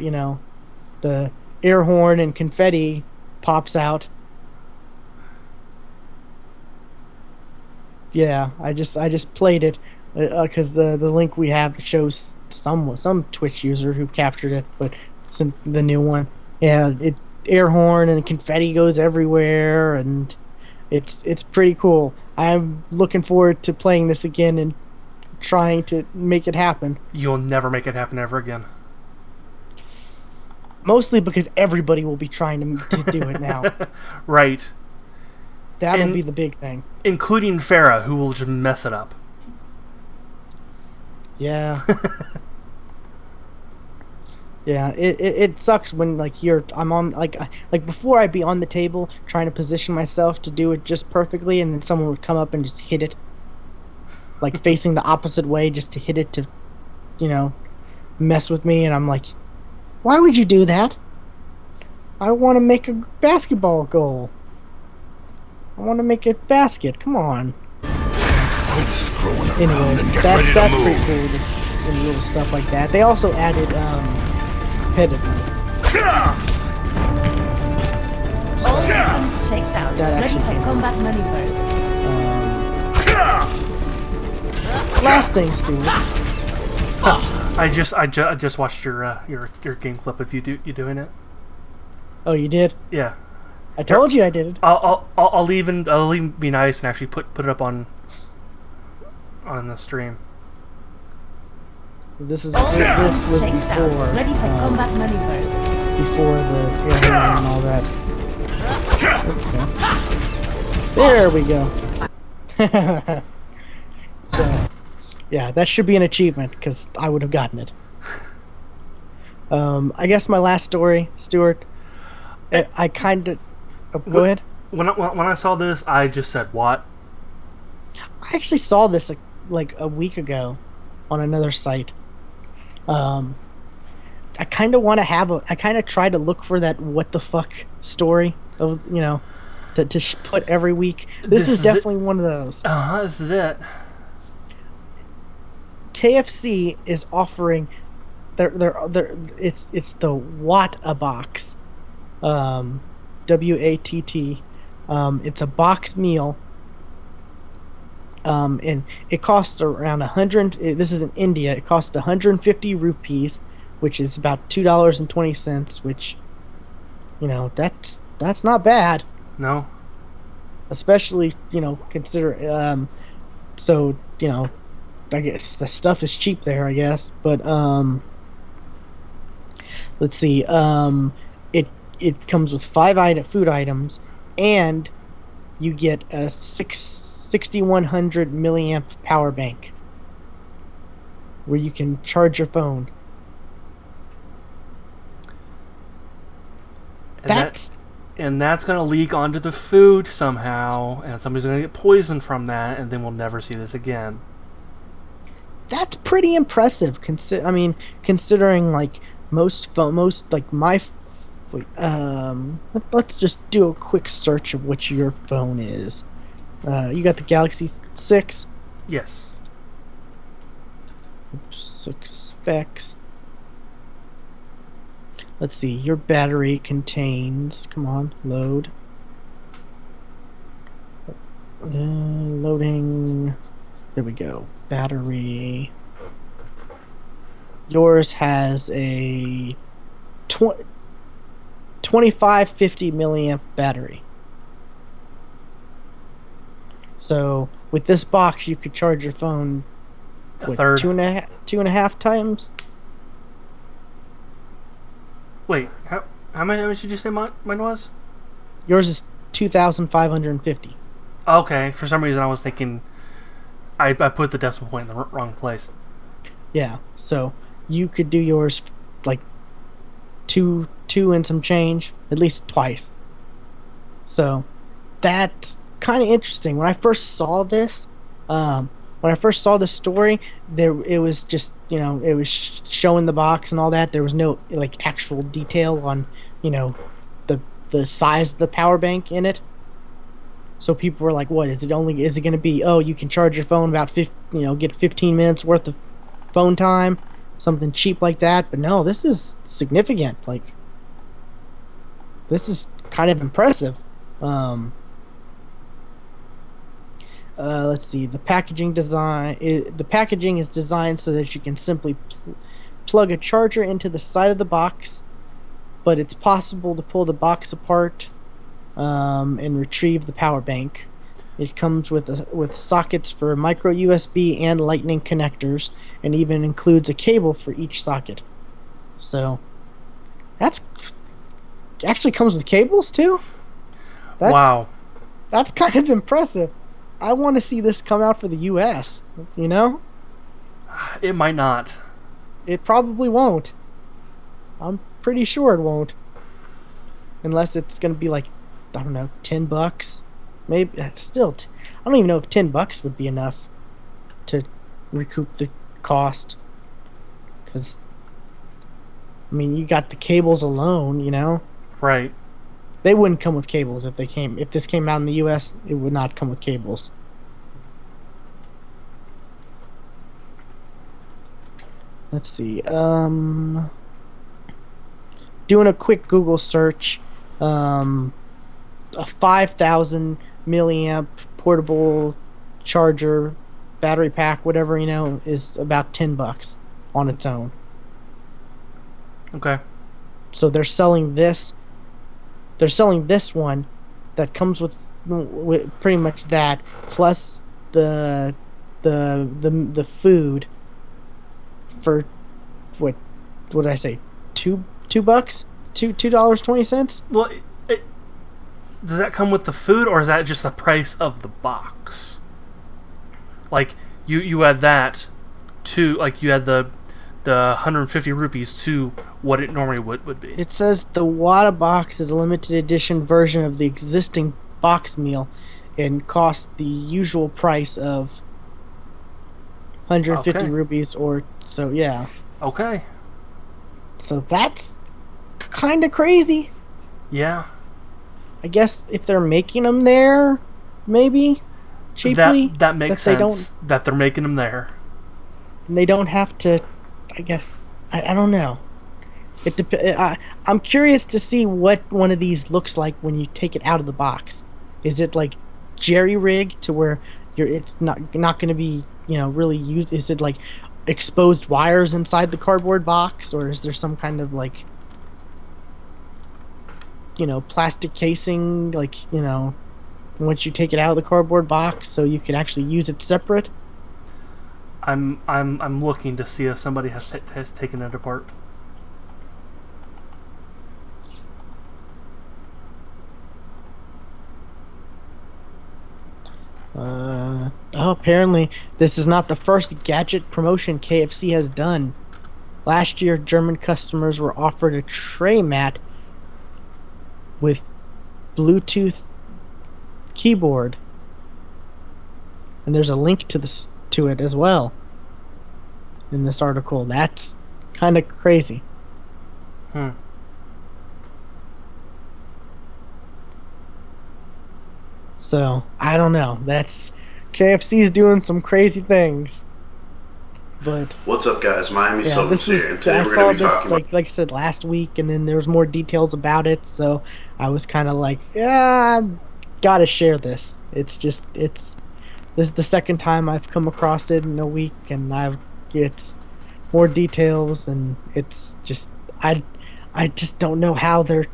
Speaker 1: the air horn and confetti pops out. Yeah, I just played it because the link we have shows some Twitch user who captured it, but it's the new one. Yeah, it air horn and confetti goes everywhere, and it's pretty cool. I'm looking forward to playing this again and trying to make it happen.
Speaker 2: You'll never make it happen ever again.
Speaker 1: Mostly because everybody will be trying to do it now.
Speaker 2: Right.
Speaker 1: That'll
Speaker 2: And
Speaker 1: be the big thing.
Speaker 2: including Farah, who will just mess it up.
Speaker 1: Yeah. Yeah, it sucks when like I'm on like before I'd be on the table trying to position myself to do it just perfectly, and then someone would come up and just hit it, like facing the opposite way just to hit it to, you know, mess with me, and I'm like, why would you do that? I want to make a basketball goal. I want to make a basket. Come on.
Speaker 3: Quit screwing around
Speaker 1: Anyways,
Speaker 3: and get ready to
Speaker 1: that's
Speaker 3: move.
Speaker 1: pretty cool. The little stuff like that. They also added pedigree.
Speaker 4: All systems checked out.
Speaker 1: That
Speaker 4: Ready
Speaker 1: actually
Speaker 4: for
Speaker 1: came
Speaker 4: combat maneuvers.
Speaker 1: Last thing, Stu.
Speaker 2: I just watched your game clip of you doing it.
Speaker 1: Oh, you did?
Speaker 2: Yeah.
Speaker 1: I told you I did it.
Speaker 2: I'll even be nice and actually put it up on the stream.
Speaker 1: This was
Speaker 4: All systems checked
Speaker 1: before
Speaker 4: out. Ready for combat maneuvers.
Speaker 1: before the airline and all that. Okay. There we go. So, yeah, that should be an achievement because I would have gotten it. I guess my last story, Stuart. I kind of. Oh, go ahead.
Speaker 2: When I saw this, I just said, "What?"
Speaker 1: I actually saw this like a week ago on another site. I kind of want to have I kind of try to look for that what the fuck story of to put every week. This is definitely one of those.
Speaker 2: This is it.
Speaker 1: KFC is offering it's the Watt a box, WATT. It's a box meal. And it costs around 100. This is in India. It costs 150 rupees, which is about $2.20. Which, that's not bad,
Speaker 2: No.
Speaker 1: especially consider. So I guess the stuff is cheap there. I guess, but let's see. It comes with 5 food items, and you get a 6100 milliamp power bank where you can charge your phone.
Speaker 2: And that's going to leak onto the food somehow, and somebody's going to get poisoned from that, and then we'll never see this again.
Speaker 1: That's pretty impressive. Considering like most like let's just do a quick search of what your phone is. You got the Galaxy 6.
Speaker 2: Yes.
Speaker 1: 6 specs. Let's see. Your battery contains. Come on, load. Loading. There we go. Battery. Yours has a tw- 2550 milliamp battery. So with this box, you could charge your phone
Speaker 2: A
Speaker 1: what,
Speaker 2: third.
Speaker 1: two and a half times.
Speaker 2: Wait, how much did you say mine was?
Speaker 1: Yours is 2,550.
Speaker 2: Okay, for some reason I was thinking I put the decimal point in the wrong place.
Speaker 1: Yeah, so you could do yours like two and some change, at least twice. So that's kind of interesting. When I first saw this, when I first saw the story, it was just it was showing the box and all that. There was no like actual detail on the the size of the power bank in it. So people were like, "What is it? Is it going to be? Oh, you can charge your phone about 50, get 15 minutes worth of phone time, something cheap like that." But no, this is significant. Like, this is kind of impressive. Um, let's see. The packaging is designed so that you can simply plug a charger into the side of the box, but it's possible to pull the box apart and retrieve the power bank. It comes with sockets for micro USB and Lightning connectors, and even includes a cable for each socket. So that's actually comes with cables too. That's
Speaker 2: Wow.
Speaker 1: that's kind of impressive. I want to see this come out for the U.S. You know,
Speaker 2: It might not.
Speaker 1: it probably won't. I'm pretty sure it won't, unless it's gonna be like, I don't know, $10. Maybe still. I don't even know if $10 would be enough to recoup the cost. Because I mean, you got the cables alone.
Speaker 2: Right.
Speaker 1: They wouldn't come with cables if they came. If this came out in the U.S., it would not come with cables. Let's see. Doing a quick Google search. A 5,000 milliamp portable charger, battery pack, whatever is about $10 on its own.
Speaker 2: Okay.
Speaker 1: So they're selling this. They're selling this one that comes with pretty much that, plus the food for what did I say, $2, $2.20.
Speaker 2: Well, does that come with the food, or is that just the price of the box? Like you add that to, like, you add the 150 rupees to what it normally would be.
Speaker 1: It says the Wada box is a limited edition version of the existing box meal and costs the usual price of 150
Speaker 2: Okay.
Speaker 1: rupees or so. Yeah.
Speaker 2: Okay.
Speaker 1: So that's kind of crazy.
Speaker 2: Yeah.
Speaker 1: I guess if they're making them there, maybe cheaply.
Speaker 2: That makes
Speaker 1: they
Speaker 2: sense. That they're making them there.
Speaker 1: They don't have to. I guess I don't know. I'm curious to see what one of these looks like when you take it out of the box. Is it like jerry rigged to where it's not going to be really used? Is it like exposed wires inside the cardboard box, or is there some kind of like plastic casing, like once you take it out of the cardboard box so you can actually use it separate?
Speaker 2: I'm looking to see if somebody has taken it apart.
Speaker 1: Apparently this is not the first gadget promotion KFC has done. Last year, German customers were offered a tray mat with Bluetooth keyboard, and there's a link to it as well in this article. That's kind of crazy.
Speaker 2: Hmm.
Speaker 1: So I don't know. That's KFC's doing some crazy things. But
Speaker 3: What's up, guys? Miami
Speaker 1: yeah,
Speaker 3: Silver's
Speaker 1: this was
Speaker 3: here, and today
Speaker 1: I
Speaker 3: we're
Speaker 1: saw
Speaker 3: going to be
Speaker 1: this
Speaker 3: talking about...
Speaker 1: like I said last week, and then there was more details about it. So I was kind of like, yeah, I gotta share this. This is the second time I've come across it in a week, and it's more details, and it's just I just don't know how they're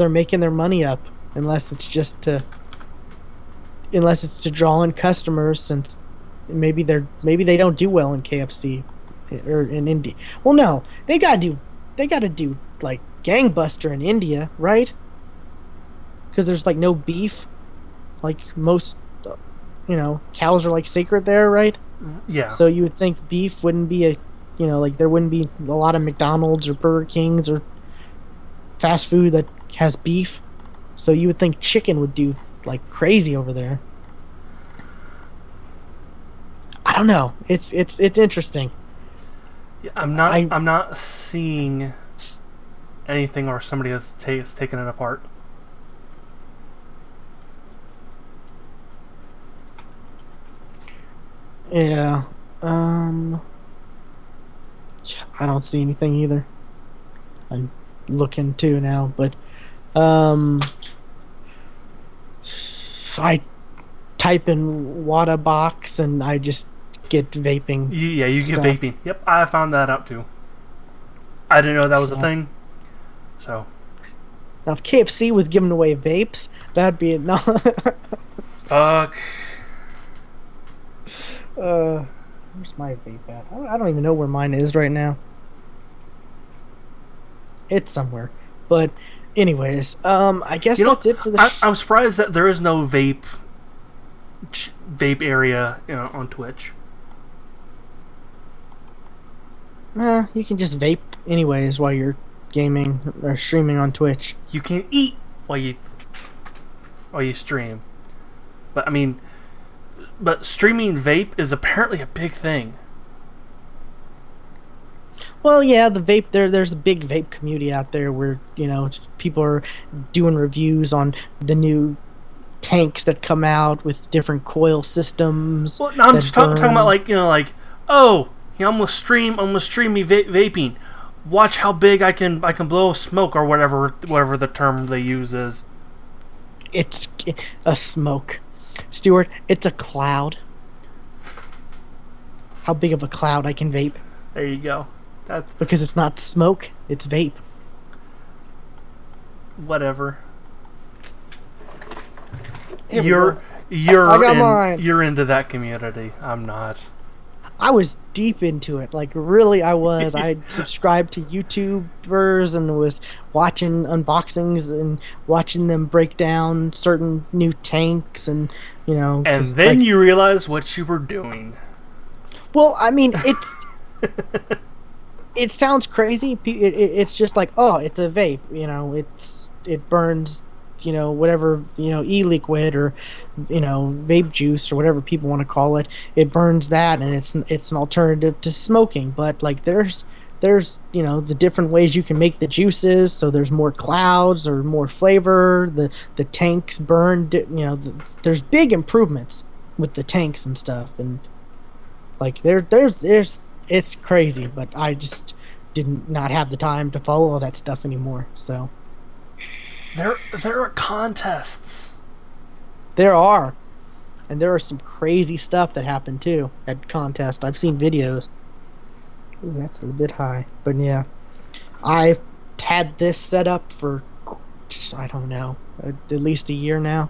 Speaker 1: making their money up unless it's just to unless it's to draw in customers since maybe they don't do well in KFC or in India. Well, no, they got to do like gangbuster in India, right? Because there's like no beef. Like most, cows are like sacred there, right?
Speaker 2: Yeah.
Speaker 1: So you would think beef wouldn't be like there wouldn't be a lot of McDonald's or Burger Kings or fast food that has beef. So you would think chicken would do like crazy over there. I don't know. It's interesting.
Speaker 2: Yeah,
Speaker 1: I
Speaker 2: I'm not seeing anything where somebody has taken it apart.
Speaker 1: Yeah. I don't see anything either. I'm looking too now, but um I type in Wada box and I just get vaping
Speaker 2: Yeah, you get
Speaker 1: stuff.
Speaker 2: vaping. Yep, I found that out too. I didn't know that was a
Speaker 1: So
Speaker 2: thing. So,
Speaker 1: now if KFC was giving away vapes, that'd be it. No.
Speaker 2: fuck.
Speaker 1: Where's my vape at? I don't even know where mine is right now. It's somewhere. But anyways, I guess
Speaker 2: You know,
Speaker 1: that's it for the
Speaker 2: I'm surprised that there is no vape area on Twitch.
Speaker 1: You can just vape anyways while you're gaming or streaming on Twitch.
Speaker 2: You can eat while you stream, but I mean, but streaming vape is apparently a big thing.
Speaker 1: Well, yeah, the vape there's a big vape community out there where, people are doing reviews on the new tanks that come out with different coil systems
Speaker 2: Well, no, I'm
Speaker 1: that
Speaker 2: just talking about
Speaker 1: burn.
Speaker 2: oh, I'm gonna stream me vaping. Watch how big I can blow smoke or whatever the term they use is.
Speaker 1: It's a smoke. Stuart, it's a cloud. How big of a cloud I can vape?
Speaker 2: There you go. That's
Speaker 1: Because it's not smoke, it's vape.
Speaker 2: whatever.
Speaker 1: Here we
Speaker 2: You're
Speaker 1: go.
Speaker 2: you're
Speaker 1: I got mine.
Speaker 2: you're into that community. I'm not.
Speaker 1: I was deep into it. Like, really, I was. I subscribed to YouTubers and was watching unboxings and watching them break down certain new tanks and,
Speaker 2: And
Speaker 1: 'cause,
Speaker 2: then
Speaker 1: like,
Speaker 2: you realize what you were doing.
Speaker 1: well, I mean, it sounds crazy. It's just like, oh, it's a vape. It burns, whatever, e-liquid or, vape juice or whatever people want to call it. It burns that, and it's an alternative to smoking. But like, there's the different ways you can make the juices. So there's more clouds or more flavor. The tanks burn. There's big improvements with the tanks and stuff, and like there's it's crazy, but I just didn't not have the time to follow all that stuff anymore. So
Speaker 2: There are contests.
Speaker 1: there are, and there are some crazy stuff that happened too at contest. I've seen videos. Ooh, that's a little bit high, but yeah, I've had this set up for I don't know, at least a year now.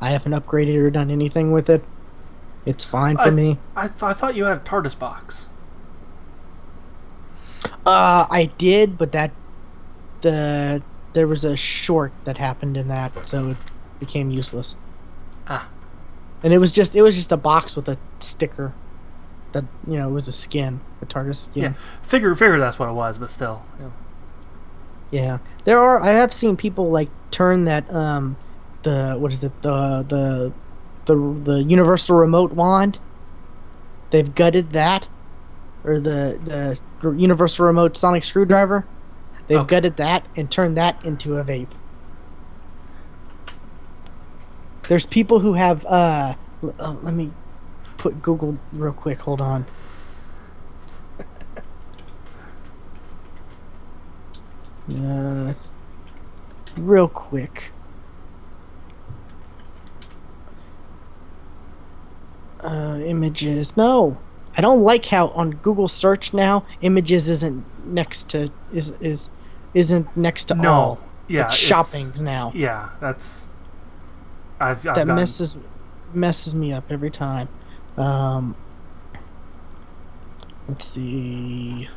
Speaker 1: I haven't upgraded or done anything with it. It's fine for me.
Speaker 2: I thought you had a TARDIS box.
Speaker 1: I did, but there was a short that happened in that, so it became useless.
Speaker 2: Ah.
Speaker 1: And it was just a box with a sticker that it was a skin, a TARDIS skin.
Speaker 2: Yeah, figure that's what it was, but still.
Speaker 1: Yeah. I have seen people like turn that the what is it the universal remote wand. They've gutted that, or the universal remote sonic screwdriver. They've
Speaker 2: Okay.
Speaker 1: gutted that and turned that into a vape. There's people who have let me put Google real quick. Hold on. Real quick. Images. No, I don't like how on Google search now images isn't next to is isn't next to
Speaker 2: No.
Speaker 1: all.
Speaker 2: Yeah.
Speaker 1: It's shopping's now.
Speaker 2: Yeah. That's. I've
Speaker 1: That
Speaker 2: gotten.
Speaker 1: messes me up every time. Um, let's see.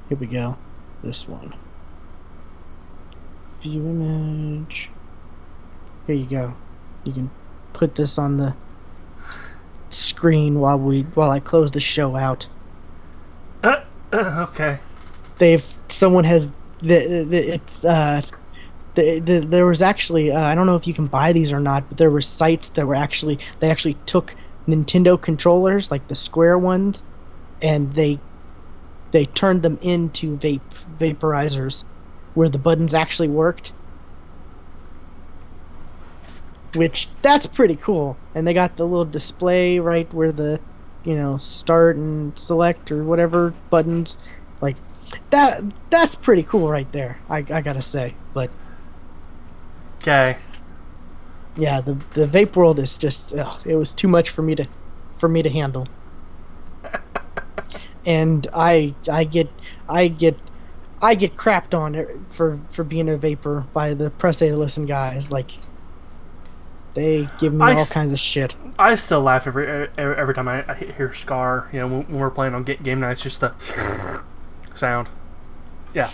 Speaker 1: Here we go. This one. View image. Here you go. You can put this on the screen while I close the show out.
Speaker 2: Okay.
Speaker 1: Someone has it's there was actually I don't know if you can buy these or not, but there were sites that they actually took Nintendo controllers, like the square ones, and they turned them into vaporizers where the buttons actually worked, which that's pretty cool. And they got the little display right where the start and select or whatever buttons, like that's pretty cool right there, I gotta say. But
Speaker 2: Okay.
Speaker 1: yeah, the vape world is just it was too much for me to handle. And I get crapped on it for being a vapor by the Press A to Listen guys. Like, they give me all kinds of shit.
Speaker 2: I still laugh every time I hear Scar. You know, when we're playing on game nights, just the sound. Yeah.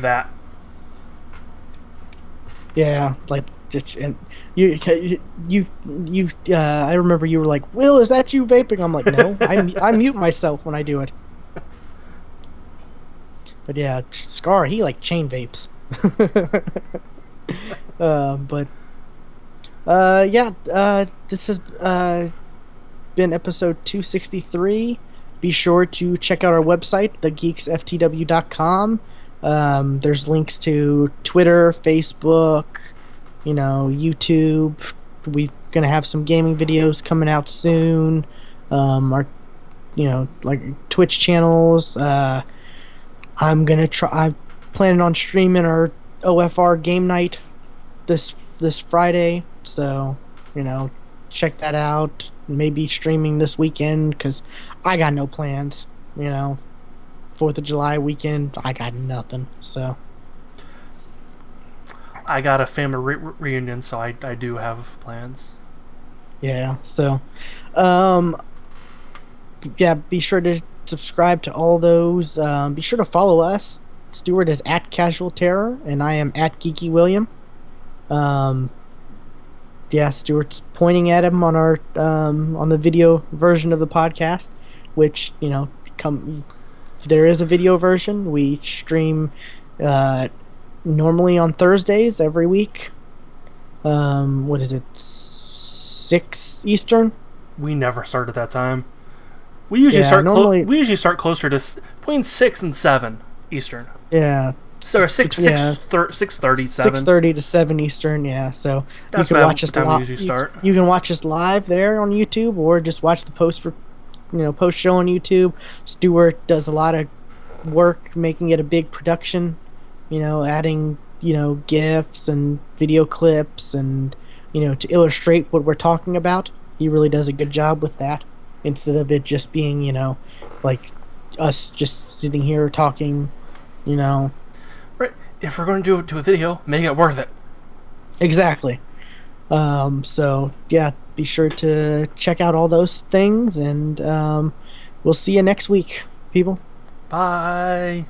Speaker 2: That.
Speaker 1: Yeah, like and you I remember you were like, "Will, is that you vaping?" I'm like, "No, I mute myself when I do it." But yeah, Scar, he like chain vapes. This has been episode 263. Be sure to check out our website, TheGeeksFTW.com. There's links to Twitter, Facebook, YouTube. We're gonna have some gaming videos coming out soon. Our, like Twitch channels. I'm planning on streaming our OFR game night this Friday. So, check that out. Maybe streaming this weekend because I got no plans. 4th of July weekend, I got nothing. So
Speaker 2: I got a family reunion, so I do have plans.
Speaker 1: yeah. So, yeah. Be sure to subscribe to all those. Be sure to follow us. Stuart is at Casual Terror, and I am at Geeky William. Yeah, Stuart's pointing at him on our on the video version of the podcast, which there is a video version. We stream normally on Thursdays every week. What is it? 6 Eastern.
Speaker 2: We never start at that time. We usually start closer to between 6 and 7 Eastern.
Speaker 1: Yeah.
Speaker 2: So 6:30,
Speaker 1: 6:30 to 7 Eastern. Yeah. So
Speaker 2: that's
Speaker 1: you can watch us
Speaker 2: live.
Speaker 1: You can watch us live there on YouTube, or just watch the post show on YouTube. Stuart does a lot of work making it a big production. Adding GIFs and video clips and to illustrate what we're talking about. He really does a good job with that, instead of it just being like us just sitting here talking.
Speaker 2: Right. If we're going to do a video, make it worth it.
Speaker 1: Exactly. So yeah, be sure to check out all those things, and we'll see you next week, people.
Speaker 2: Bye.